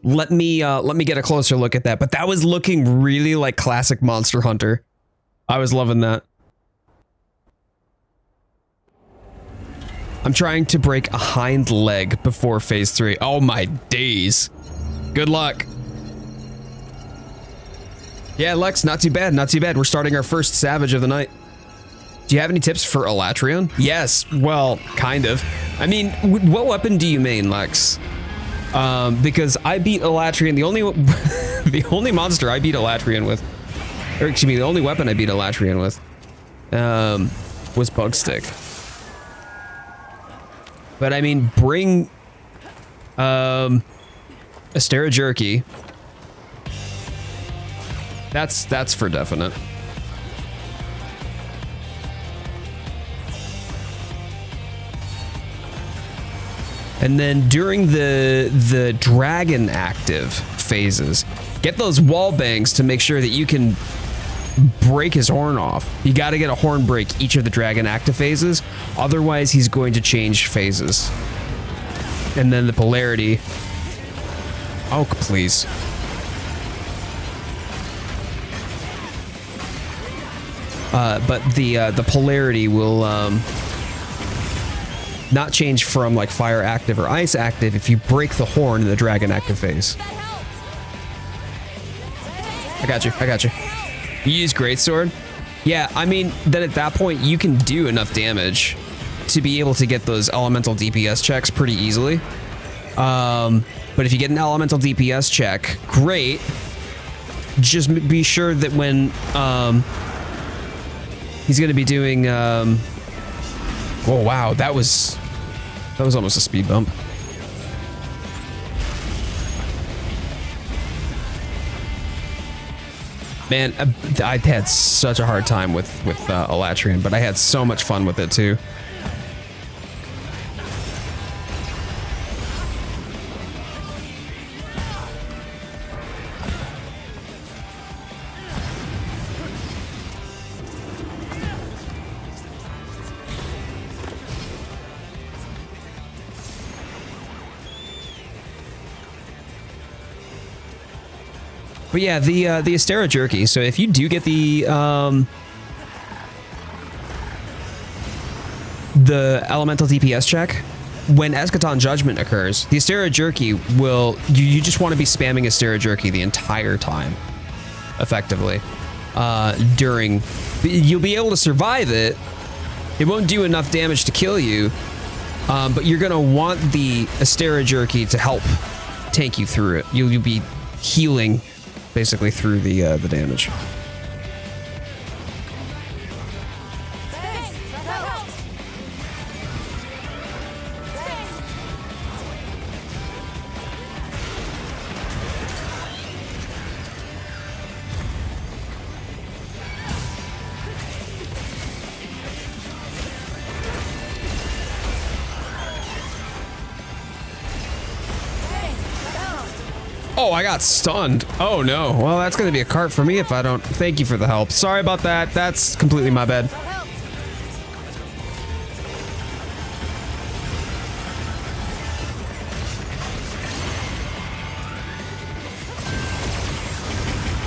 let me get a closer look at that. But that was looking really like classic Monster Hunter. I was loving that. I'm trying to break a hind leg before phase 3. Oh my days. Good luck. Yeah, Lex, not too bad, not too bad. We're starting our first savage of the night. Do you have any tips for Elatrion? Yes, well, kind of. I mean, what weapon do you main, Lex? Because I beat Elatrion, the only monster I beat Elatrion with, or excuse me, the only weapon I beat Elatrion with, was Bug Stick. But I mean, bring Astera Jerky. That's for definite. And then during the dragon active phases, get those wall bangs to make sure that you can break his horn off. You got to get a horn break each of the dragon active phases, otherwise he's going to change phases. And then the polarity. Oh, please. But the polarity will not change from like fire active or ice active if you break the horn in the dragon active phase. I got you. I got you. You use greatsword? Yeah, I mean, then at that point you can do enough damage to be able to get those elemental DPS checks pretty easily. But if you get an elemental DPS check, great. Just be sure that when he's going to be doing. Oh wow, that was almost a speed bump. Man, I had such a hard time with Elatrion, but I had so much fun with it too. But yeah, the Astera Jerky. So if you do get the elemental DPS check, when Eschaton Judgment occurs, the Astera Jerky will, you just want to be spamming Astera Jerky the entire time, effectively. You'll be able to survive it. It won't do enough damage to kill you, but you're gonna want the Astera Jerky to help tank you through it. You'll be healing basically through the damage. Oh, I got stunned. Oh no. Well, that's gonna be a cart for me if I don't. Thank you for the help. Sorry about that. That's completely my bad.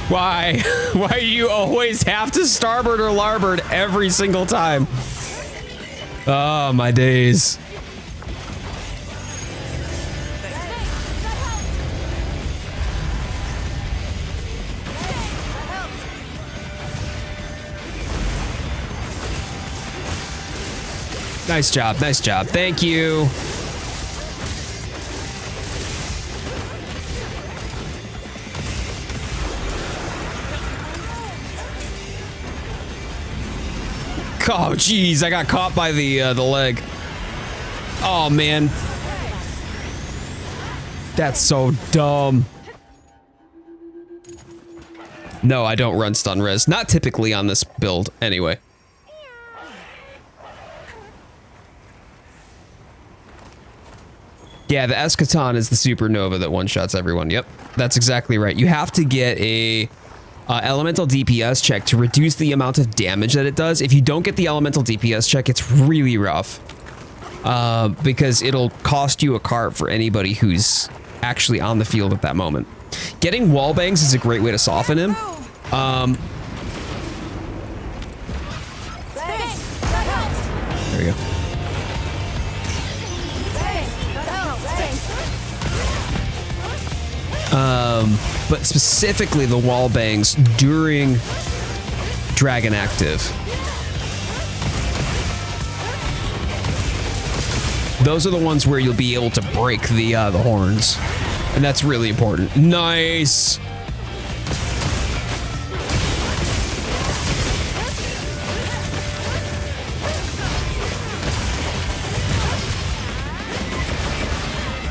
Why? Why do you always have to starboard or larboard every single time? Oh, my days. Nice job, nice job. Thank you. Oh, jeez, I got caught by the leg. Oh, man. That's so dumb. No, I don't run stun res. Not typically on this build, anyway. Yeah, the Eschaton is the supernova that one-shots everyone. Yep, that's exactly right. You have to get a elemental DPS check to reduce the amount of damage that it does. If you don't get the elemental DPS check, it's really rough. Because it'll cost you a cart for anybody who's actually on the field at that moment. Getting wall bangs is a great way to soften him. There we go. But specifically the wall bangs during Dragon Active. Those are the ones where you'll be able to break the horns. And that's really important. Nice!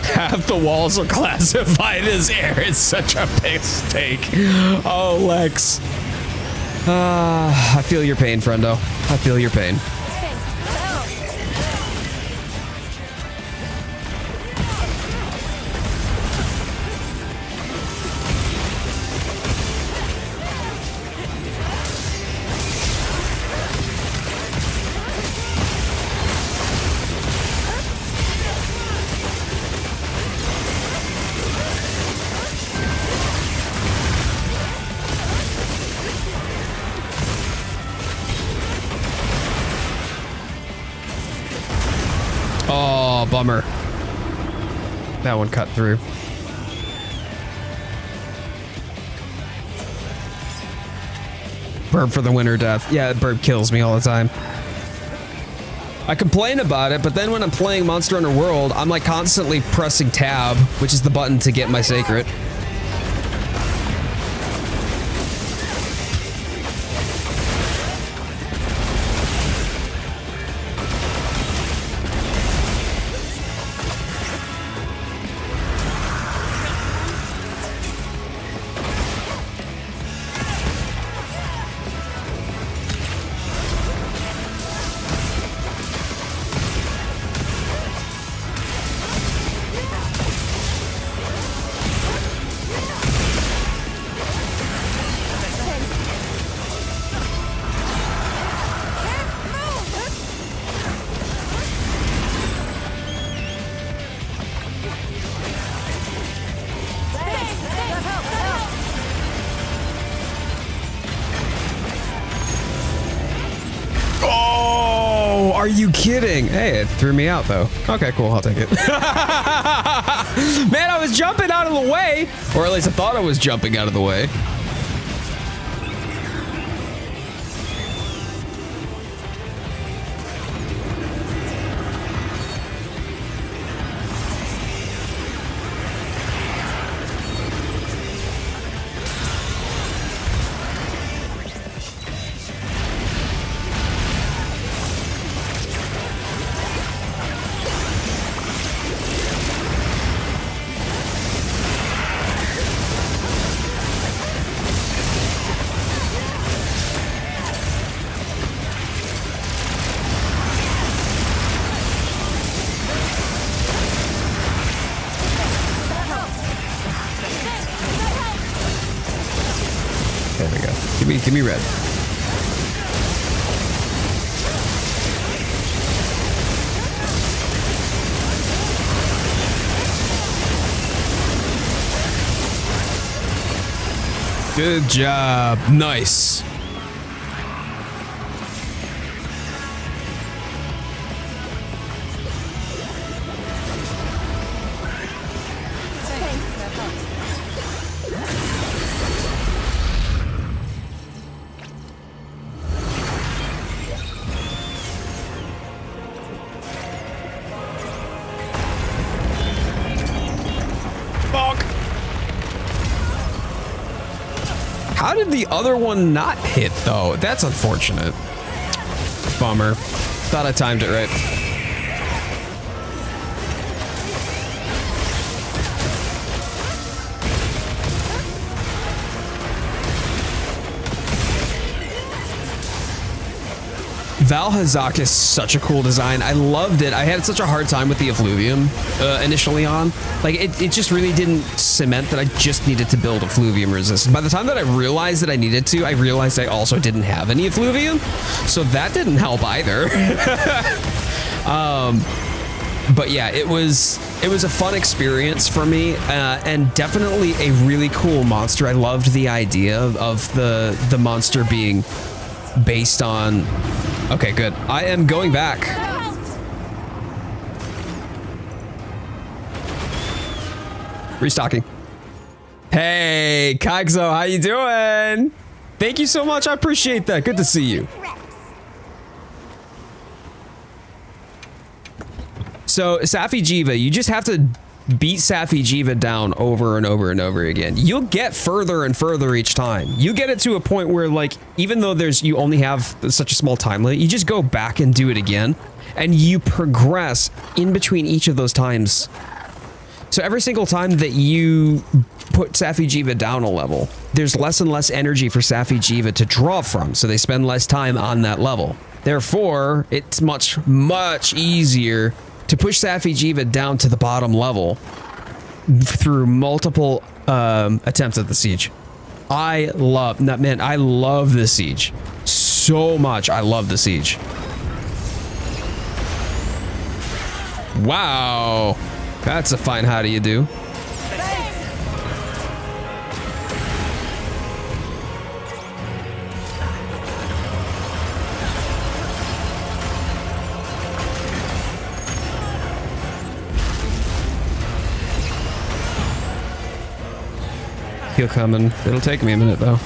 Half the walls are classified as air. It's such a mistake. Oh, Lex. I feel your pain, friendo. I feel your pain. Oh, bummer. That one cut through. Burp for the winter death. Yeah, burp kills me all the time. I complain about it, but then when I'm playing Monster Hunter World, I'm like constantly pressing tab, which is the button to get my sacred. Are you kidding? Hey, it threw me out though. Okay, cool, I'll take it. Man, I was jumping out of the way, or at least I thought I was jumping out of the way. There we go. Give me red. Good job. Nice. How did the other one not hit, though? That's unfortunate. Bummer. Thought I timed it right. Valhazak is such a cool design. I loved it. I had such a hard time with the effluvium initially on. Like, it just really didn't cement that I just needed to build effluvium resistance. By the time that I realized that I needed to, I realized I also didn't have any effluvium. So that didn't help either. But yeah, it was a fun experience for me, and definitely a really cool monster. I loved the idea of the monster being based on... Okay, good. I am going back. Restocking. Hey, Kaixo, how you doing? Thank you so much. I appreciate that. Good to see you. So, Safi Jiva, you just have to beat Safi Jiva down over and over and over again. You'll get further and further each time. You get it to a point where, like, even though you only have such a small time limit, you just go back and do it again, and you progress in between each of those times. So every single time that you put Safi Jiva down a level, there's less and less energy for Safi Jiva to draw from, so they spend less time on that level. Therefore, it's much, much easier to push Safi Jiva down to the bottom level through multiple attempts at the siege. I love the siege so much. I love the siege. Wow, that's a fine how do you do. He'll come and it'll take me a minute though.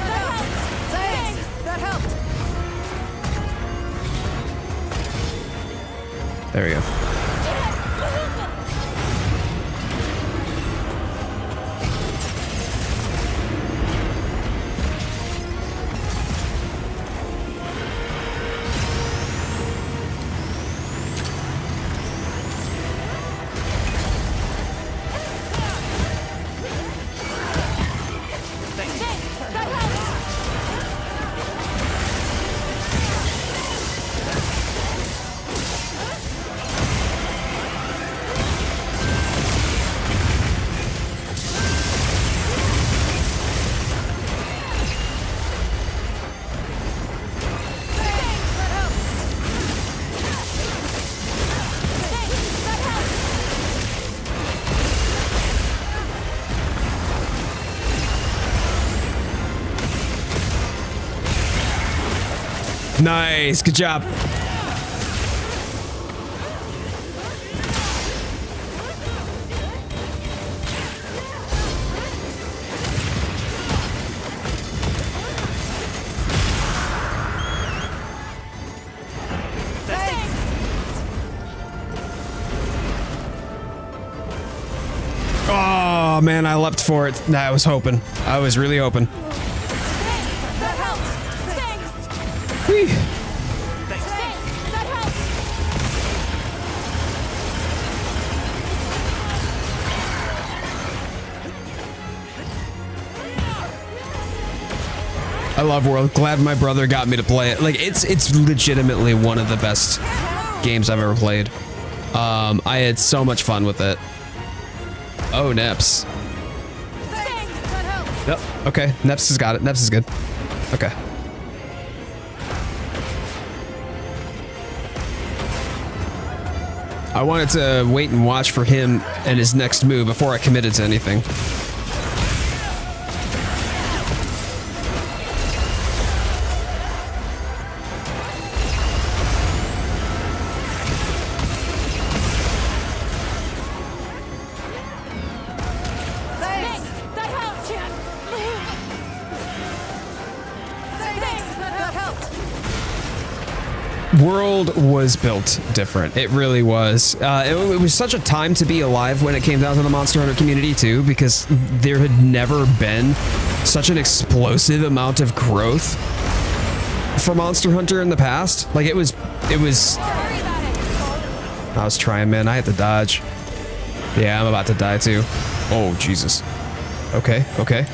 There we go. Nice, good job. Oh man, I leapt for it. I was hoping. I was really hoping. Whee. I love World. Glad my brother got me to play it. Like it's legitimately one of the best games I've ever played. I had so much fun with it. Oh, Nips. Yep. Okay, Neps has got it. Neps is good. Okay. I wanted to wait and watch for him and his next move before I committed to anything. World was built different. It really was. It was such a time to be alive when it came down to the Monster Hunter community too, because there had never been such an explosive amount of growth for Monster Hunter in the past. Like it was. I was trying, man. I had to dodge. Yeah, I'm about to die too. Oh, Jesus. Okay, okay.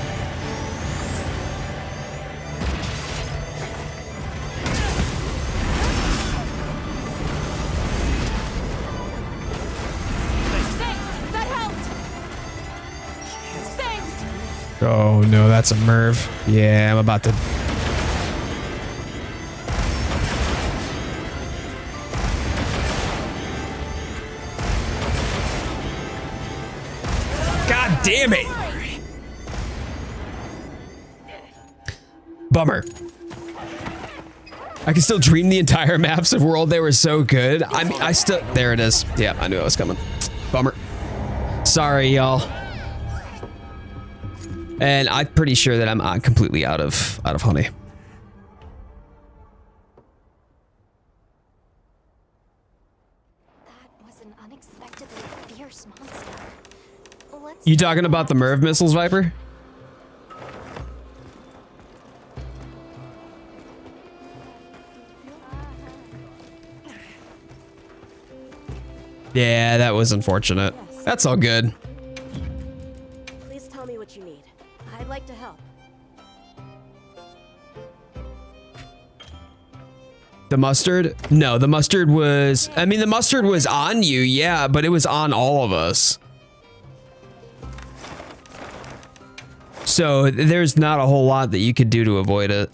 Oh no, that's a Merv. Yeah, I'm about to. God damn it! Bummer. I can still dream the entire maps of World. They were so good. I still. There it is. Yeah, I knew it was coming. Bummer. Sorry, y'all. And I'm pretty sure that I'm completely out of honey. That was an unexpectedly fierce monster. Let's You talking about the Merv missiles, Viper? Yeah, that was unfortunate. That's all good. Please tell me what you need. I'd like to help. The mustard? No, the mustard was... I mean, the mustard was on you, yeah, but it was on all of us. So there's not a whole lot that you could do to avoid it.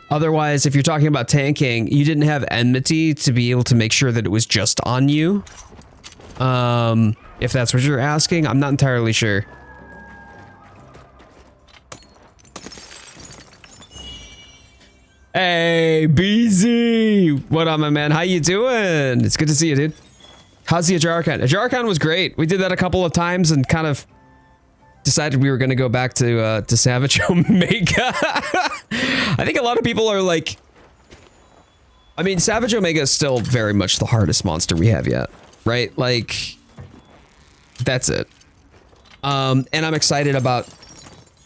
Otherwise, if you're talking about tanking, you didn't have enmity to be able to make sure that it was just on you. If that's what you're asking, I'm not entirely sure. Hey, BZ! What up, my man? How you doing? It's good to see you, dude. How's the Ajarakan? Ajarakan was great. We did that a couple of times and kind of decided we were going to go back to Savage Omega. I think a lot of people are like... I mean, Savage Omega is still very much the hardest monster we have yet, right? Like, that's it. And I'm excited about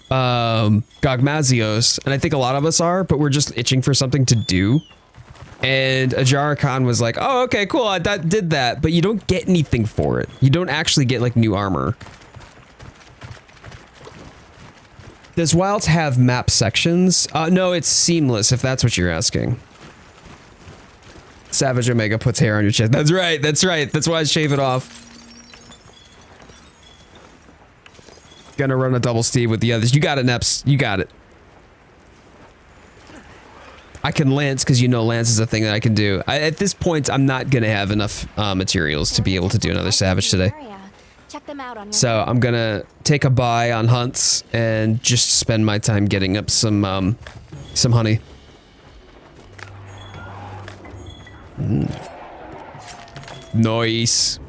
Gogmazios, and I think a lot of us are, but we're just itching for something to do. And Ajarakan was like, oh, okay, cool, I did that, but you don't get anything for it. You don't actually get, like, new armor. Does Wilds have map sections? No, it's seamless, if that's what you're asking. Savage Omega puts hair on your chest. That's right, that's right. That's why I shave it off. Gonna run a double Steve with the others. You got it, Neps. You got it. I can Lance, because you know Lance is a thing that I can do. At this point, I'm not gonna have enough materials to be able to do another Savage today. check them out on your So I'm gonna take a buy on hunts and just spend my time getting up some honey. Nice.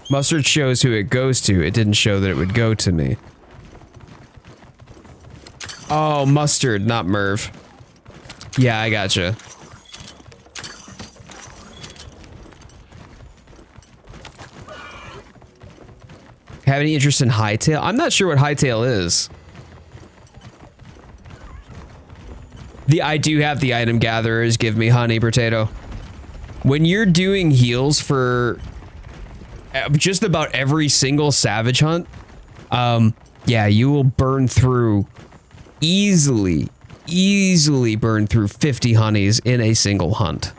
Mustard shows who it goes to. It didn't show that it would go to me. Oh, Mustard, not Merv. Yeah, I gotcha. Have any interest in Hightail? I'm not sure what Hightail is. I do have the item gatherers give me honey, potato. When you're doing heals for just about every single savage hunt, yeah, you will burn through easily easily burn through 50 honeys in a single hunt.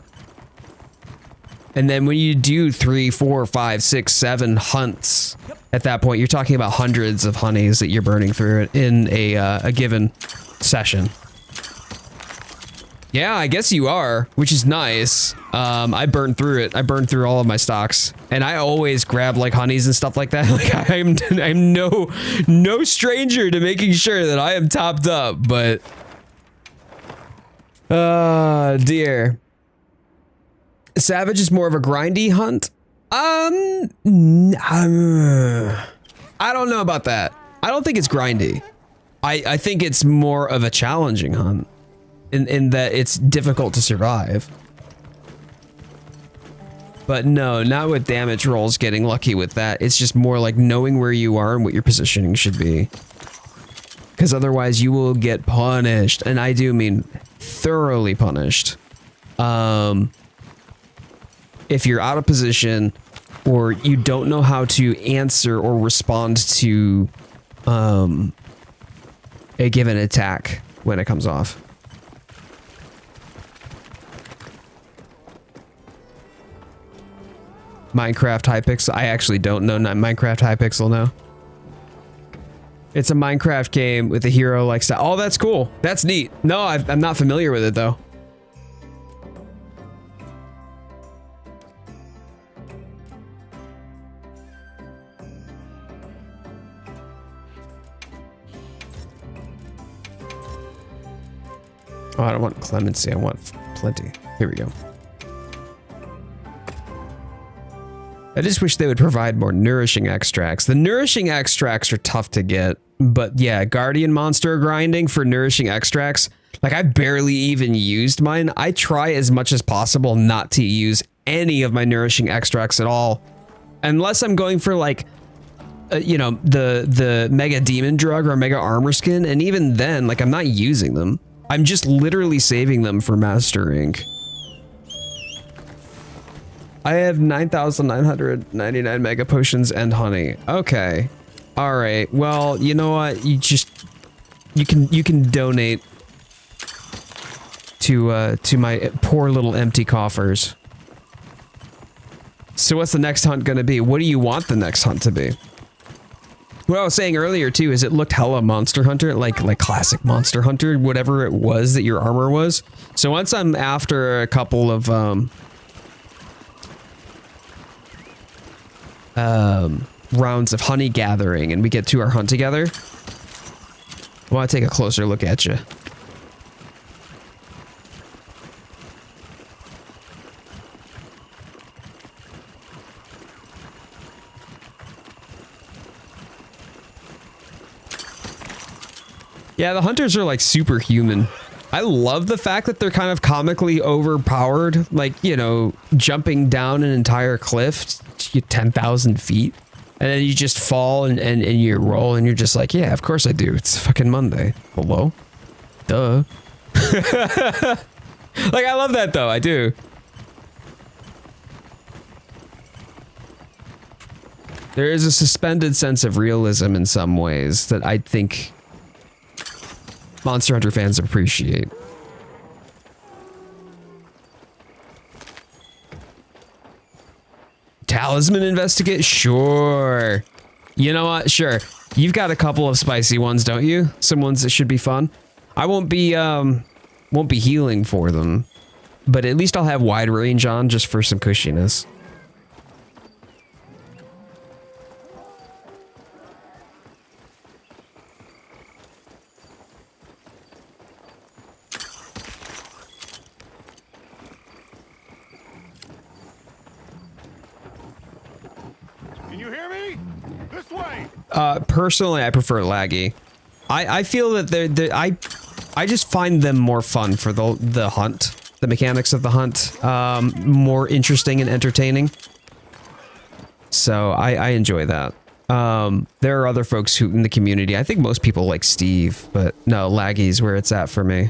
And then when you do 3, 4, 5, 6, 7 hunts, at that point, you're talking about hundreds of honeys that you're burning through in a given session. Yeah, I guess you are, which is nice. I burned through it. I burned through all of my stocks, and I always grab like honeys and stuff like that. Like I'm no stranger to making sure that I am topped up, but dear. Savage is more of a grindy hunt. I don't know about that. I don't think it's grindy. I think it's more of a challenging hunt in that it's difficult to survive. But no, not with damage rolls getting lucky with that. It's just more like knowing where you are and what your positioning should be. Because otherwise you will get punished. And I do mean thoroughly punished. If you're out of position or you don't know how to answer or respond to a given attack when it comes off. Minecraft Hypixel. I actually don't know Minecraft Hypixel now. It's a Minecraft game with a hero-like style. Oh, that's cool. That's neat. No, I'm not familiar with it though. Oh, I don't want clemency. I want plenty. Here we go. I just wish they would provide more nourishing extracts. The nourishing extracts are tough to get, but yeah, guardian monster grinding for nourishing extracts. Like I've barely even used mine. I try as much as possible not to use any of my nourishing extracts at all. Unless I'm going for like, you know, the mega demon drug or mega armor skin. And even then, like I'm not using them. I'm just literally saving them for mastering. I have 9,999 mega potions and honey. Okay. All right. Well, you know what? You can donate to my poor little empty coffers. So what's the next hunt gonna be? What do you want the next hunt to be? What I was saying earlier too is it looked hella Monster Hunter, like classic Monster Hunter, whatever it was that your armor was. So once I'm after a couple of rounds of honey gathering and we get to our hunt together, I want to take a closer look at you. Yeah, the hunters are like superhuman. I love the fact that they're kind of comically overpowered, like, you know, jumping down an entire cliff, 10,000 feet, and then you just fall and you roll and you're just like, yeah, of course I do. It's fucking Monday. Hello? Duh. Like, I love that though. I do. There is a suspended sense of realism in some ways that I think Monster Hunter fans appreciate. Talisman investigate? Sure. You know what? Sure. You've got a couple of spicy ones, don't you? Some ones that should be fun. I won't be healing for them, but at least I'll have wide range on just for some cushiness. Personally, I prefer laggy. I feel that I just find them more fun for the hunt. The mechanics of the hunt, more interesting and entertaining. So I enjoy that. There are other folks who in the community, I think most people like Steve, but no, laggy's where it's at for me.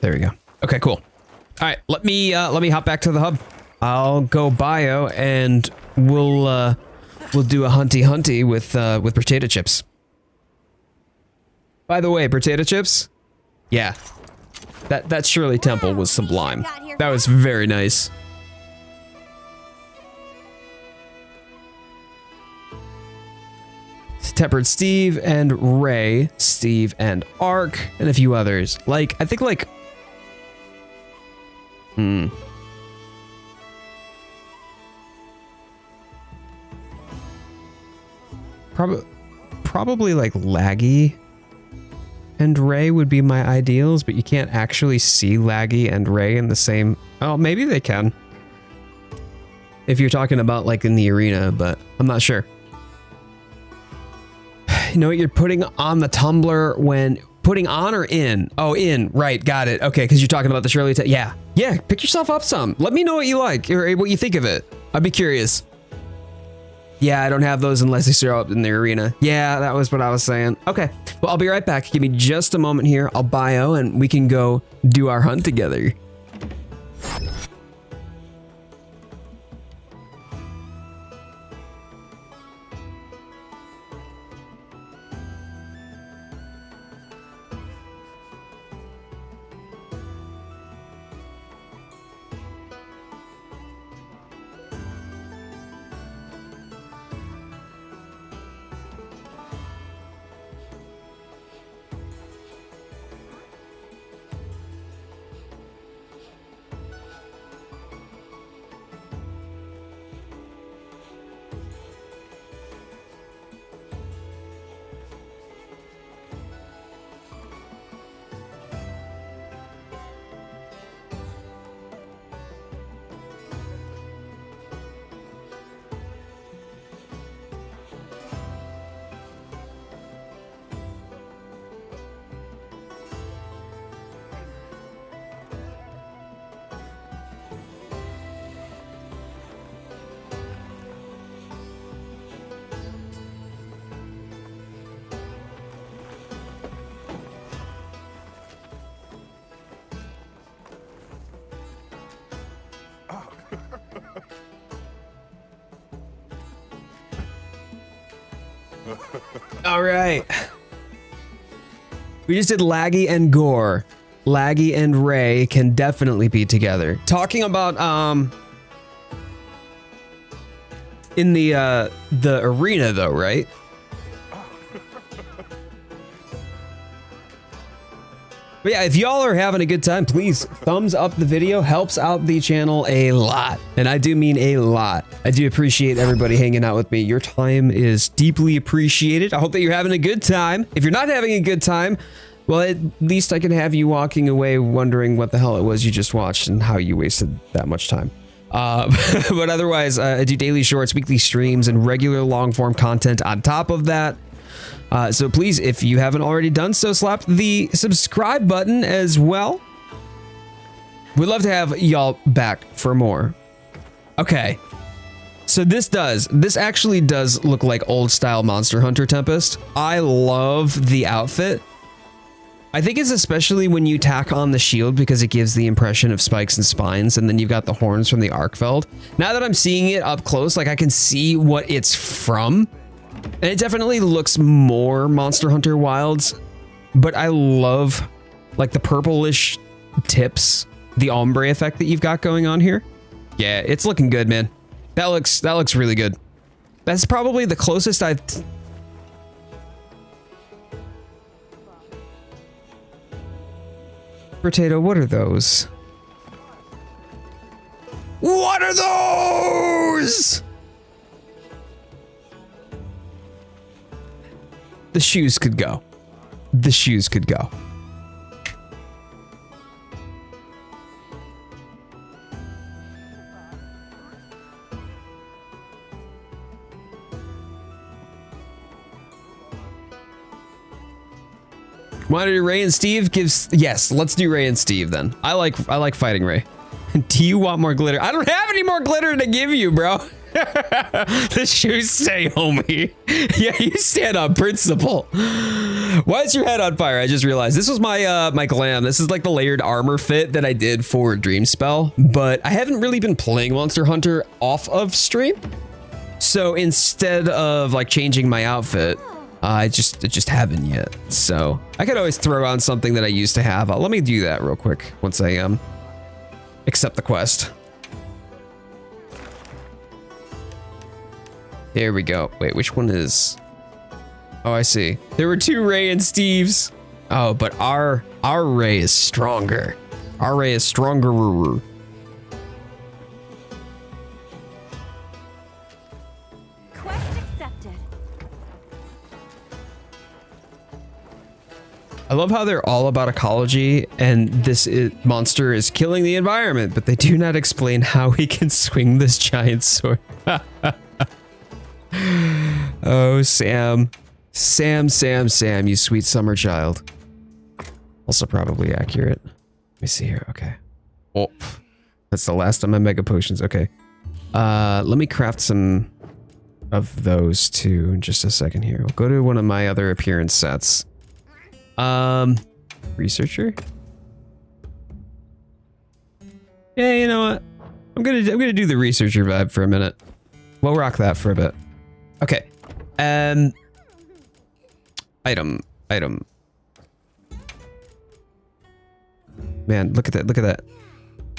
There we go. Okay, cool. All right. let me hop back to the hub. I'll go bio and we'll do a hunty with potato chips. By the way, potato chips? Yeah. That Shirley Temple was sublime. That was very nice. Teppered Steve and Ray, Steve and Ark, and a few others. Like, I think like... Probably like Laggy and Ray would be my ideals, but you can't actually see Laggy and Ray in the same... Oh, maybe they can. If you're talking about like in the arena, but I'm not sure. You know what you're putting on the tumbler when... Putting on or in? Oh, in. Right, got it. Okay, because you're talking about the Shirley... Yeah. Yeah, pick yourself up some. Let me know what you like or what you think of it. I'd be curious. Yeah, I don't have those unless they show up in the arena. Yeah, that was what I was saying. Okay, well, I'll be right back. Give me just a moment here. I'll bio and we can go do our hunt together. All right. We just did Laggy and Gore. Laggy and Ray can definitely be together. Talking about in the arena though, right? But yeah, if y'all are having a good time, please thumbs up the video. Helps out the channel a lot. And I do mean a lot. I do appreciate everybody hanging out with me. Your time is deeply appreciated. I hope that you're having a good time. If you're not having a good time, well, at least I can have you walking away wondering what the hell it was you just watched and how you wasted that much time. But otherwise, I do daily shorts, weekly streams, and regular long form content on top of that. So please, if you haven't already done so, slap the subscribe button as well. We'd love to have y'all back for more. Okay. So this actually does look like old style Monster Hunter Tempest. I love the outfit. I think it's especially when you tack on the shield because it gives the impression of spikes and spines, and then you've got the horns from the Arkfeld. Now that I'm seeing it up close, like I can see what it's from. And it definitely looks more Monster Hunter Wilds, but I love like the purplish tips, the ombre effect that you've got going on here. Yeah, it's looking good, man. That looks really good. That's probably the closest I've... Potato, what are those? What are those? The shoes could go. The shoes could go. Want to do Ray and Steve? Yes, let's do Ray and Steve then. I like fighting Ray. Do you want more glitter? I don't have any more glitter to give you, bro. The shoes stay, homie. Yeah, you stand on principle. Why is your head on fire? I just realized this was my my glam. This is like the layered armor fit that I did for Dream Spell, but I haven't really been playing Monster Hunter off of stream. So instead of like changing my outfit, I just haven't yet. So I could always throw on something that I used to have. Let me do that real quick once I accept the quest. There we go. Wait, which one is? Oh, I see. There were 2 Ray and Steves. Oh, but our Ray is stronger. Our Ray is stronger. Quest accepted. I love how they're all about ecology, and monster is killing the environment, but they do not explain how he can swing this giant sword. Oh, Sam, you sweet summer child. Also probably accurate. Let me see here. Okay. Oh, that's the last of my mega potions. Okay. Let me craft some of those too in just a second here. We'll go to one of my other appearance sets. Researcher. Yeah, you know what? I'm gonna do the researcher vibe for a minute. We'll rock that for a bit. Okay. Item. Man, look at that.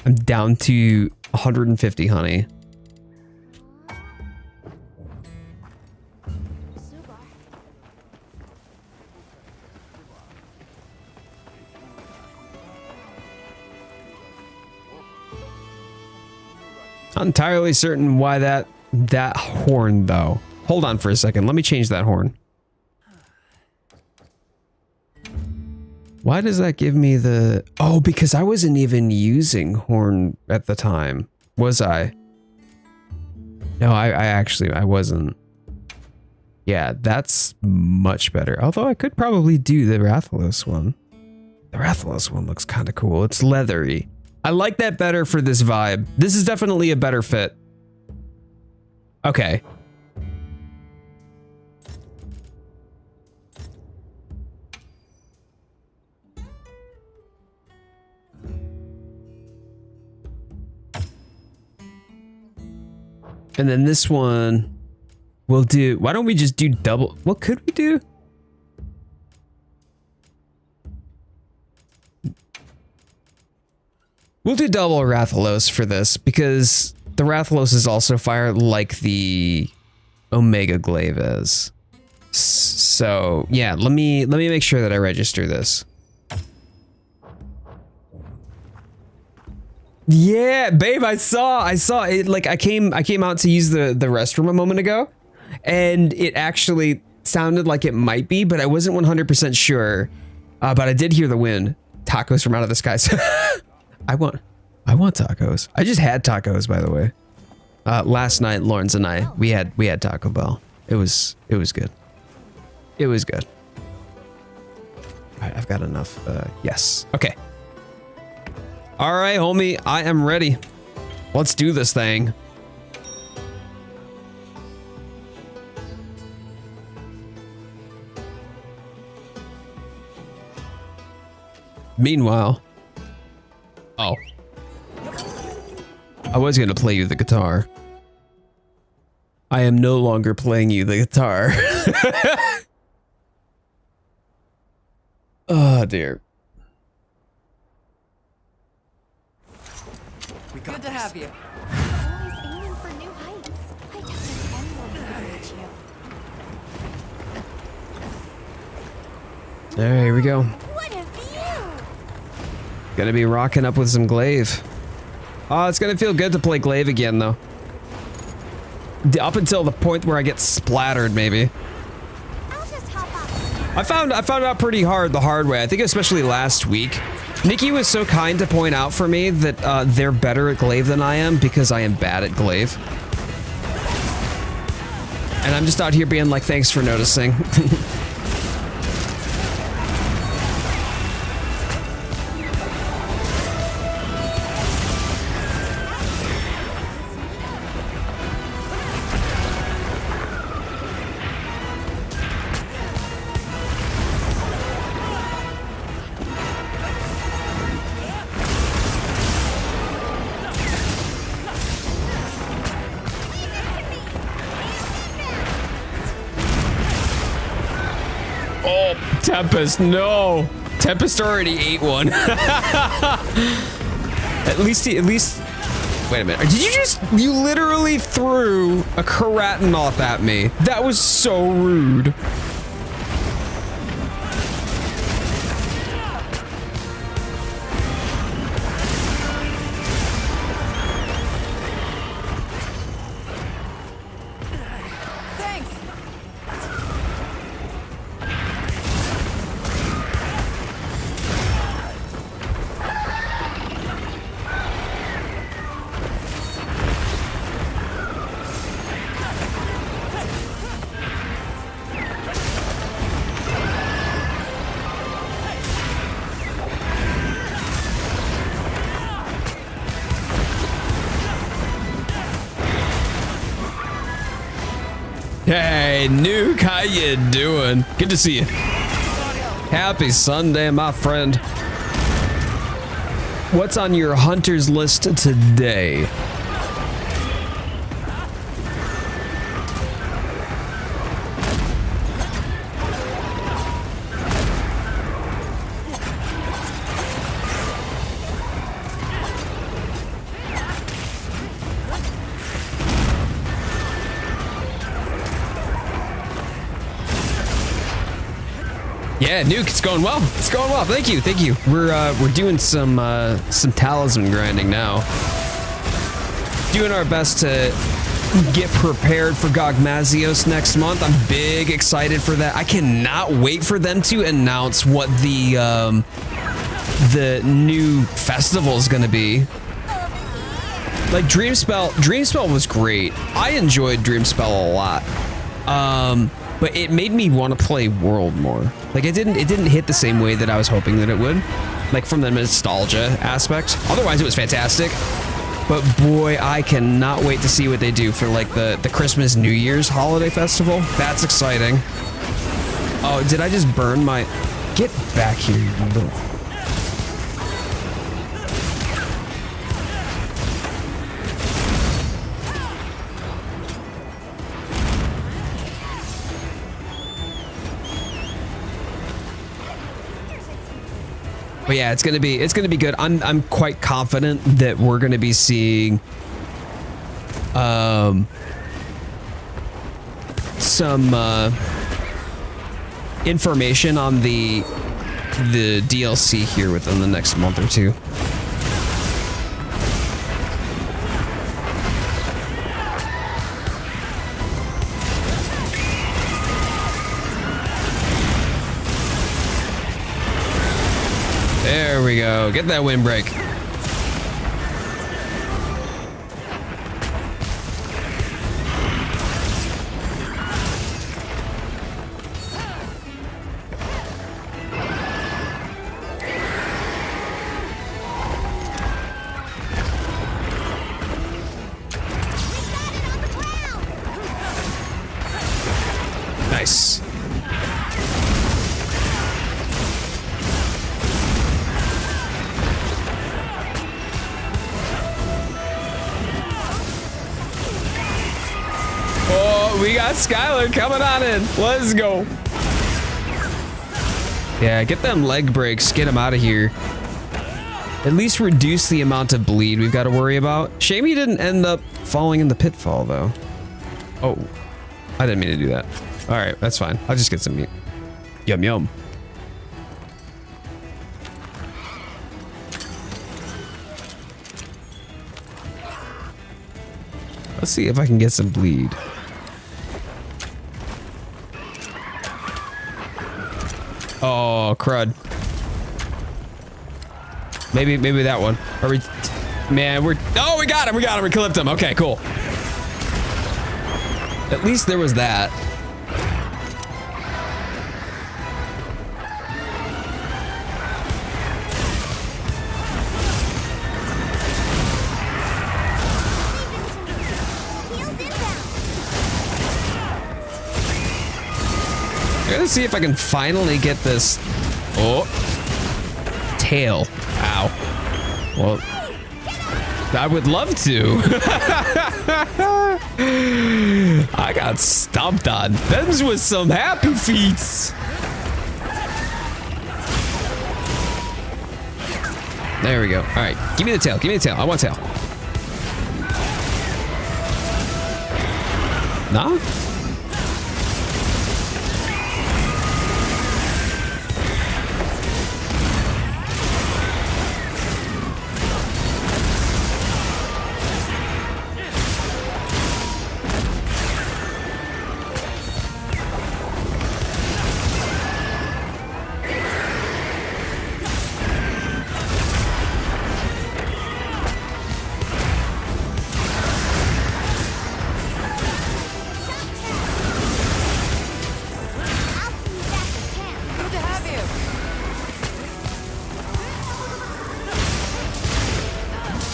I'm down to 150 honey. Not entirely certain why that horn though. Hold on for a second. Let me change that horn. Why does that give me the... Oh, because I wasn't even using horn at the time. Was I? No, I wasn't. Yeah, that's much better. Although I could probably do the Rathalos one. The Rathalos one looks kind of cool. It's leathery. I like that better for this vibe. This is definitely a better fit. Okay. And then this one we'll do, why don't we just do double? What could we do? We'll do double Rathalos for this because the Rathalos is also fire like the Omega Glaive is. So yeah, let me make sure that I register this. Yeah, babe, I saw it. Like I came out to use the restroom a moment ago, and it actually sounded like it might be, but I wasn't 100% sure. But I did hear the wind. Tacos from out of the sky. So I want tacos. I just had tacos, by the way. Last night, Lawrence and I, we had Taco Bell. It was good. It was good. All right, I've got enough. Yes. Okay. All right, homie, I am ready. Let's do this thing. Meanwhile, oh, I was gonna play you the guitar. I am no longer playing you the guitar. Oh dear. Good to have you. Always aiming for new heights. I doubt there's anyone who can reach you. All right, here we go. What a view! Gonna be rocking up with some glaive. Oh, it's gonna feel good to play glaive again, though. Up until the point where I get splattered, maybe. I'll just hop up. I found out pretty hard the hard way. I think especially last week. Nikki was so kind to point out for me that they're better at glaive than I am because I am bad at glaive. And I'm just out here being like, thanks for noticing. Oh, Tempest, no. Tempest already ate one. At least, wait a minute. You literally threw a Karatanoth at me. That was so rude. Hey, Nuke, how you doing? Good to see you. Happy Sunday, my friend. What's on your hunter's list today? Yeah, Nuke, it's going well. It's going well. Thank you, thank you. We're doing some talisman grinding now. Doing our best to get prepared for Gogmazios next month. I'm big excited for that. I cannot wait for them to announce what the new festival is going to be. Like Dreamspell was great. I enjoyed Dreamspell a lot. But it made me want to play World more. Like it didn't hit the same way that I was hoping that it would. Like from the nostalgia aspect. Otherwise it was fantastic. But boy, I cannot wait to see what they do for like the Christmas New Year's holiday festival. That's exciting. Oh, did I just burn my... Get back here, you little... But yeah, it's gonna be good. I'm quite confident that we're gonna be seeing some information on the DLC here within the next month or two. There we go. Get that windbreak. Nice. We got Skylar coming on in. Let's go. Yeah, get them leg breaks. Get them out of here. At least reduce the amount of bleed we've got to worry about. Shame he didn't end up falling in the pitfall, though. Oh, I didn't mean to do that. All right, that's fine. I'll just get some meat. Yum, yum. Let's see if I can get some bleed. Oh, crud. Maybe that one. Are we... Man, oh, we got him. We clipped him. Okay, cool. At least there was that. I'm gonna see if I can finally get this. Oh, tail. Ow. Well, I would love to. I got stomped on. Them's with some happy feats. There we go. All right, give me the tail. Give me the tail. I want tail. Nah?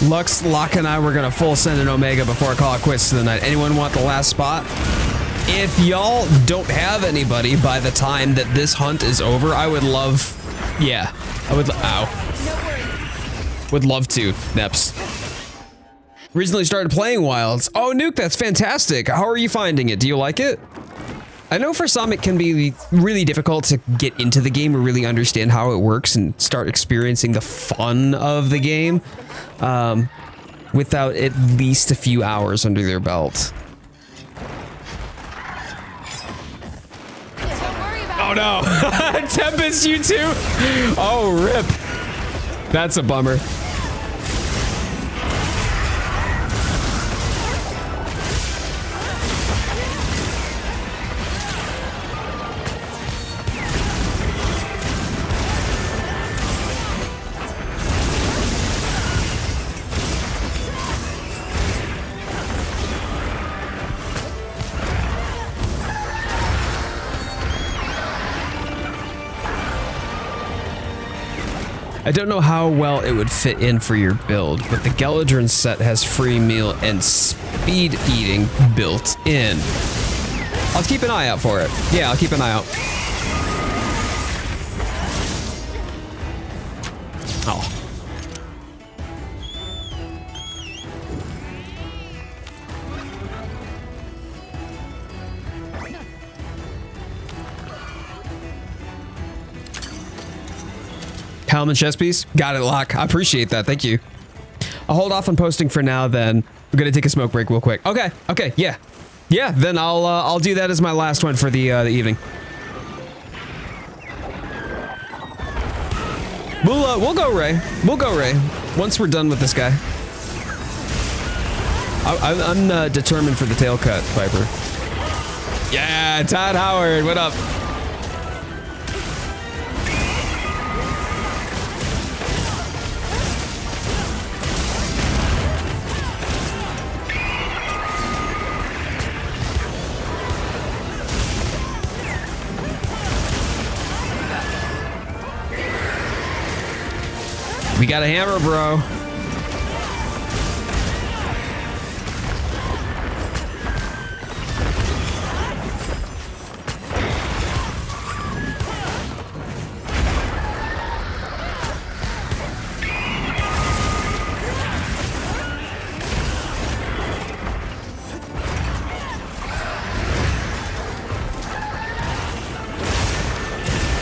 Lux, Locke, and I were gonna full send an Omega before I call it quits to the night. Anyone want the last spot? If y'all don't have anybody by the time that this hunt is over, I would love, yeah, I would, ow. Would love to, Neps. Recently started playing Wilds. Oh, Nuke, that's fantastic. How are you finding it? Do you like it? I know for some it can be really difficult to get into the game or really understand how it works and start experiencing the fun of the game without at least a few hours under their belt. Oh no! Tempest, you too? Oh, rip. That's a bummer. I don't know how well it would fit in for your build, but the Galadrin set has free meal and speed eating built in. I'll keep an eye out for it. Yeah, I'll keep an eye out. Oh. Helm and chest piece? Got it, Locke. I appreciate that. Thank you. I'll hold off on posting for now then. We're gonna take a smoke break real quick. Okay, okay, yeah. Yeah, then I'll do that as my last one for the evening. We'll go Ray. We'll go Ray once we're done with this guy. I'm determined for the tail cut, Piper. Yeah, Todd Howard, what up? We got a hammer, bro.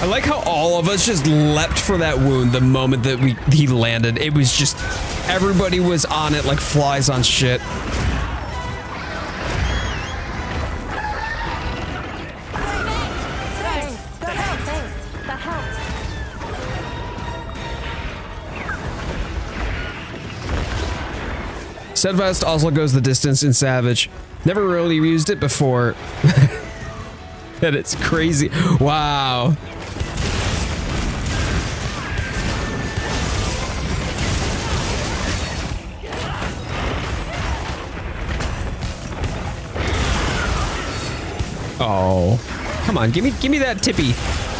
I like how all of us just leapt for that wound the moment that he landed. It was just, everybody was on it like flies on shit. Steadfast also goes the distance in Savage. Never really used it before. And it's crazy. Wow. Oh, come on, give me that tippy.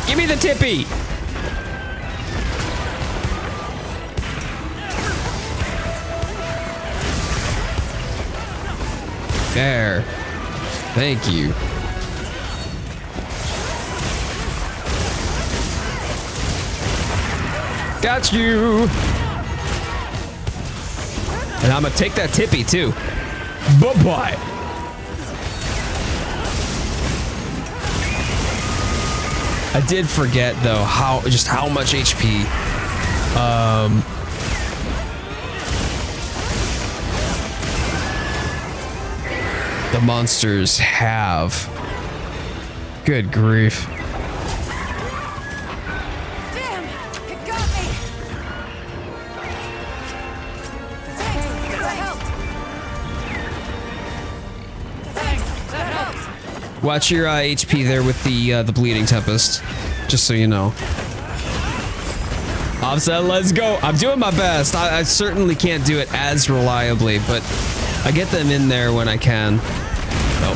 Give me the tippy. There. Thank you. Got you. And I'm gonna take that tippy too. Bye-bye. I did forget though how much HP the monsters have. Good grief. Damn! It got me! Thanks! That helped! Thanks! That helped! Watch your HP there with the bleeding tempest, just so you know. Offset, let's go. I'm doing my best. I certainly can't do it as reliably, but I get them in there when I can. Nope.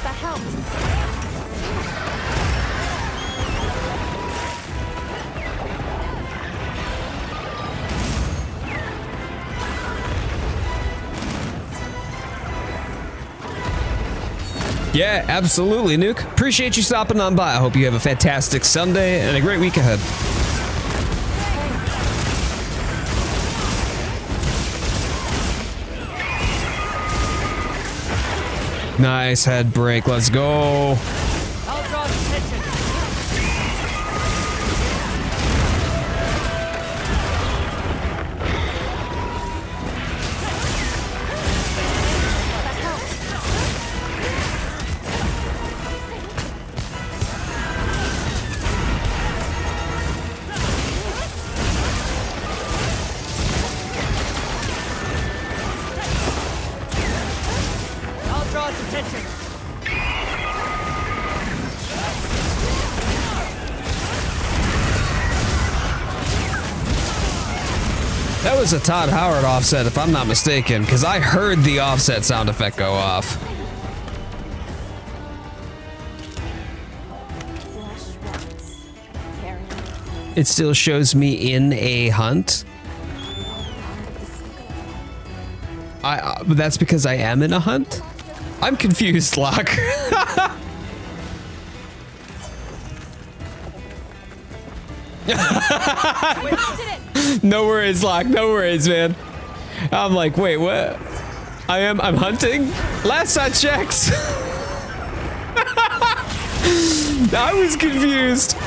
That helped. Yeah, absolutely, Nuke. Appreciate you stopping on by. I hope you have a fantastic Sunday and a great week ahead. Nice head break. Let's go. I'll draw attention. I'll draw attention. That was a Todd Howard offset, if I'm not mistaken, because I heard the offset sound effect go off. Flesh rots. Carrying It still shows me in a hunt. But that's because I am in a hunt? I'm confused, Locke. No worries, Locke. No worries, man. I'm like, wait, what? I'm hunting? Last I checked. I was confused.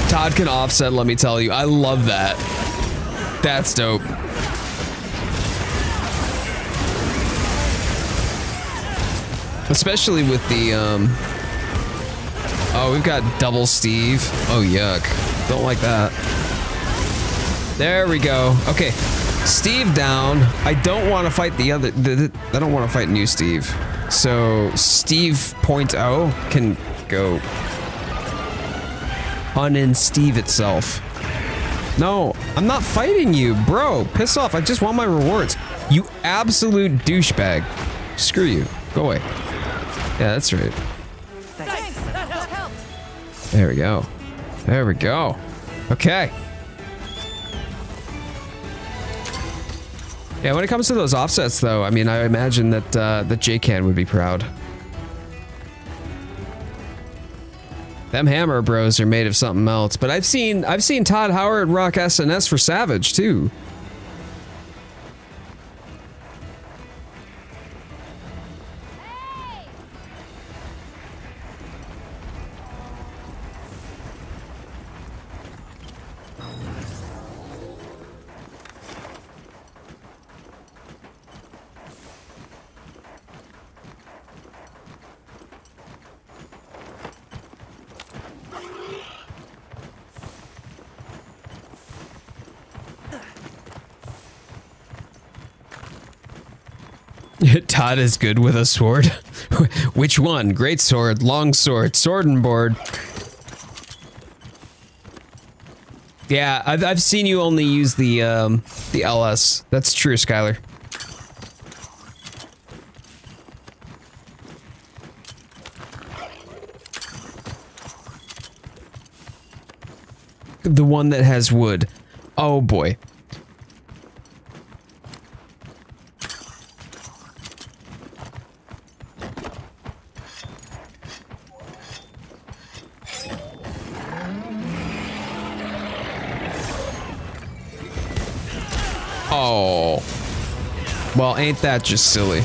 Todd can offset, let me tell you. I love that. That's dope. Especially with the, oh, we've got double Steve. Oh, yuck. Don't like that. There we go. Okay. Steve down. I don't want to fight the other, I don't want to fight new Steve. So, Steve 0.0 can go unin Steve itself. No, I'm not fighting you, bro. Piss off. I just want my rewards. You absolute douchebag. Screw you. Go away. Yeah, that's right. Thanks. That helped. There we go. There we go. Okay. Yeah, when it comes to those offsets, though, I mean, I imagine that that J-Can would be proud. Them Hammer Bros are made of something else, but I've seen Todd Howard rock SNS for Savage too. Todd is good with a sword. Which one? Great sword, long sword, sword and board. Yeah, I've seen you only use the LS. That's true, Skylar. The one that has wood. Oh boy. Oh. Well, ain't that just silly?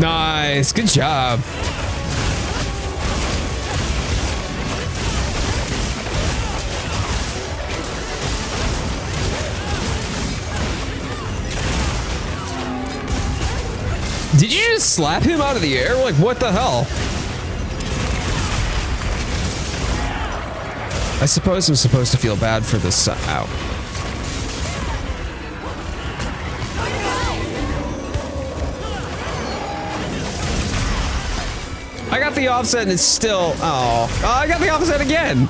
Nice. Good job. Did you just slap him out of the air? Like, what the hell? I suppose I'm supposed to feel bad for this. Ow. I got the offset and it's still. Oh, I got the offset again.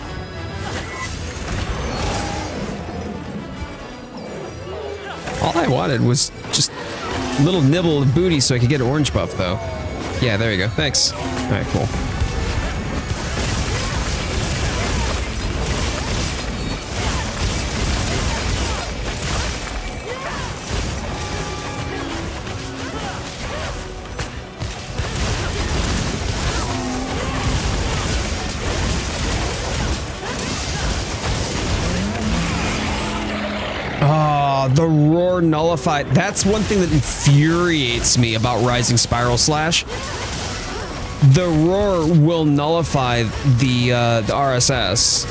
All I wanted was just a little nibble of booty so I could get an orange buff, though. Yeah, there you go. Thanks. All right, cool. The roar nullified. That's one thing that infuriates me about Rising Spiral Slash. The roar will nullify the RSS.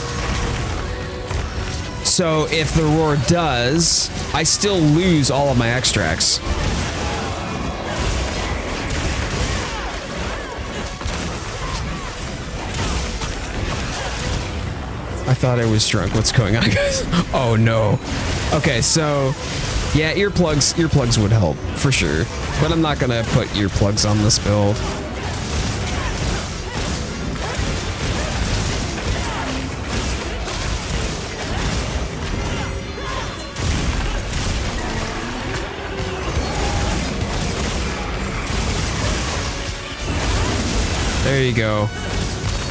So if the roar does, I still lose all of my extracts. I thought I was drunk. What's going on, guys? Oh no. Okay, so yeah, earplugs would help for sure, but I'm not gonna put earplugs on this build. There you go.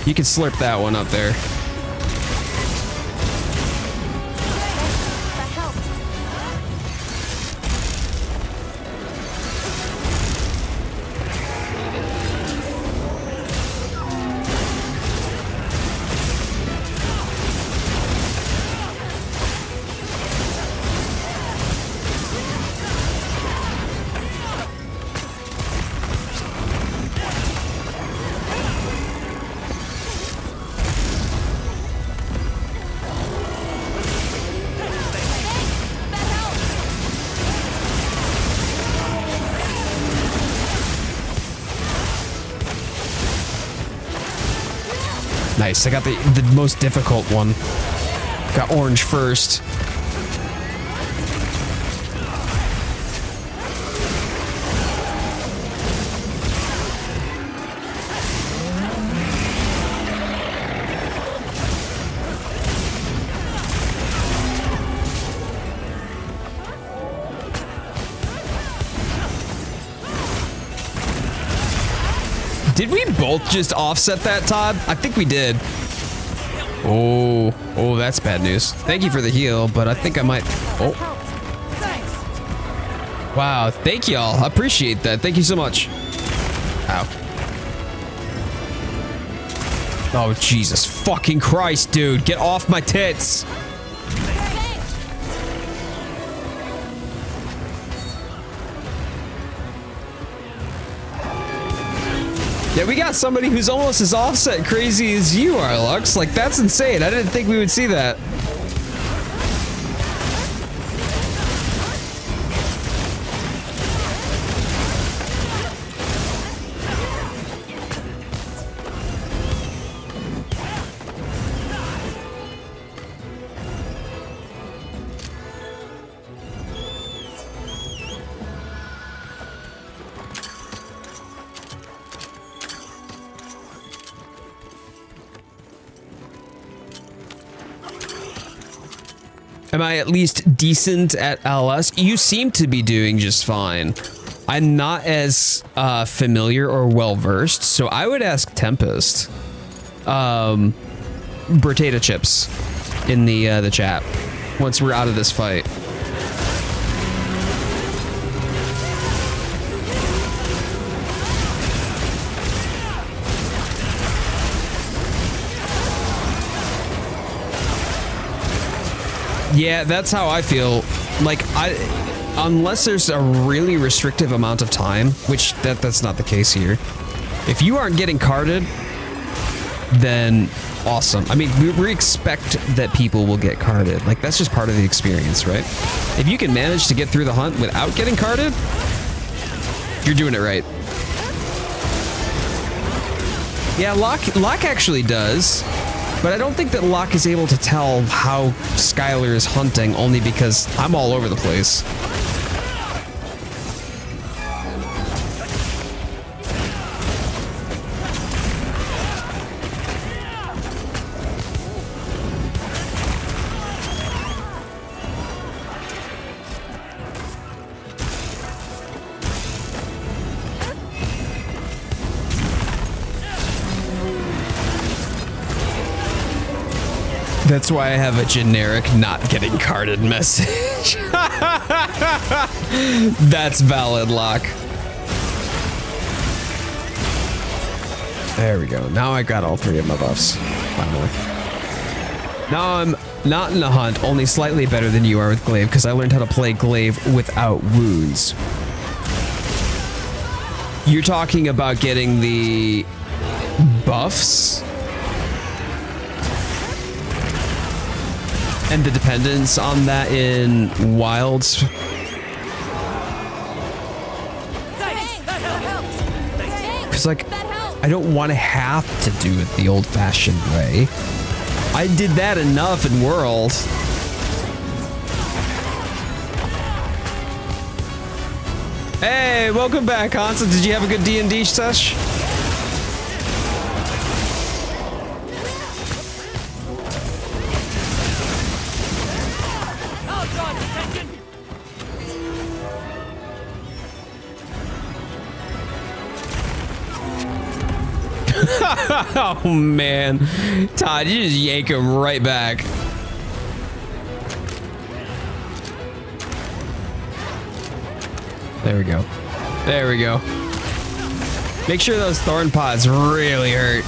You can slurp that one up there. Nice, I got the most difficult one. Got orange first. Did we both just offset that, Todd? I think we did. Oh, that's bad news. Thank you for the heal, but I think I might. Oh. Wow, thank y'all. I appreciate that. Thank you so much. Ow. Oh, Jesus fucking Christ, dude. Get off my tits. Yeah, we got somebody who's almost as offset crazy as you are, Lux. Like, that's insane. I didn't think we would see that. Am I at least decent at LS? You seem to be doing just fine. I'm not as familiar or well-versed, so I would ask Tempest. Potato chips in the chat once we're out of this fight. Yeah, that's how I feel. Like, unless there's a really restrictive amount of time, which that's not the case here. If you aren't getting carded, then awesome. I mean, we expect that people will get carded. Like, that's just part of the experience, right? If you can manage to get through the hunt without getting carded, you're doing it right. Yeah, Locke actually does, but I don't think that Locke is able to tell how Skylar is hunting only because I'm all over the place. That's why I have a generic not getting carded message. That's valid, Locke. There we go. Now I got all three of my buffs. Finally. Now I'm not in the hunt, only slightly better than you are with Glaive, because I learned how to play Glaive without wounds. You're talking about getting the buffs? And the dependence on that in Wilds. Because, like, I don't want to have to do it the old-fashioned way. I did that enough in World. Hey, welcome back, Hansa. Did you have a good D&D sesh? Oh man, Todd, you just yank him right back. There we go. There we go. Make sure those thorn pods really hurt.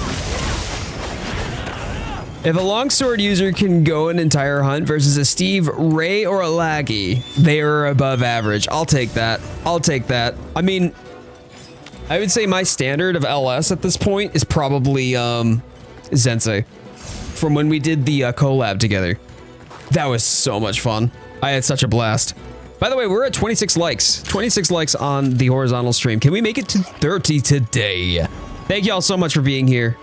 If a longsword user can go an entire hunt versus a Steve, Ray, or a Laggy, they are above average. I'll take that. I'll take that. I mean, I would say my standard of LS at this point is probably Zensei from when we did the collab together. That was so much fun. I had such a blast. By the way, we're at 26 likes. 26 likes on the horizontal stream. Can we make it to 30 today? Thank y'all so much for being here,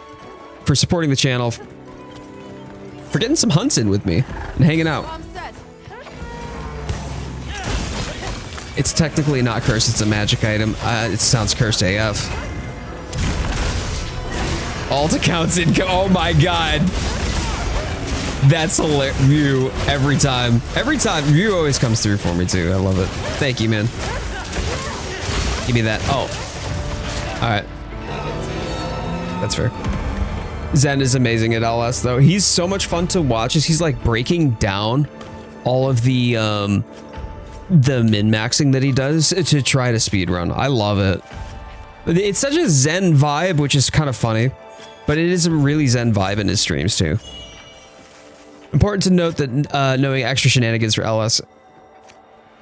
for supporting the channel, for getting some hunts in with me and hanging out. It's technically not cursed, it's a magic item. It sounds cursed AF. Alt accounts in, oh my god. That's hilarious. View every time. Every time. View always comes through for me too. I love it. Thank you, man. Give me that. Oh. Alright. That's fair. Zen is amazing at LS though. He's so much fun to watch as he's like breaking down all of the min-maxing that he does to try to speedrun. I love it. It's such a Zen vibe, which is kind of funny, but it is a really Zen vibe in his streams too. Important to note that knowing extra shenanigans for LS,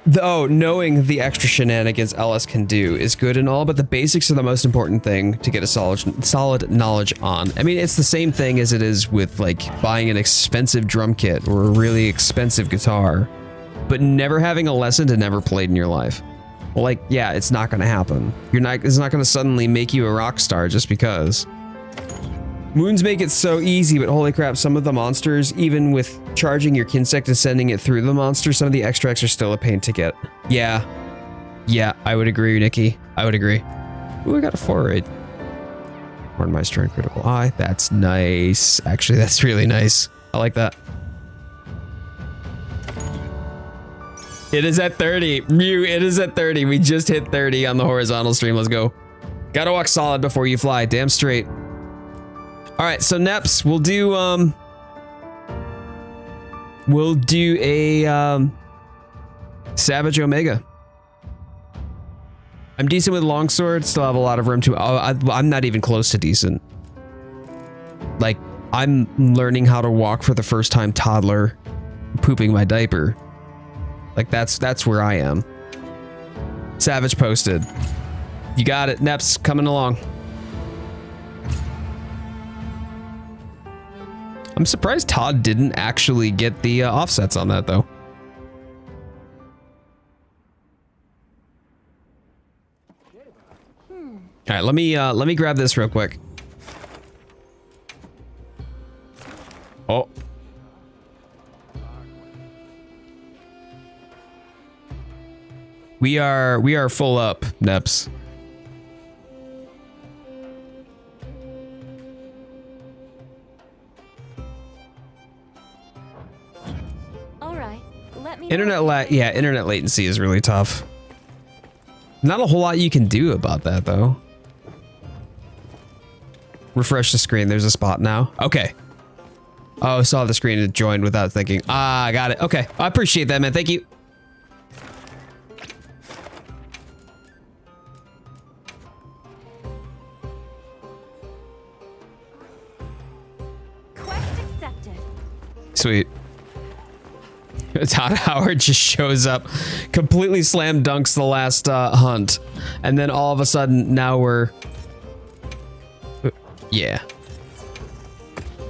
knowing the extra shenanigans LS can do is good and all, but the basics are the most important thing to get a solid knowledge on. I mean, it's the same thing as it is with like buying an expensive drum kit or a really expensive guitar, but never having a lesson to never played in your life. Well, like, yeah, it's not going to happen. It's not going to suddenly make you a rock star just because. Moons make it so easy, but holy crap, some of the monsters, even with charging your Kinsect and sending it through the monster, some of the extracts are still a pain to get. Yeah. Yeah, I would agree, Nikki. I would agree. Ooh, I got a 4-raid. Hornmeister and Critical Eye. That's nice. Actually, that's really nice. I like that. It is at 30. Mew, it is at 30. We just hit 30 on the horizontal stream. Let's go. Gotta walk solid before you fly. Damn straight. All right, so Neps, we'll do a Savage Omega. I'm decent with longsword, still have a lot of room to. I'm not even close to decent. Like, I'm learning how to walk for the first time toddler, pooping my diaper. Like that's where I am. Savage posted. You got it. Neps coming along. I'm surprised Todd didn't actually get the offsets on that though. All right, let me grab this real quick. Oh. We are full up, Neps. All right, let me. Internet latency is really tough. Not a whole lot you can do about that though. Refresh the screen. There's a spot now. Okay. Oh, saw the screen and joined without thinking. Ah, I got it. Okay. I appreciate that, man. Thank you. Quest accepted. Sweet. Todd Howard just shows up, completely slam dunks the last hunt, and then all of a sudden now we're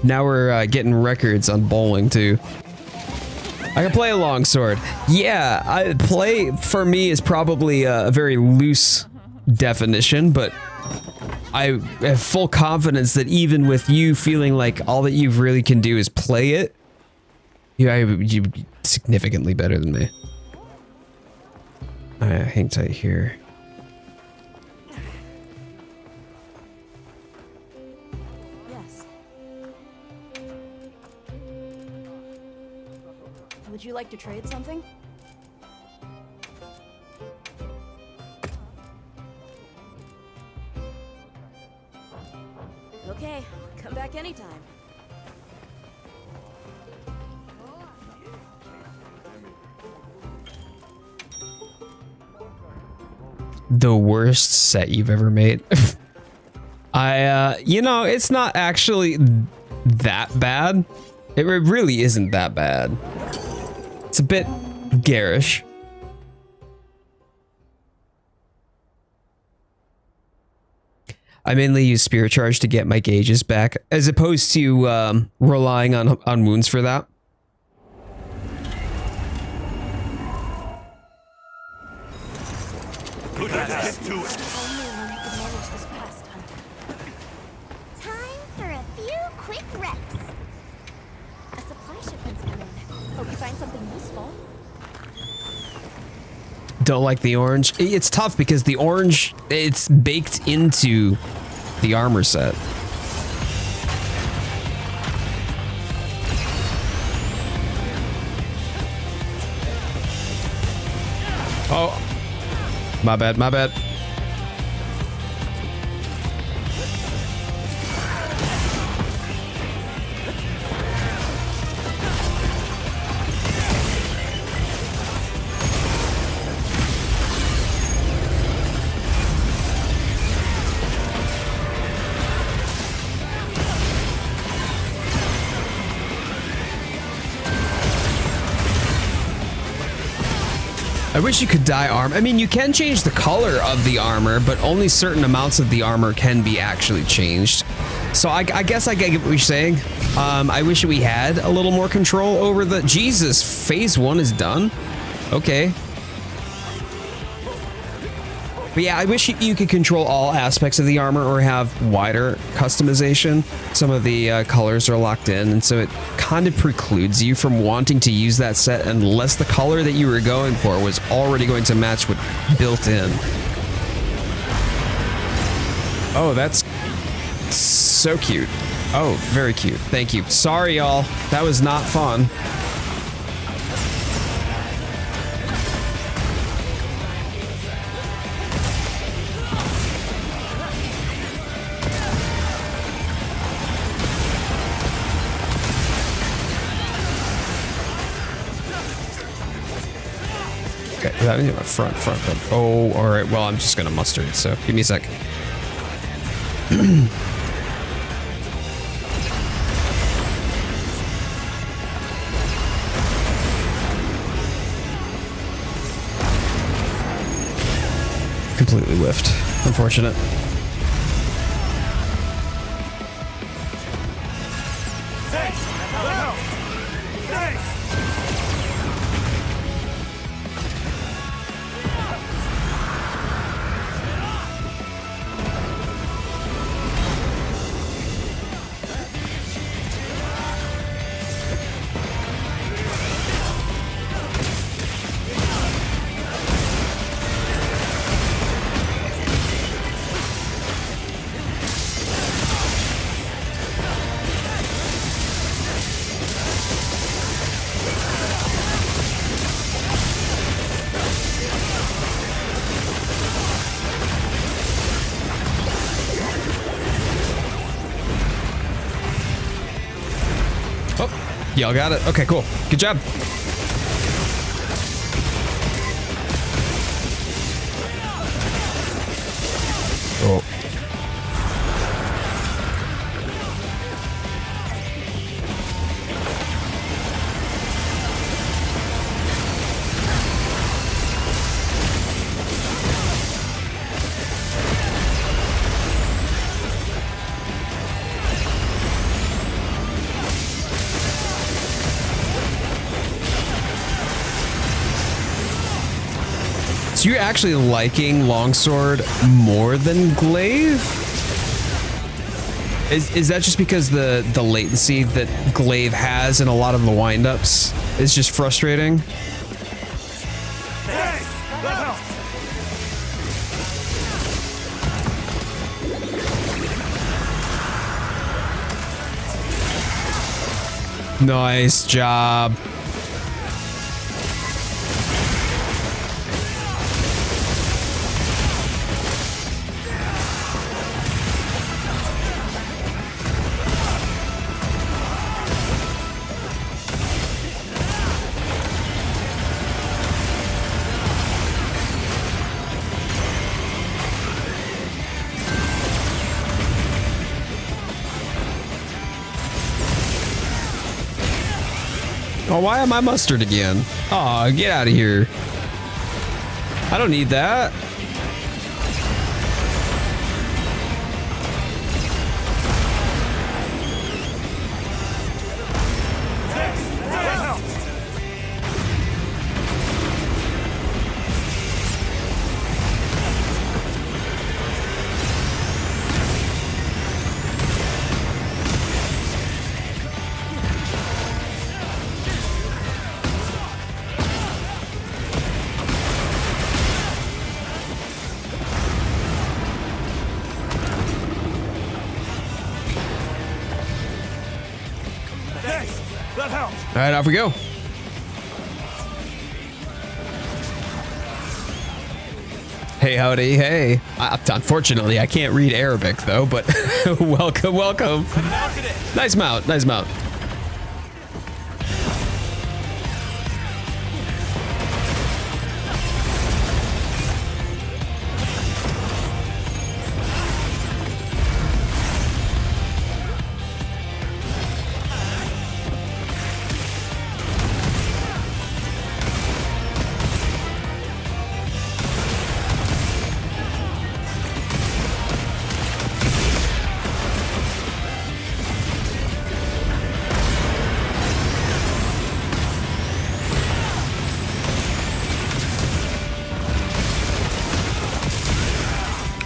now we're getting records on bowling too. I can play a longsword. Yeah, play for me is probably a very loose definition, but I have full confidence that even with you feeling like all that you really can do is play it, you're significantly better than me. Alright, hang tight here. Yes. Would you like to trade something? Okay, come back anytime. The worst set you've ever made. You know, it's not actually that bad. It really isn't that bad. It's a bit garish. I mainly use Spirit Charge to get my gauges back, as opposed to relying on wounds for that. Let's get to it. Only one who can manage this quest, Hunter. Time for a few quick reps. A supply shipment's coming. Hope you find something useful. Don't like the orange. It's tough because the orange, it's baked into the armor set. Oh, my bad, my bad. I wish you could dye armor. I mean, you can change the color of the armor, but only certain amounts of the armor can be actually changed. So I guess I get what you're saying. I wish we had a little more control over the... Jesus, phase 1 is done? Okay. But yeah, I wish you could control all aspects of the armor or have wider customization. Some of the colors are locked in, and so it kind of precludes you from wanting to use that set unless the color that you were going for was already going to match what built in. Oh, that's so cute. Oh, very cute. Thank you. Sorry, y'all. That was not fun. Okay, that is front. Oh, all right. Well, I'm just gonna mustard. So give me a sec. unfortunate. Thanks. That helps. Thanks. Oh, y'all got it. Okay, cool. Good job. Oh. So you're actually liking Longsword more than Glaive? Is that just because the latency that Glaive has in a lot of the windups is just frustrating? Thanks. That helps. Nice job. Oh, why am I mustard again? Aw, get out of here. I don't need that. That helps. Thanks. That helps. All right, off we go. Hey, howdy, hey. Unfortunately, I can't read Arabic though, but welcome, welcome. Nice mount, nice mount.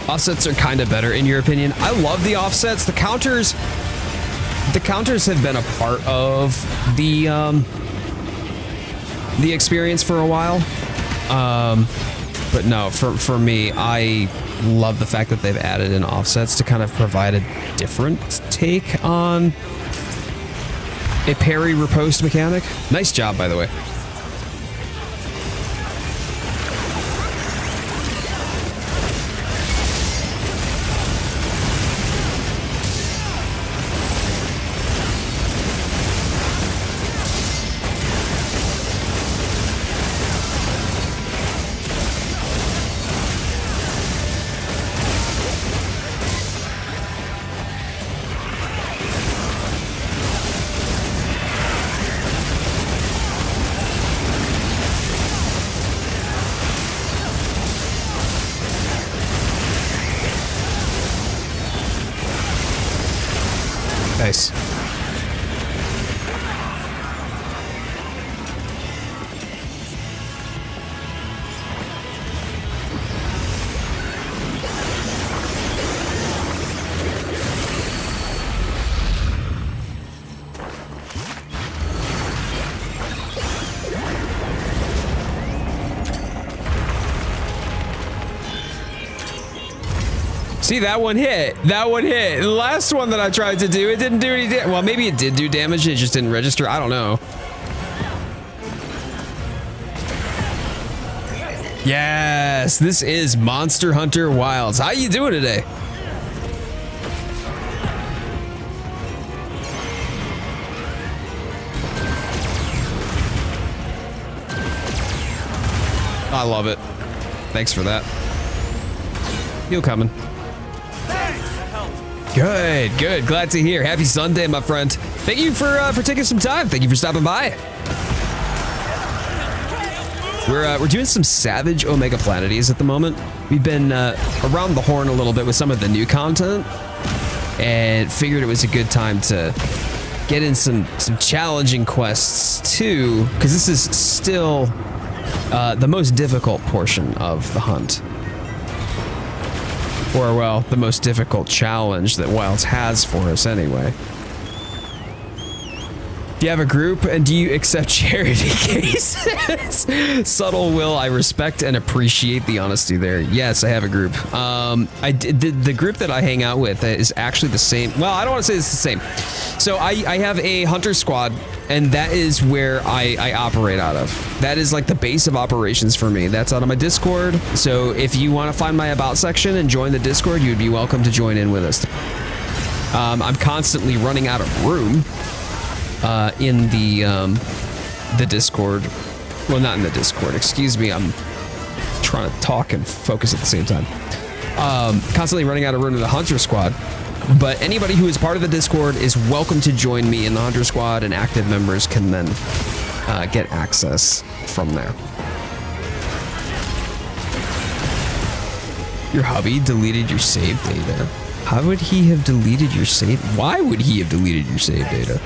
Offsets are kind of better in your opinion. I love the offsets. The counters have been a part of the experience for a while. But no, for me, I love the fact that they've added in offsets to kind of provide a different take on a parry riposte mechanic. Nice job, by the way. Nice. See, that one hit. That one hit. The last one that I tried to do, it didn't do any damage. Well, maybe it did do damage. It just didn't register. I don't know. Yes, this is Monster Hunter Wilds. How you doing today? I love it. Thanks for that. Heal coming. Good, good. Glad to hear. Happy Sunday, my friend. Thank you for taking some time. Thank you for stopping by. We're doing some Savage Omega Planetities at the moment. We've been around the horn a little bit with some of the new content, and figured it was a good time to get in some challenging quests too, because this is still the most difficult portion of the hunt. Or, well, the most difficult challenge that Wilds has for us anyway. Do you have a group, and do you accept charity cases? Subtle Will, I respect and appreciate the honesty there. Yes, I have a group. The group that I hang out with is actually the same. Well, I don't want to say it's the same. So I have a hunter squad, and that is where I operate out of. That is like the base of operations for me. That's out of my Discord. So if you want to find my about section and join the Discord, you'd be welcome to join in with us. I'm constantly running out of room in the Discord. Well, not in the Discord, excuse me. I'm trying to talk and focus at the same time. Constantly running out of room in the hunter squad. But anybody who is part of the Discord is welcome to join me in the Hunter Squad, and active members can then get access from there. Your hubby deleted your save data. How would he have deleted your save? Why would he have deleted your save data?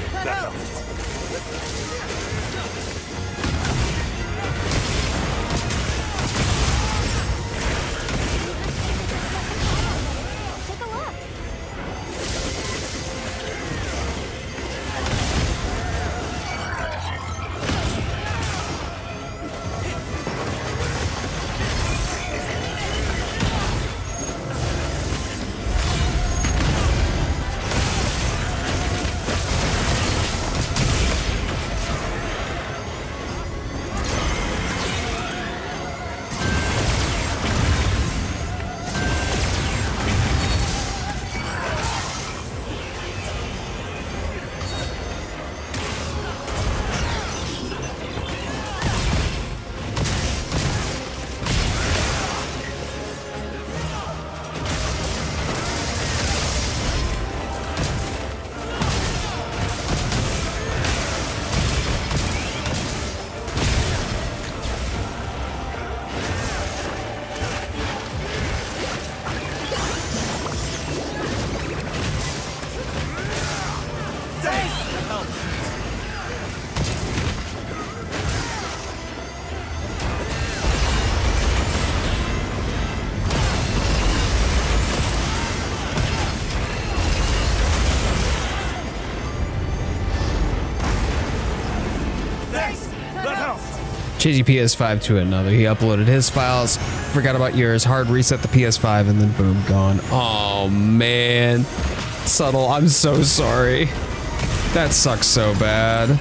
Changing PS5 to another. He uploaded his files, forgot about yours, hard reset the PS5, and then boom, gone. Oh man. Subtle, I'm so sorry. That sucks so bad.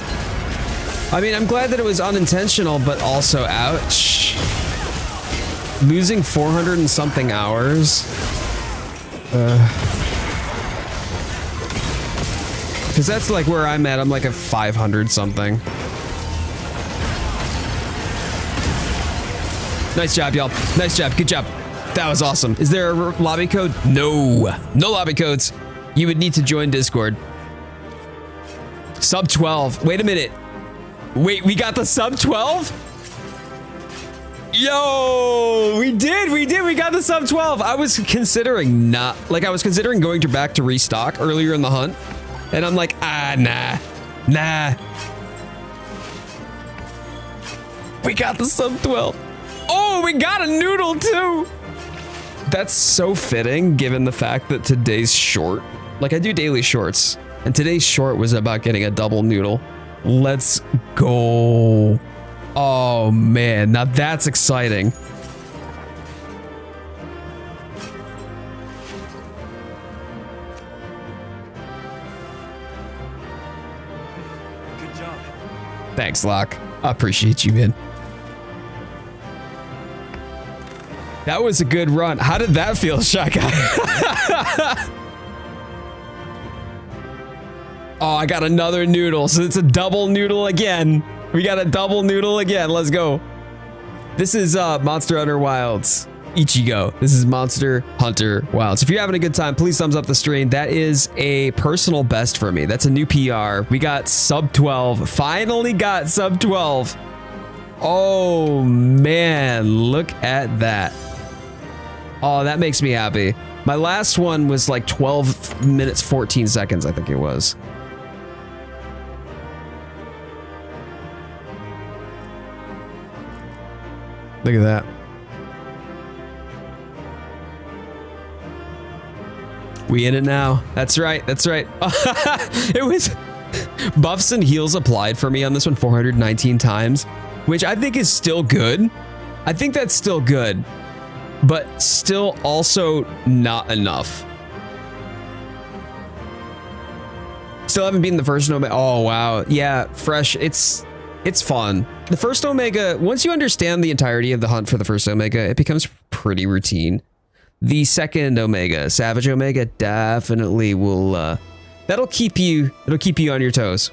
I mean, I'm glad that it was unintentional, but also ouch. Losing 400 and something hours. Because that's like where I'm at. I'm like at 500 something. Nice job, y'all. Nice job. Good job. That was awesome. Is there a lobby code? No. No lobby codes. You would need to join Discord. Sub 12. Wait a minute. Wait, we got the sub 12? Yo, we did. We got the sub 12. I was considering going back to restock earlier in the hunt. And I'm like, nah. We got the sub 12. Oh, we got a noodle too. That's so fitting given the fact that today's short, like I do daily shorts, and today's short was about getting a double noodle. Let's go. Oh man, now that's exciting. Good job. Thanks, Locke. I appreciate you, man. That was a good run. How did that feel, Shy Guy? Oh, I got another noodle. So it's a double noodle again. We got a double noodle again. Let's go. This is Monster Hunter Wilds. Ichigo. This is Monster Hunter Wilds. If you're having a good time, please thumbs up the stream. That is a personal best for me. That's a new PR. We got sub 12. Finally got sub 12. Oh, man. Look at that. Oh, that makes me happy. My last one was like 12 minutes, 14 seconds, I think it was. Look at that. We in it now. That's right. That's right. It was buffs and heals applied for me on this one 419 times, which I think is still good. I think that's still good, but still also not enough. Still haven't beaten the first Omega. Oh, wow. Yeah, fresh. It's fun. The first Omega, once you understand the entirety of the hunt for the first Omega, it becomes pretty routine. The second Omega, Savage Omega, definitely will, it'll keep you on your toes.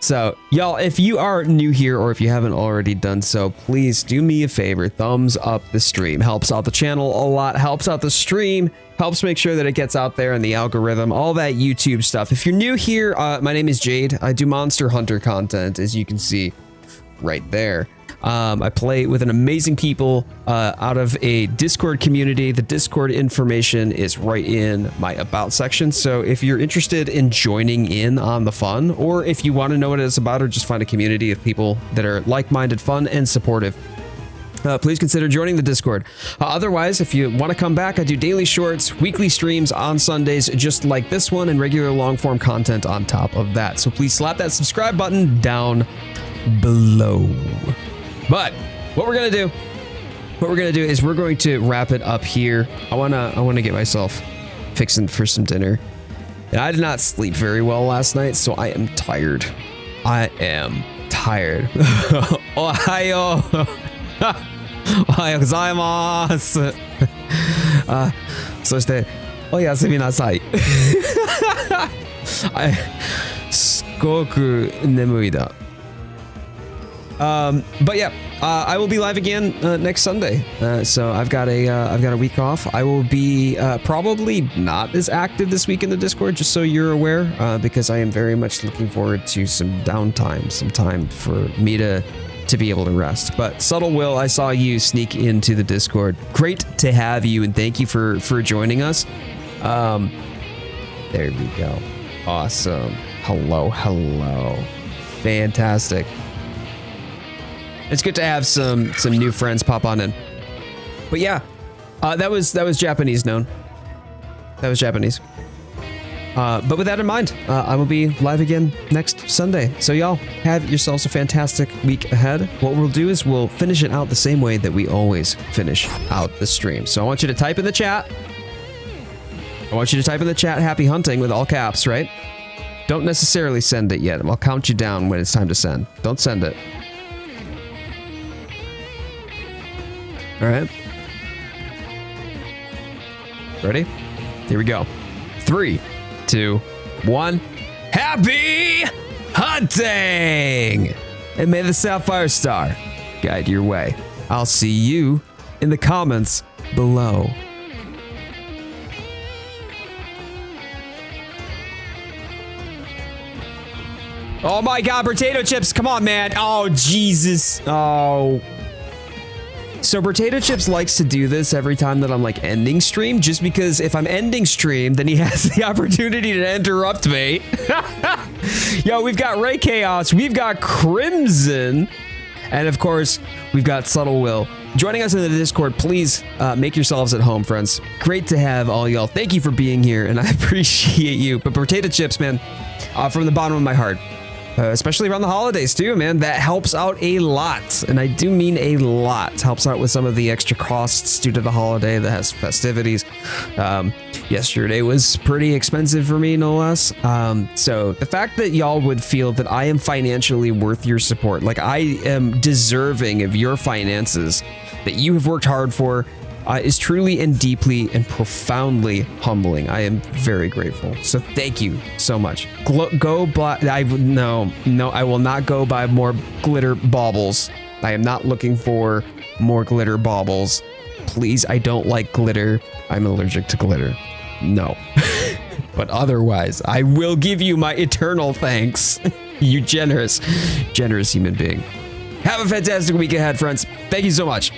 So, y'all, if you are new here or if you haven't already done so, please do me a favor, thumbs up the stream. Helps out the channel a lot, helps out the stream, helps make sure that it gets out there in the algorithm, all that YouTube stuff. If you're new here, my name is Jade. I do Monster Hunter content, as you can see right there. I play with an amazing people out of a Discord community. The Discord information is right in my About section. So if you're interested in joining in on the fun, or if you want to know what it's about, or just find a community of people that are like-minded, fun, and supportive, please consider joining the Discord. Otherwise, if you want to come back, I do daily shorts, weekly streams on Sundays, just like this one, and regular long-form content on top of that. So please slap that subscribe button down below. But what we're gonna do is we're going to wrap it up here. I wanna get myself fixing for some dinner. And I did not sleep very well last night, so I am tired. I am tired. Ohayo. Ohayo gozaimasu. そして、おやすみなさい。すごく眠いだ。But yeah, I will be live again next Sunday. So I've got a week off. I will be probably not as active this week in the Discord, just so you're aware, because I am very much looking forward to some downtime, some time for me to be able to rest. But Subtle Will, I saw you sneak into the Discord. Great to have you, and thank you for joining us. There we go. Awesome. Hello. Fantastic. It's good to have some new friends pop on in. But yeah, that was Japanese known. That was Japanese. But with that in mind, I will be live again next Sunday. So y'all have yourselves a fantastic week ahead. What we'll do is we'll finish it out the same way that we always finish out the stream. So I want you to type in the chat. Happy hunting with all caps, right? Don't necessarily send it yet. I'll count you down when it's time to send. Don't send it. All right. Ready? Here we go. 3, 2, 1. Happy hunting! And may the Sapphire Star guide your way. I'll see you in the comments below. Oh my God, potato chips. Come on, man. Oh, Jesus. Oh. So Potato Chips likes to do this every time that I'm like ending stream, just because if I'm ending stream, then he has the opportunity to interrupt me. Yo, we've got Ray Chaos, we've got Crimson, and of course, we've got Subtle Will. Joining us in the Discord, please make yourselves at home, friends. Great to have all y'all. Thank you for being here, and I appreciate you. But Potato Chips, man, from the bottom of my heart, especially around the holidays too, man, that helps out a lot. And I do mean a lot. Helps out with some of the extra costs due to the holiday that has festivities. Yesterday was pretty expensive for me, no less. So the fact that y'all would feel that I am financially worth your support, like I am deserving of your finances that you have worked hard for, is truly and deeply and profoundly humbling. I am very grateful. So thank you so much. Go buy. No, I will not go buy more glitter baubles. I am not looking for more glitter baubles. Please, I don't like glitter. I'm allergic to glitter. No. But otherwise, I will give you my eternal thanks. You generous human being. Have a fantastic week ahead, friends. Thank you so much.